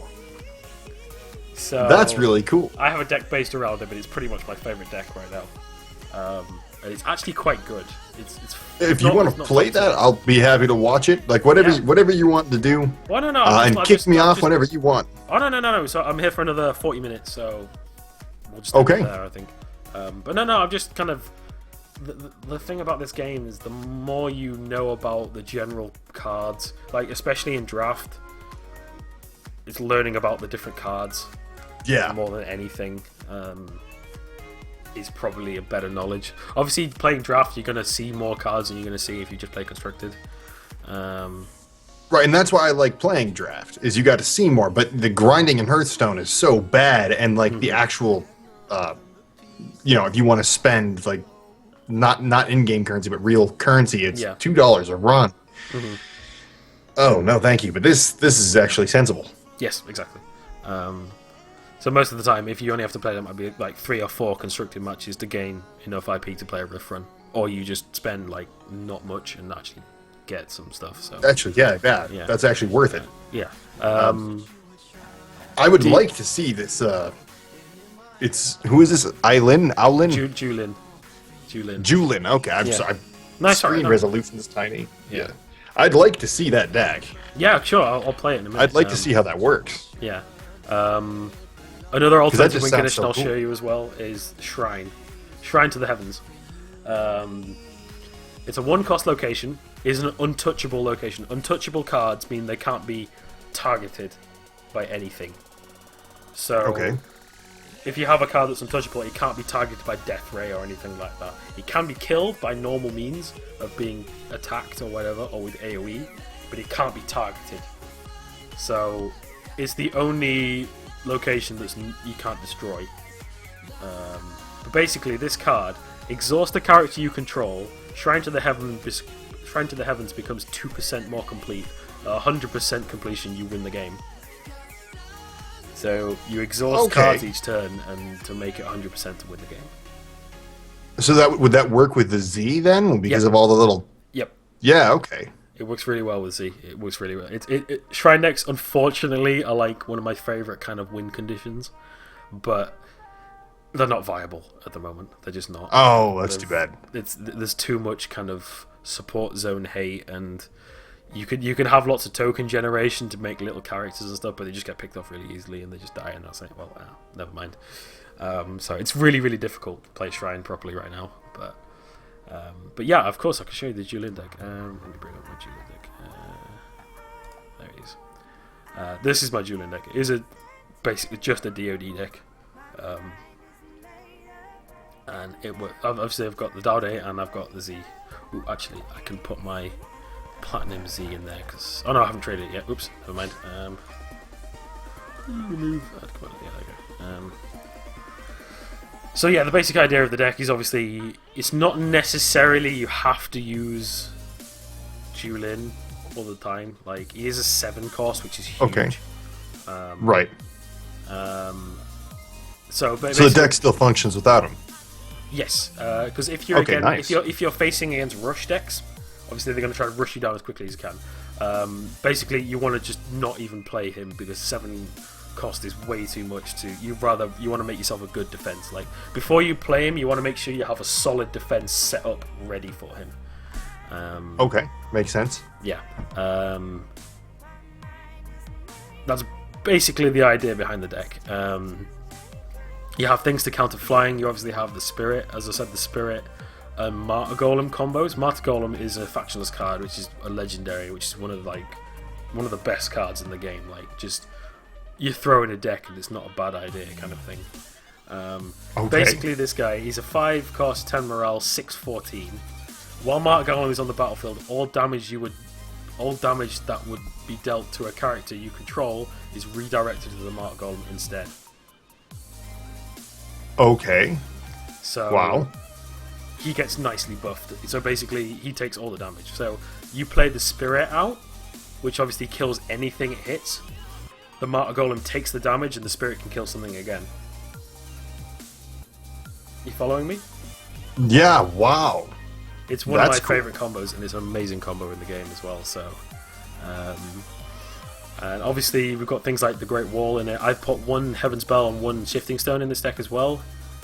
So That's really cool. I have a deck based around it, but it's pretty much my favorite deck right now. And it's actually quite good. It's If you want to play that, I'll be happy to watch it. Like whatever you want to do. Well, no, and kick me off whenever you want. Oh no. So I'm here for another 40 minutes, so we'll just Okay. end it there, I think. But no, I'm just kind of the thing about this game is the more you know about the general cards, like especially in draft, it's learning about the different cards. Yeah. More than anything. Is probably a better knowledge. Obviously, playing draft, you're going to see more cards than you're going to see if you just play constructed. Right, and that's why I like playing draft, is you got to see more, but the grinding in Hearthstone is so bad, and like the actual, if you want to spend like not in-game currency, but real currency, it's $2 a run. Oh, no, thank you, but this is actually sensible. Yes, exactly. So most of the time, if you only have to play them, might be like 3 or 4 constructed matches to gain enough IP to play a riff run, or you just spend like not much and actually get some stuff. So actually, yeah, that's actually worth it. Yeah. I would like to see this. Who is this? Owlin? Julin. Okay, I'm sorry. Nice screen resolution is tiny. Yeah. I'd like to see that deck. Yeah, sure. I'll play it in a minute. I'd like to see how that works. Yeah. Another alternative win condition so I'll cool. show you as well is Shrine. Shrine to the Heavens. It's a 1-cost location. Is an untouchable location. Untouchable cards mean they can't be targeted by anything. So, if you have a card that's untouchable, it can't be targeted by Death Ray or anything like that. It can be killed by normal means of being attacked or whatever, or with AoE, but it can't be targeted. So, it's the only location that you can't destroy. But basically, this card, exhaust the character you control, Shrine to the Heavens becomes 2% more complete. 100% completion, you win the game. So you exhaust cards each turn, and to make it 100% to win the game. So would that work with the Z then, because of all the little? Yep. Yeah. Okay. It works really well with Z. It works really well. Shrine decks, unfortunately, are like one of my favorite kind of win conditions, but they're not viable at the moment. They're just not. Oh, that's too bad. There's too much kind of support zone hate, and you can have lots of token generation to make little characters and stuff, but they just get picked off really easily and they just die. And I was like, well, never mind. So it's really, really difficult to play Shrine properly right now, but yeah, of course I can show you the Julin deck. Let me bring up my Julin deck. There it is. This is my Julin deck. It is basically just a DoD deck. And obviously I've got the Daude and I've got the Z. Ooh, actually, I can put my Platinum Z in there because... Oh no, I haven't traded it yet. Oops, never mind. Remove that. Come on, yeah, there we go. So yeah, the basic idea of the deck is obviously it's not necessarily you have to use Julin all the time. Like, he is a 7 cost, which is huge. Okay. Right. So the deck still functions without him. Yes, because if you're nice. if you're facing against rush decks, obviously they're going to try to rush you down as quickly as you can. Basically, you want to just not even play him because 7 cost is way too much to. You want to make yourself a good defense. Like, before you play him, you want to make sure you have a solid defense set up ready for him. Okay, makes sense. Yeah, that's basically the idea behind the deck. You have things to counter flying. You obviously have the Spirit. As I said, the Spirit and Martyr Golem combos. Martyr Golem is a factionless card, which is a legendary, which is one of the best cards in the game. Like, just you throw in a deck and it's not a bad idea, kind of thing. Basically, this guy, he's a 5 cost, 10 morale, 6/14. While Martyr Golem is on the battlefield, all damage that would be dealt to a character you control is redirected to the Martyr Golem instead. Okay. So wow. He gets nicely buffed. So basically, he takes all the damage. So you play the Spirit out, which obviously kills anything it hits. The Martyr Golem takes the damage, and the Spirit can kill something again. You following me? Yeah, wow. It's one of my That's cool. favorite combos, and it's an amazing combo in the game as well. So, and obviously we've got things like the Great Wall in it. I've put 1 Heaven's Bell and 1 Shifting Stone in this deck as well.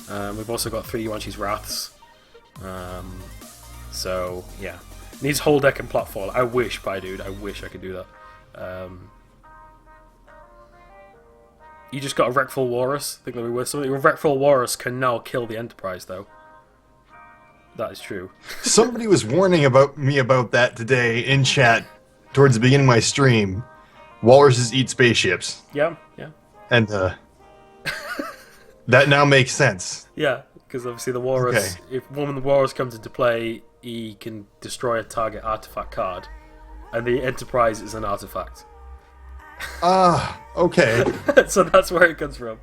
We've also got 3 Yuan-Shi's Wraths. So yeah, needs whole deck and platform. I wish, dude, I wish I could do that. You just got a Wreckful Walrus. Think that'll be worth something. Your Wreckful Walrus can now kill the Enterprise, though. That is true. Somebody was warning me about that today in chat towards the beginning of my stream. Walruses eat spaceships, Yeah. and that now makes sense. Yeah, because obviously the Walrus, Okay. if one of the Walrus comes into play, he can destroy a target artifact card, and the Enterprise is an artifact. Okay. So that's where it comes from.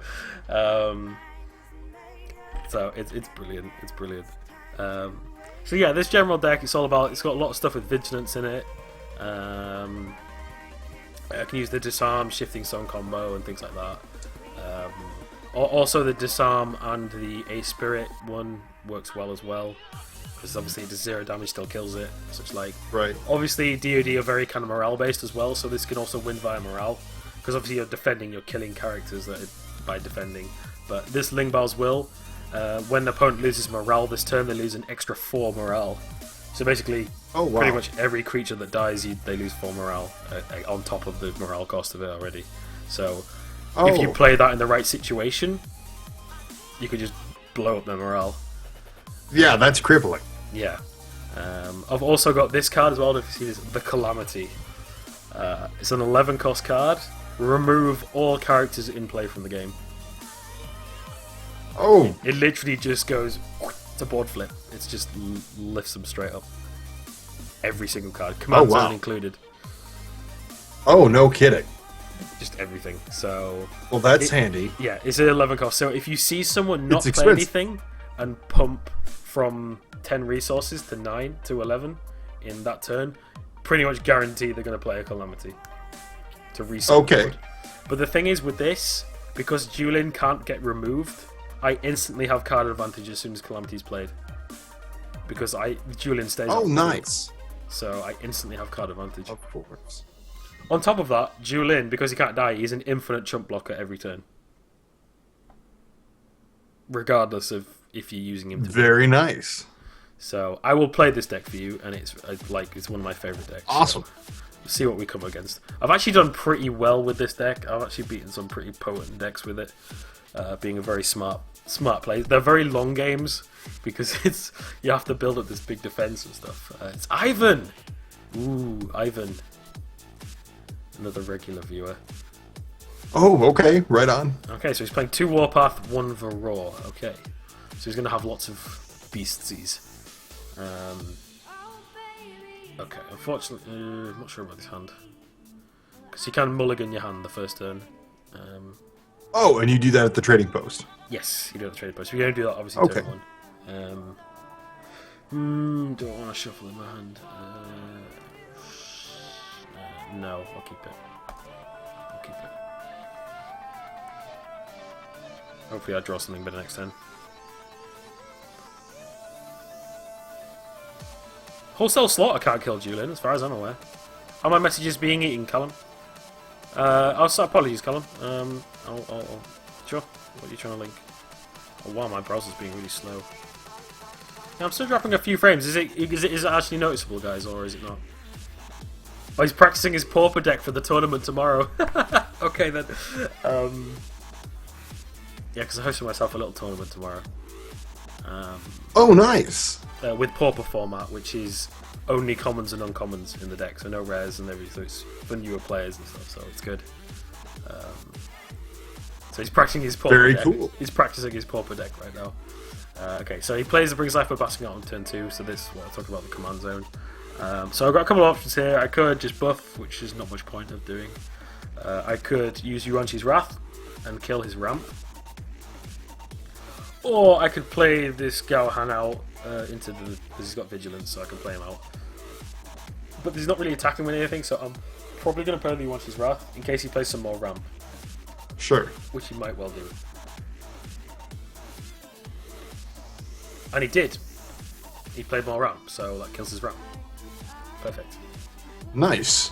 So it's brilliant. It's brilliant. So yeah, this general deck, it's got a lot of stuff with Vigilance in it. I can use the Disarm, Shifting Stone combo and things like that. Also the Disarm and the Ace Spirit one works well as well, because obviously the 0 damage still kills it, such like. Right. Obviously DoD are very kind of morale based as well, so this can also win via morale, because obviously you're defending, you're killing characters by defending. But this Ling Bao's Will, when the opponent loses morale this turn, they lose an extra 4 morale. So basically, Oh, wow. pretty much every creature that dies, they lose 4 morale on top of the morale cost of it already. So if you play that in the right situation, you could just blow up their morale. Yeah, that's crippling. Yeah. I've also got this card as well, if you see this, the Calamity. It's an 11 cost card. Remove all characters in play from the game. Oh, It literally just goes to board flip. It's just lifts them straight up. Every single card, command wow. zone included. oh, no kidding. Just everything. So Well, that's handy. yeah, it's an 11 cost. So if you see someone not It's play expensive. anything and pump from 10 resources to 9 to 11 in that turn, pretty much guarantee they're going to play a Calamity to reset. Okay. Board. But the thing is with this, because Julin can't get removed, I instantly have card advantage as soon as Calamity's played. Because Julin stays Oh, off the board. nice. So I instantly have card advantage. Of course. On top of that, Julin, because he can't die, he's an infinite chump blocker every turn. Regardless of if you're using him to. Very nice. So I will play this deck for you, and it's one of my favourite decks. Awesome. So we'll see what we come against. I've actually done pretty well with this deck. I've actually beaten some pretty potent decks with it. Being a very smart play. They're very long games because you have to build up this big defense and stuff. It's Ivan. Ooh, Ivan. Another regular viewer. Oh, okay. Right on. Okay, so he's playing 2 Warpath, 1 Varroa. Okay, so he's going to have lots of beasties. Okay, unfortunately, I'm not sure about this hand. Because you can mulligan your hand the first turn. Oh, and you do that at the trading post. Yes, you do it at the trading post. We're going to do that obviously Okay. turn 1. Do I want to shuffle in my hand? No, I'll keep it. Hopefully I draw something better next turn. Wholesale Slaughter can't kill Julin, as far as I'm aware. Are my messages being eaten, Callum? Apologies, Callum. Sure. What are you trying to link? Oh wow, my browser's being really slow. Yeah, I'm still dropping a few frames. Is it actually noticeable, guys, or is it not? Oh, he's practicing his pauper deck for the tournament tomorrow. Okay then. Yeah, because I hosted myself a little tournament tomorrow. Oh, nice. With pauper format, which is only commons and uncommons in the deck, so no rares and everything. So it's for newer players and stuff. So it's good. So he's practicing his pauper Very deck. cool. He's practicing his pauper deck right now. Okay, so he plays the Brings Life by Basking Out on turn 2. So this is what I talk about, the command zone. So I've got a couple of options here. I could just buff, which is not much point of doing. I could use Yuan-Shi's Wrath and kill his ramp. Or I could play this Gauhan out into the... because he's got Vigilance, so I can play him out. But he's not really attacking with anything, so I'm probably going to play the Yuan-Shi's Wrath in case he plays some more ramp. Sure. Which he might well do. And he did. he played more ramp, so that kills his ramp. Perfect. Nice.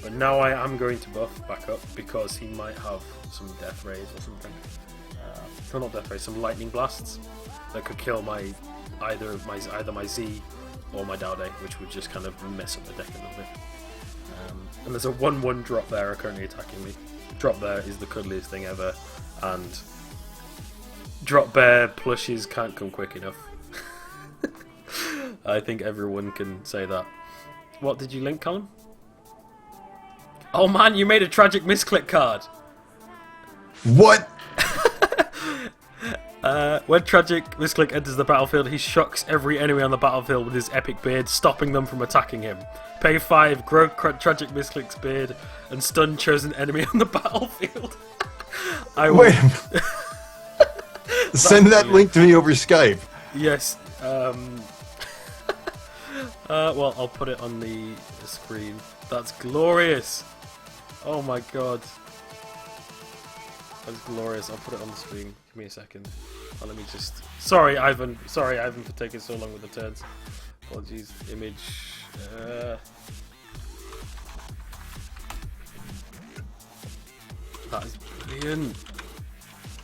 But now I am going to buff back up because he might have some death rays or something. No, not death rays, some lightning blasts that could kill either my Z or my Dowday, which would just kind of mess up the deck a little bit. And there's a 1/1 drop bear currently attacking me. Drop bear is the cuddliest thing ever, and drop bear plushes can't come quick enough. I think everyone can say that. What did you link, Colin? Oh man, you made a TragicMisclick card! What? When TragicMisclick enters the battlefield, he shocks every enemy on the battlefield with his epic beard, stopping them from attacking him. Pay 5, grow TragicMisclick's beard, and stun chosen enemy on the battlefield. I will... Wait. Send that link to me over Skype. Yes. Well, I'll put it on the screen. That's glorious. Oh my god. That's glorious. I'll put it on the screen. Give me a second. Oh, let me just... Sorry, Ivan. Sorry, Ivan, for taking so long with the turns. Apologies. Image... That is brilliant.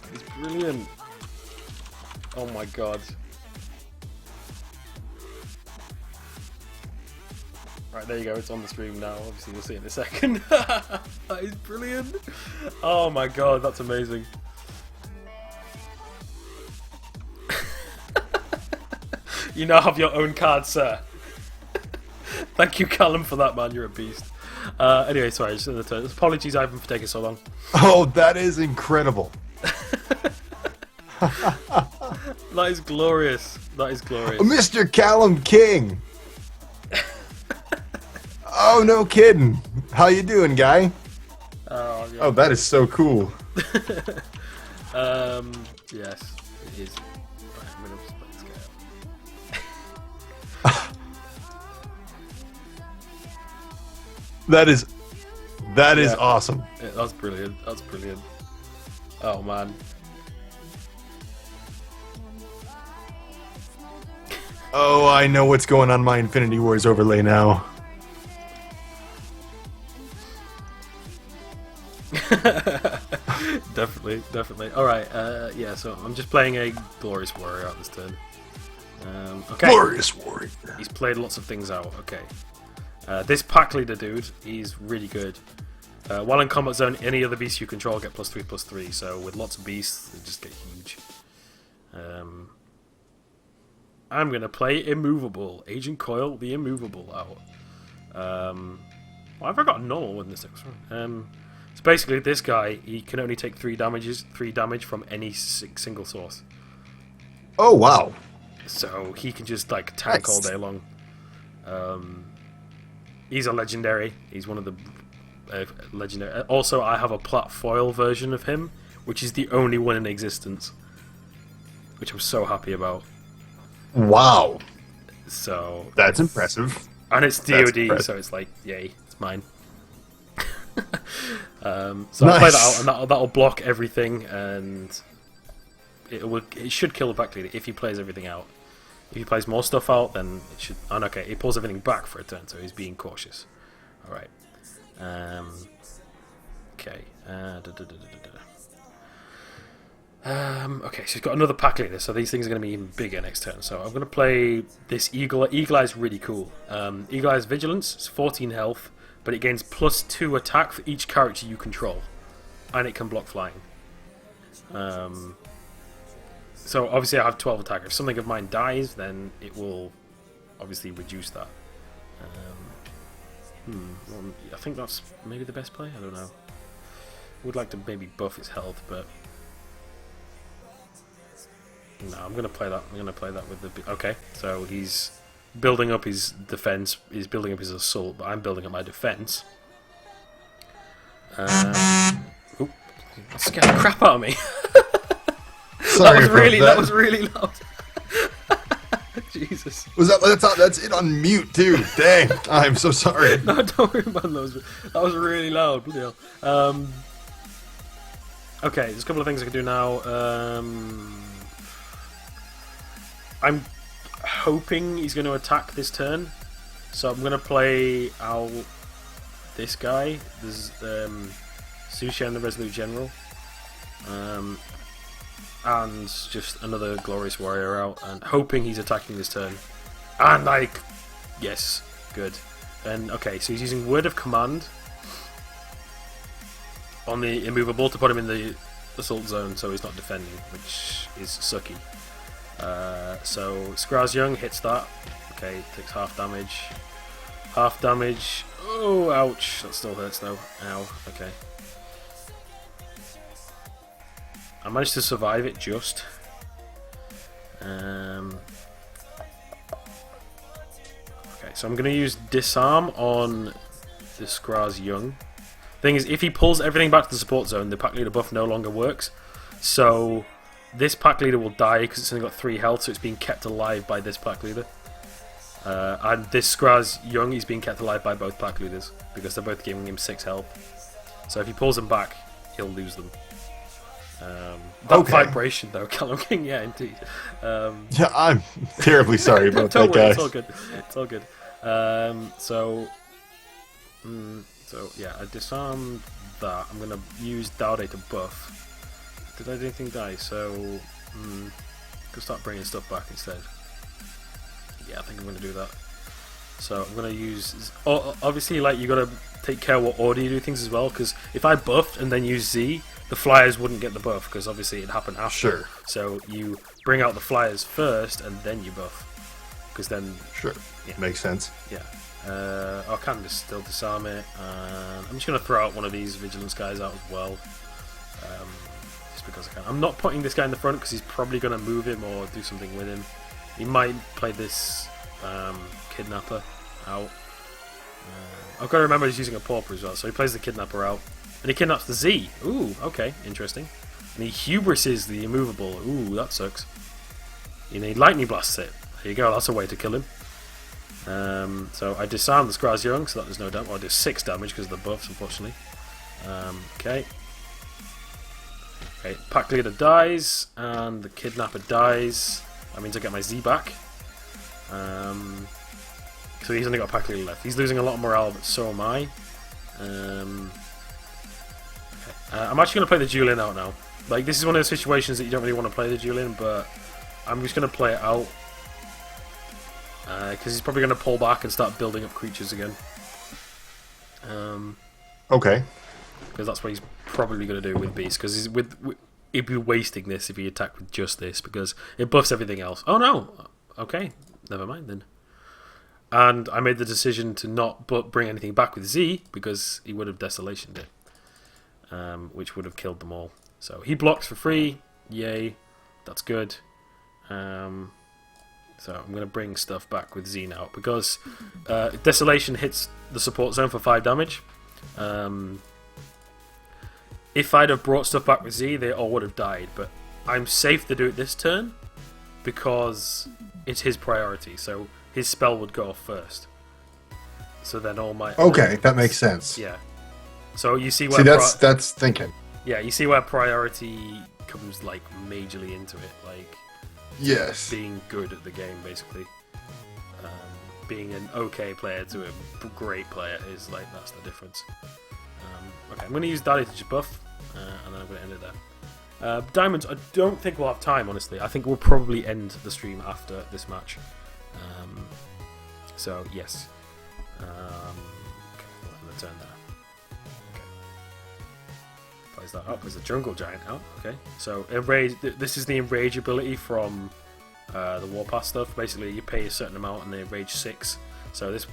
That is brilliant. Oh my god. Right, there you go, it's on the stream now. Obviously, you'll see it in a second. That is brilliant. Oh my god, that's amazing. You now have your own card, sir. Thank you, Callum, for that, man. You're a beast. Anyway, sorry, just in the turn. Apologies, Ivan, for taking so long. Oh, that is incredible. That is glorious. That is glorious. Mr. Callum King. Oh, no kidding. How you doing, guy? Oh, yeah. Oh, that is so cool. Yes, it is. Right, I'm gonna just play this guy. That is awesome. Yeah, that's brilliant. That's brilliant. Oh man. Oh, I know what's going on my Infinity Wars overlay now. Definitely. Alright, yeah, so I'm just playing a Glorious Warrior out this turn. Okay. Glorious Warrior. He's played lots of things out, okay. This pack leader dude, he's really good. While in combat zone, any other beasts you control get +3/+3, so with lots of beasts, they just get huge. I'm going to play Immovable. Agent Coil, the Immovable out. Why have I got normal in this extra? So basically, this guy, he can only take 3 damage from any single source. Oh, wow. So he can just like tank all day long. He's a legendary. He's one of the legendary. Also, I have a plat foil version of him, which is the only one in existence, which I'm so happy about. Wow. So that's impressive. And it's DoD, so it's like, yay, it's mine. So I'll play that out, and that'll block everything, and it should kill the back leader if he plays everything out. If he plays more stuff out, then it should. And okay, he pulls everything back for a turn, so he's being cautious. All right. Okay. Okay, so he's got another pack leader, so these things are going to be even bigger next turn. So I'm going to play this Eagle. Eagle Eye is really cool. Eagle Eye's Vigilance, it's 14 health, but it gains +2 attack for each character you control, and it can block flying. So obviously I have 12 attack. If something of mine dies, then it will obviously reduce that. Well, I think that's maybe the best play. I don't know. Would like to maybe buff its health, but no, I'm gonna play that. I'm gonna play that with the. Okay, so he's building up his defense. He's building up his assault, but I'm building up my defense. Oop, that scared the crap out of me. Sorry that was really loud. Jesus. That's it on mute too. Dang, I'm so sorry. No, don't worry about that. That was really loud. Bloody hell. Okay, there's a couple of things I can do now. I'm hoping he's going to attack this turn, so I'm going to play out this guy. There's Sushan, the Resolute General, and just another Glorious Warrior out, and hoping he's attacking this turn. And yes, good. And okay, so he's using Word of Command on the immovable to put him in the assault zone, so he's not defending, which is sucky. So Skraz Young hits that. Okay, takes half damage. Half damage. Oh, ouch! That still hurts though. Ow. Okay. I managed to survive it just. Okay, so I'm going to use Disarm on the Skraz Young. Thing is, if he pulls everything back to the support zone, the pack leader buff no longer works. So this pack leader will die because it's only got 3 health, so it's being kept alive by this pack leader. And this Skraz Young is being kept alive by both pack leaders because they're both giving him 6 health. So if he pulls them back, he'll lose them. That vibration though, Callum King, yeah, indeed. Yeah, I'm terribly sorry about that, Don't worry, guys. it's all good. It's all good. So yeah, I disarmed that. I'm gonna use Dowday to buff. Did I do anything die? So could start bringing stuff back instead. Yeah, I think I'm gonna do that. So I'm gonna use. Obviously, like you gotta take care what order you do things as well. Because if I buffed and then use Z, the flyers wouldn't get the buff because obviously it happened after. Sure. So you bring out the flyers first and then you buff. Because then. Sure. Yeah. Makes sense. Yeah. I can just still disarm it. And I'm just gonna throw out one of these vigilance guys out as well. Just because I can. I'm not putting this guy in the front because he's probably gonna move him or do something with him. He might play this kidnapper out. I've got to remember he's using a pauper as well, so he plays the kidnapper out. And he kidnaps the Z. Ooh, okay, interesting. And he hubrises the immovable. Ooh, that sucks. And he lightning blasts it. There you go, that's a way to kill him. So I disarm the Skraz Young, so that does no damage. Well, I do 6 damage because of the buffs, unfortunately. Okay. Okay, pack leader dies, and the kidnapper dies. That means I get my Z back. So he's only got a pack leader left. He's losing a lot of morale, but so am I. I'm actually going to play the Julian out now. Like, this is one of those situations that you don't really want to play the Julian, but I'm just going to play it out. Because he's probably going to pull back and start building up creatures again. Okay. Because that's what he's probably going to do with Beast. Because he'd be wasting this if he attacked with just this, because it buffs everything else. Oh no! Okay, never mind then. And I made the decision to not bring anything back with Z, because he would have Desolationed it. Which would have killed them all. So he blocks for free. Yay. That's good. So I'm going to bring stuff back with Z now, because Desolation hits the support zone for 5 damage. If I'd have brought stuff back with Z, they all would have died, but I'm safe to do it this turn because it's his priority, so his spell would go off first. So then all my... Okay, that makes sense. Yeah. So you see where... See, that's thinking. Yeah, you see where priority comes, like, majorly into it, like... Yes. Being good at the game, basically. Being an okay player to a great player is, like, that's the difference. Okay, I'm going to use Daddy to just buff, and then I'm going to end it there. Diamonds, I don't think we'll have time, honestly. I think we'll probably end the stream after this match. So, yes. Okay, we'll end the turn there. Okay. Plays that up as a jungle giant out. Okay, so enrage. This is the enrage ability from the Warpath stuff. Basically, you pay a certain amount and they enrage 6. So this...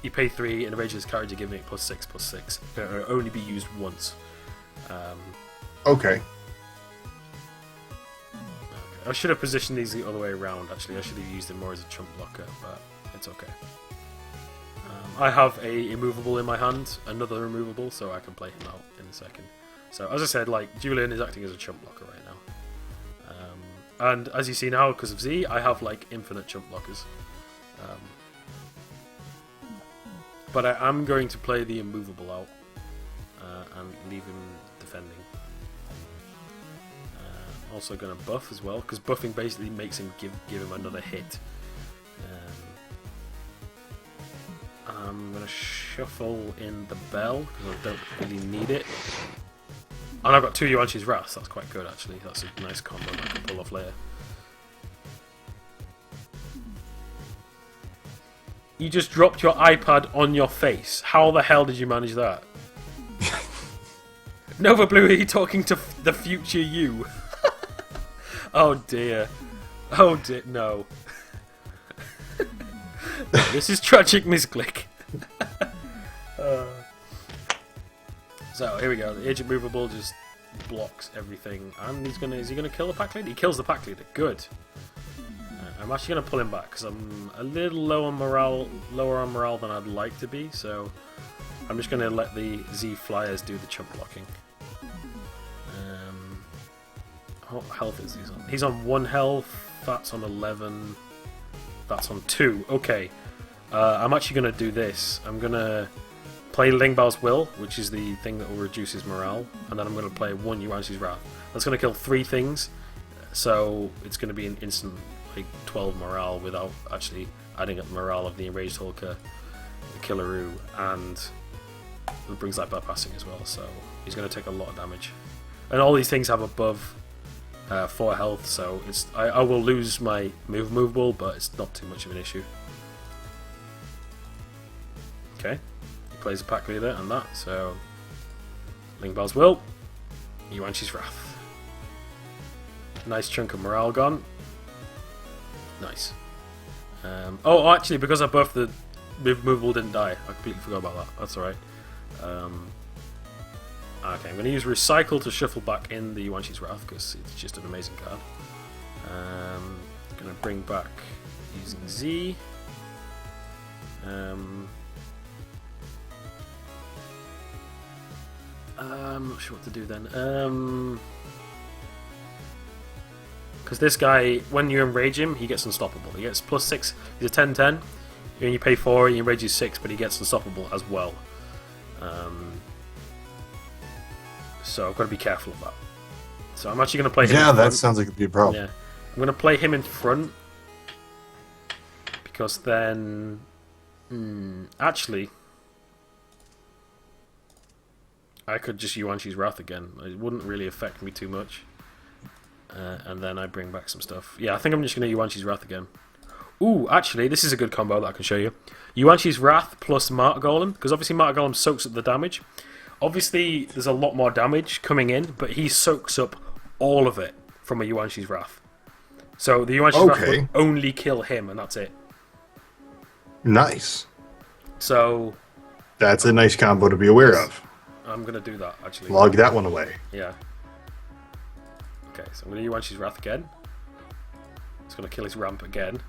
You pay 3 and enrage this character, giving it +6/+6. It'll only be used once. Okay. I should have positioned these the other way around, actually. I should have used them more as a chump blocker, but it's okay. I have a immovable in my hand, another removable, so I can play him out in a second. So, as I said, like, Julian is acting as a chump blocker right now. And as you see now, because of Z, I have, like, infinite chump blockers. But I am going to play the immovable out and leave him defending. also going to buff as well, because buffing basically makes him give him another hit. I'm going to shuffle in the bell, because I don't really need it. And I've got 2 Yuan-Shi's Wrath, that's quite good actually. That's a nice combo that I can pull off later. You just dropped your iPad on your face. How the hell did you manage that? Nova Blue, are you talking to the future you? Oh dear. Oh dear, no. This is TragicMisclick. So here we go. The Agent Movable just blocks everything, and is he gonna kill the pack leader? He kills the pack leader. Good. I'm actually gonna pull him back because I'm a little lower on morale than I'd like to be. So I'm just gonna let the Z Flyers do the chump blocking. What health is he on? He's on 1 health. That's on 11. That's on 2. Okay. I'm actually going to do this. I'm going to play Lingbao's Will, which is the thing that will reduce his morale, and then I'm going to play 1 Yuan-Shi's Wrath. That's going to kill 3 things, so it's going to be an instant like 12 morale without actually adding up the morale of the Enraged Hulker, the Killaroo, and it brings that bypassing as well, so he's going to take a lot of damage. And all these things have above 4 health, so I will lose my movable, but it's not too much of an issue. Okay, he plays a pack leader and that, so Lingbao's Will, Yuan-Shi's Wrath. Nice chunk of morale gone. Nice. Oh, actually, because I buffed the movable didn't die. I completely forgot about that. That's alright. Okay, I'm going to use Recycle to shuffle back in the Yuan-Shi's Wrath because it's just an amazing card. Going to bring back using Z. I'm not sure what to do then. Because this guy, when you enrage him, he gets unstoppable. He gets +6. He's a 10-10. And you pay 4, he enrages 6, but he gets unstoppable as well. So I've got to be careful of that. So I'm actually going to play him in front. that sounds like it'd be a problem. Yeah. I'm going to play him in front. Because then... actually... I could just Yuan-Shi's Wrath again. It wouldn't really affect me too much. And then I bring back some stuff. Yeah, I think I'm just going to Yuan-Shi's Wrath again. Ooh, actually, this is a good combo that I can show you. Yuan-Shi's Wrath plus Martyr Golem. Because obviously Martyr Golem soaks up the damage. Obviously, there's a lot more damage coming in, but he soaks up all of it from a Yuan-Shi's Wrath. So the Yuan-Shi's Wrath would only kill him, and that's it. Nice. So... That's a nice combo to be aware of. I'm going to do that, actually. Log that one away. Yeah. Okay, so I'm going to Yuan-Shi's Wrath again. It's going to kill his ramp again.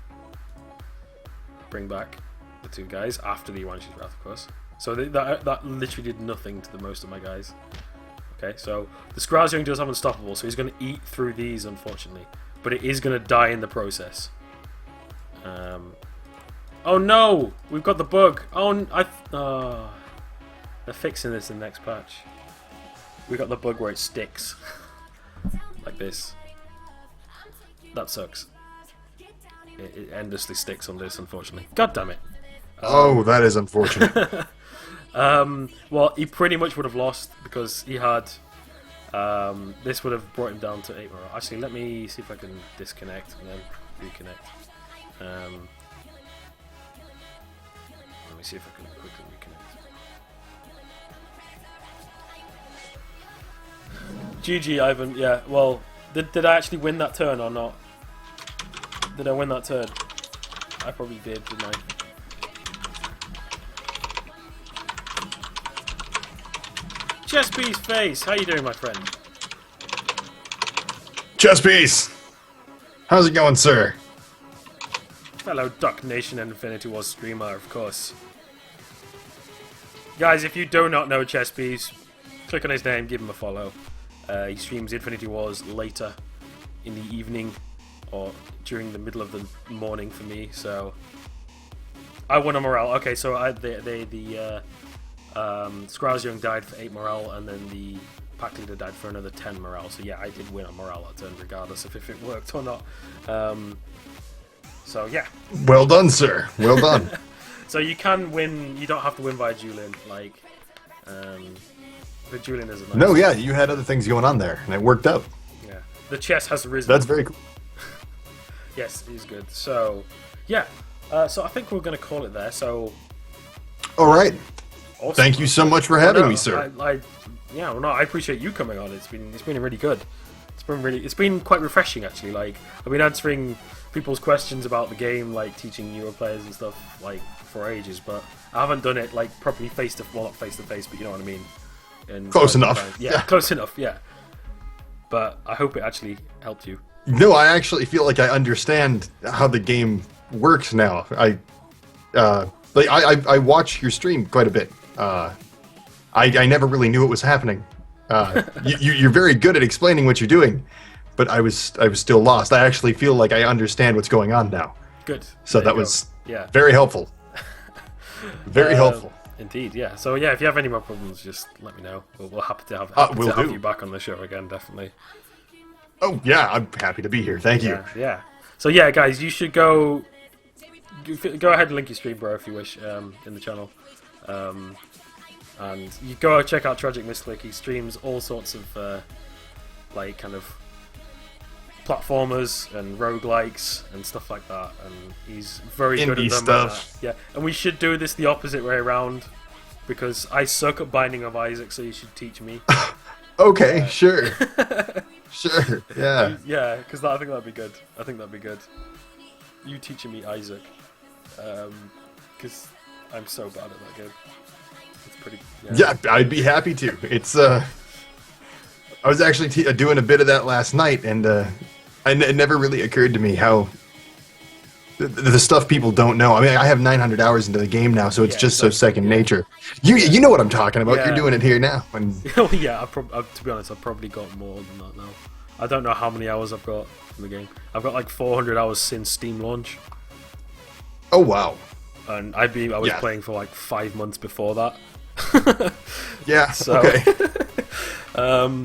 Bring back the 2 guys after the Yuan-Shi's Wrath, of course. So that literally did nothing to the most of my guys. Okay, so the Skrazyoung does have Unstoppable, so he's going to eat through these, unfortunately. But it is going to die in the process. Oh no! We've got the bug! Oh, they're fixing this in the next patch. We got the bug where it sticks. Like this. That sucks. It endlessly sticks on this, unfortunately. God damn it. Oh, that is unfortunate. Well, he pretty much would have lost because he had... this would have brought him down to 8 morale. Actually, let me see if I can disconnect and then reconnect. Let me see if I can quickly reconnect. GG, Ivan. Yeah, well, did I actually win that turn or not? Did I win that turn? I probably did, didn't I? Chespee's face! How you doing, my friend? Chess how's it going, sir? Fellow DocNation and Infinity Wars streamer, of course. Guys, if you do not know Chespees, click on his name, give him a follow. He streams Infinity Wars later in the evening or during the middle of the morning for me, so I won a morale. Okay, so the Skrazyoung died for 8 morale, and then the pack leader died for another 10 morale. So yeah, I did win on morale that turn, regardless of if it worked or not. So yeah. Well done, sir. Well done. So you can win. You don't have to win by Julian. Like, but Julian is a nice. No, yeah, you had other things going on there, and it worked out. Yeah, the chess has risen. That's very cool. Yes, he's good. So yeah. So I think we're gonna call it there. So. All right. Awesome. Thank you so much for having me, sir. Yeah, well, no, I appreciate you coming on. It's been really good. It's been quite refreshing actually. Like, I've been answering people's questions about the game, like teaching newer players and stuff, like for ages, but I haven't done it like properly not face to face, but you know what I mean. And close enough. Yeah, close enough. Yeah. But I hope it actually helped you. No, I actually feel like I understand how the game works now. I watch your stream quite a bit. I never really knew what was happening. You're very good at explaining what you're doing, but I was still lost. I actually feel like I understand what's going on now. Good. So that was very helpful. Very helpful. Indeed, yeah. So yeah, if you have any more problems, just let me know. We'll happy to have you back on the show again, definitely. Oh yeah, I'm happy to be here. Thank you. Yeah. So yeah, guys, you should go ahead and link your stream, bro, if you wish, in the channel. And you go check out TragicMisclick. He streams all sorts of like kind of platformers and roguelikes and stuff like that, and he's very good at them. Stuff. Yeah, and we should do this the opposite way around, because I suck at Binding of Isaac, so you should teach me. Okay, sure. Sure, yeah. Yeah, because I think that'd be good. You teaching me Isaac, because I'm so bad at that game. It's pretty. Yeah, I'd be happy to. It's I was actually doing a bit of that last night, and it never really occurred to me how the stuff people don't know. I mean, I have 900 hours into the game now, so it's just so second nature. You know what I'm talking about. You're doing it here now. And yeah, to be honest, I've probably got more than that now. I don't know how many hours I've got in the game. I've got like 400 hours since Steam launch. Oh wow! And I was playing for like 5 months before that. Yeah. So, okay.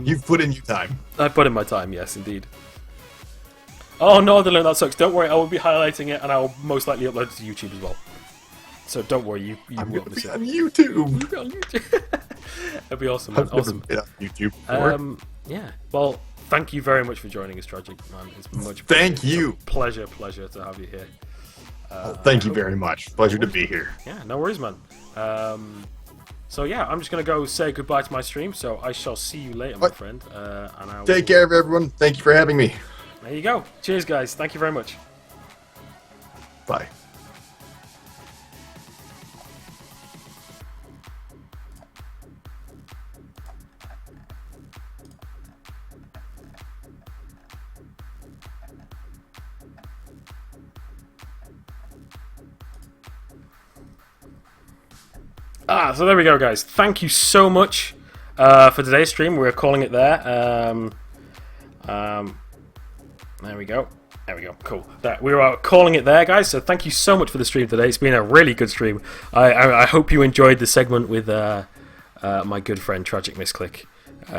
You've put in your time. I put in my time. Yes, indeed. Oh, Northern, that sucks. Don't worry, I will be highlighting it, and I will most likely upload it to YouTube as well. So don't worry, you won't miss it. On YouTube. You'll be on YouTube. It'll be awesome, man. Awesome. Been on YouTube before. Yeah. Well, thank you very much for joining us, Tragic, man. It's much. Thank you. Pleasure to have you here. Thank you very much. Pleasure to be here. Yeah, no worries, man. So yeah, I'm just gonna go say goodbye to my stream. So I shall see you later, my friend. And I will... Take care of everyone. Thank you for having me. There you go. Cheers, guys. Thank you very much. Bye. So there we go, guys. Thank you so much for today's stream. We're calling it there. There we go. There we go. Cool. We are calling it there, guys. So thank you so much for the stream today. It's been a really good stream. I hope you enjoyed the segment with my good friend TragicMisclick.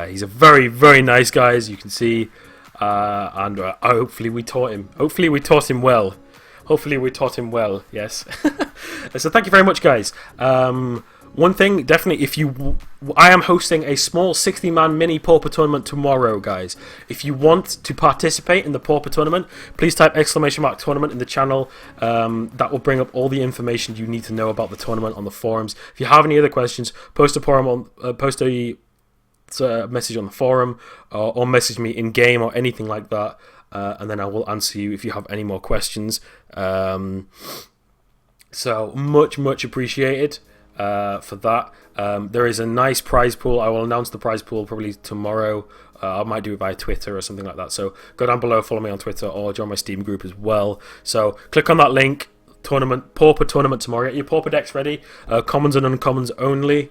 He's a very, very nice guy, as you can see. And hopefully we taught him. Hopefully we taught him well. Yes. So thank you very much, guys. One thing, definitely, I am hosting a small 60-man mini Pauper tournament tomorrow, guys. If you want to participate in the Pauper tournament, please type !tournament in the channel. That will bring up all the information you need to know about the tournament on the forums. If you have any other questions, post a message on the forum, or message me in game or anything like that, and then I will answer you if you have any more questions. So much appreciated for that. There is a nice prize pool. I will announce the prize pool probably tomorrow. I might do it via Twitter or something like that. So go down below, follow me on Twitter, or join my Steam group as well. So click on that link. Pauper tournament tomorrow. Get your Pauper decks ready. Commons and uncommons only.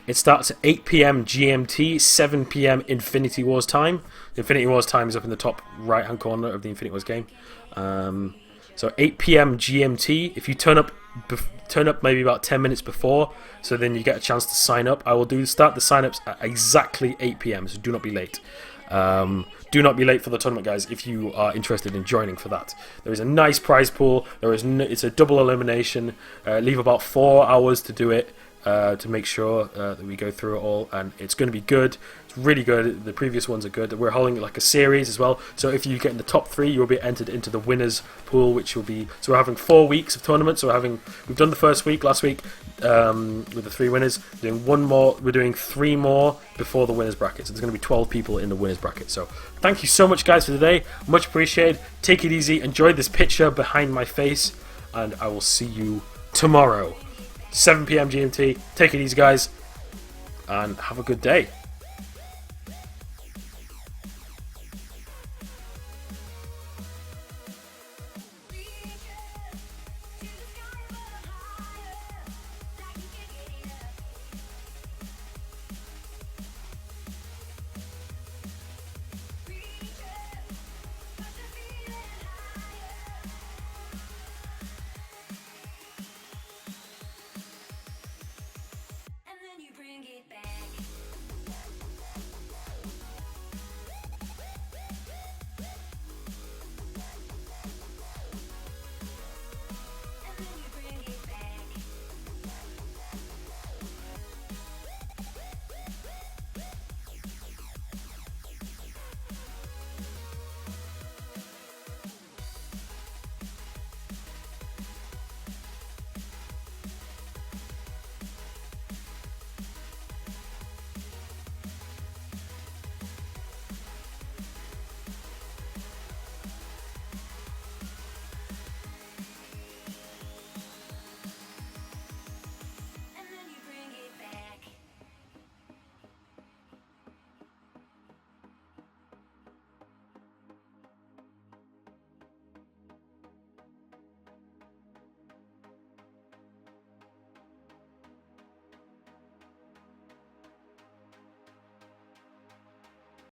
It starts at 8 PM GMT, 7 PM Infinity Wars time. Infinity Wars time is up in the top right hand corner of the Infinity Wars game. So 8 p.m. GMT. If you turn up maybe about 10 minutes before, so then you get a chance to sign up. I will start the sign-ups at exactly 8 p.m. So do not be late. Do not be late for the tournament, guys, if you are interested in joining for that. There is a nice prize pool. It's a double elimination. Leave about 4 hours to do it, to make sure that we go through it all, and it's going to be good. It's really good. The previous ones are good. We're holding it like a series as well, so if you get in the top 3, you'll be entered into the winners pool, which will be, so we're having 4 weeks of tournaments. So we've done the first week last week with the 3 winners. We're doing 1 more. We're doing 3 more before the winners bracket. So there's going to be 12 people in the winners bracket. So thank you so much, guys, for today. Much appreciated. Take it easy. Enjoy this picture behind my face, and I will see you tomorrow, 7 p.m. GMT. Take it easy, guys, and have a good day.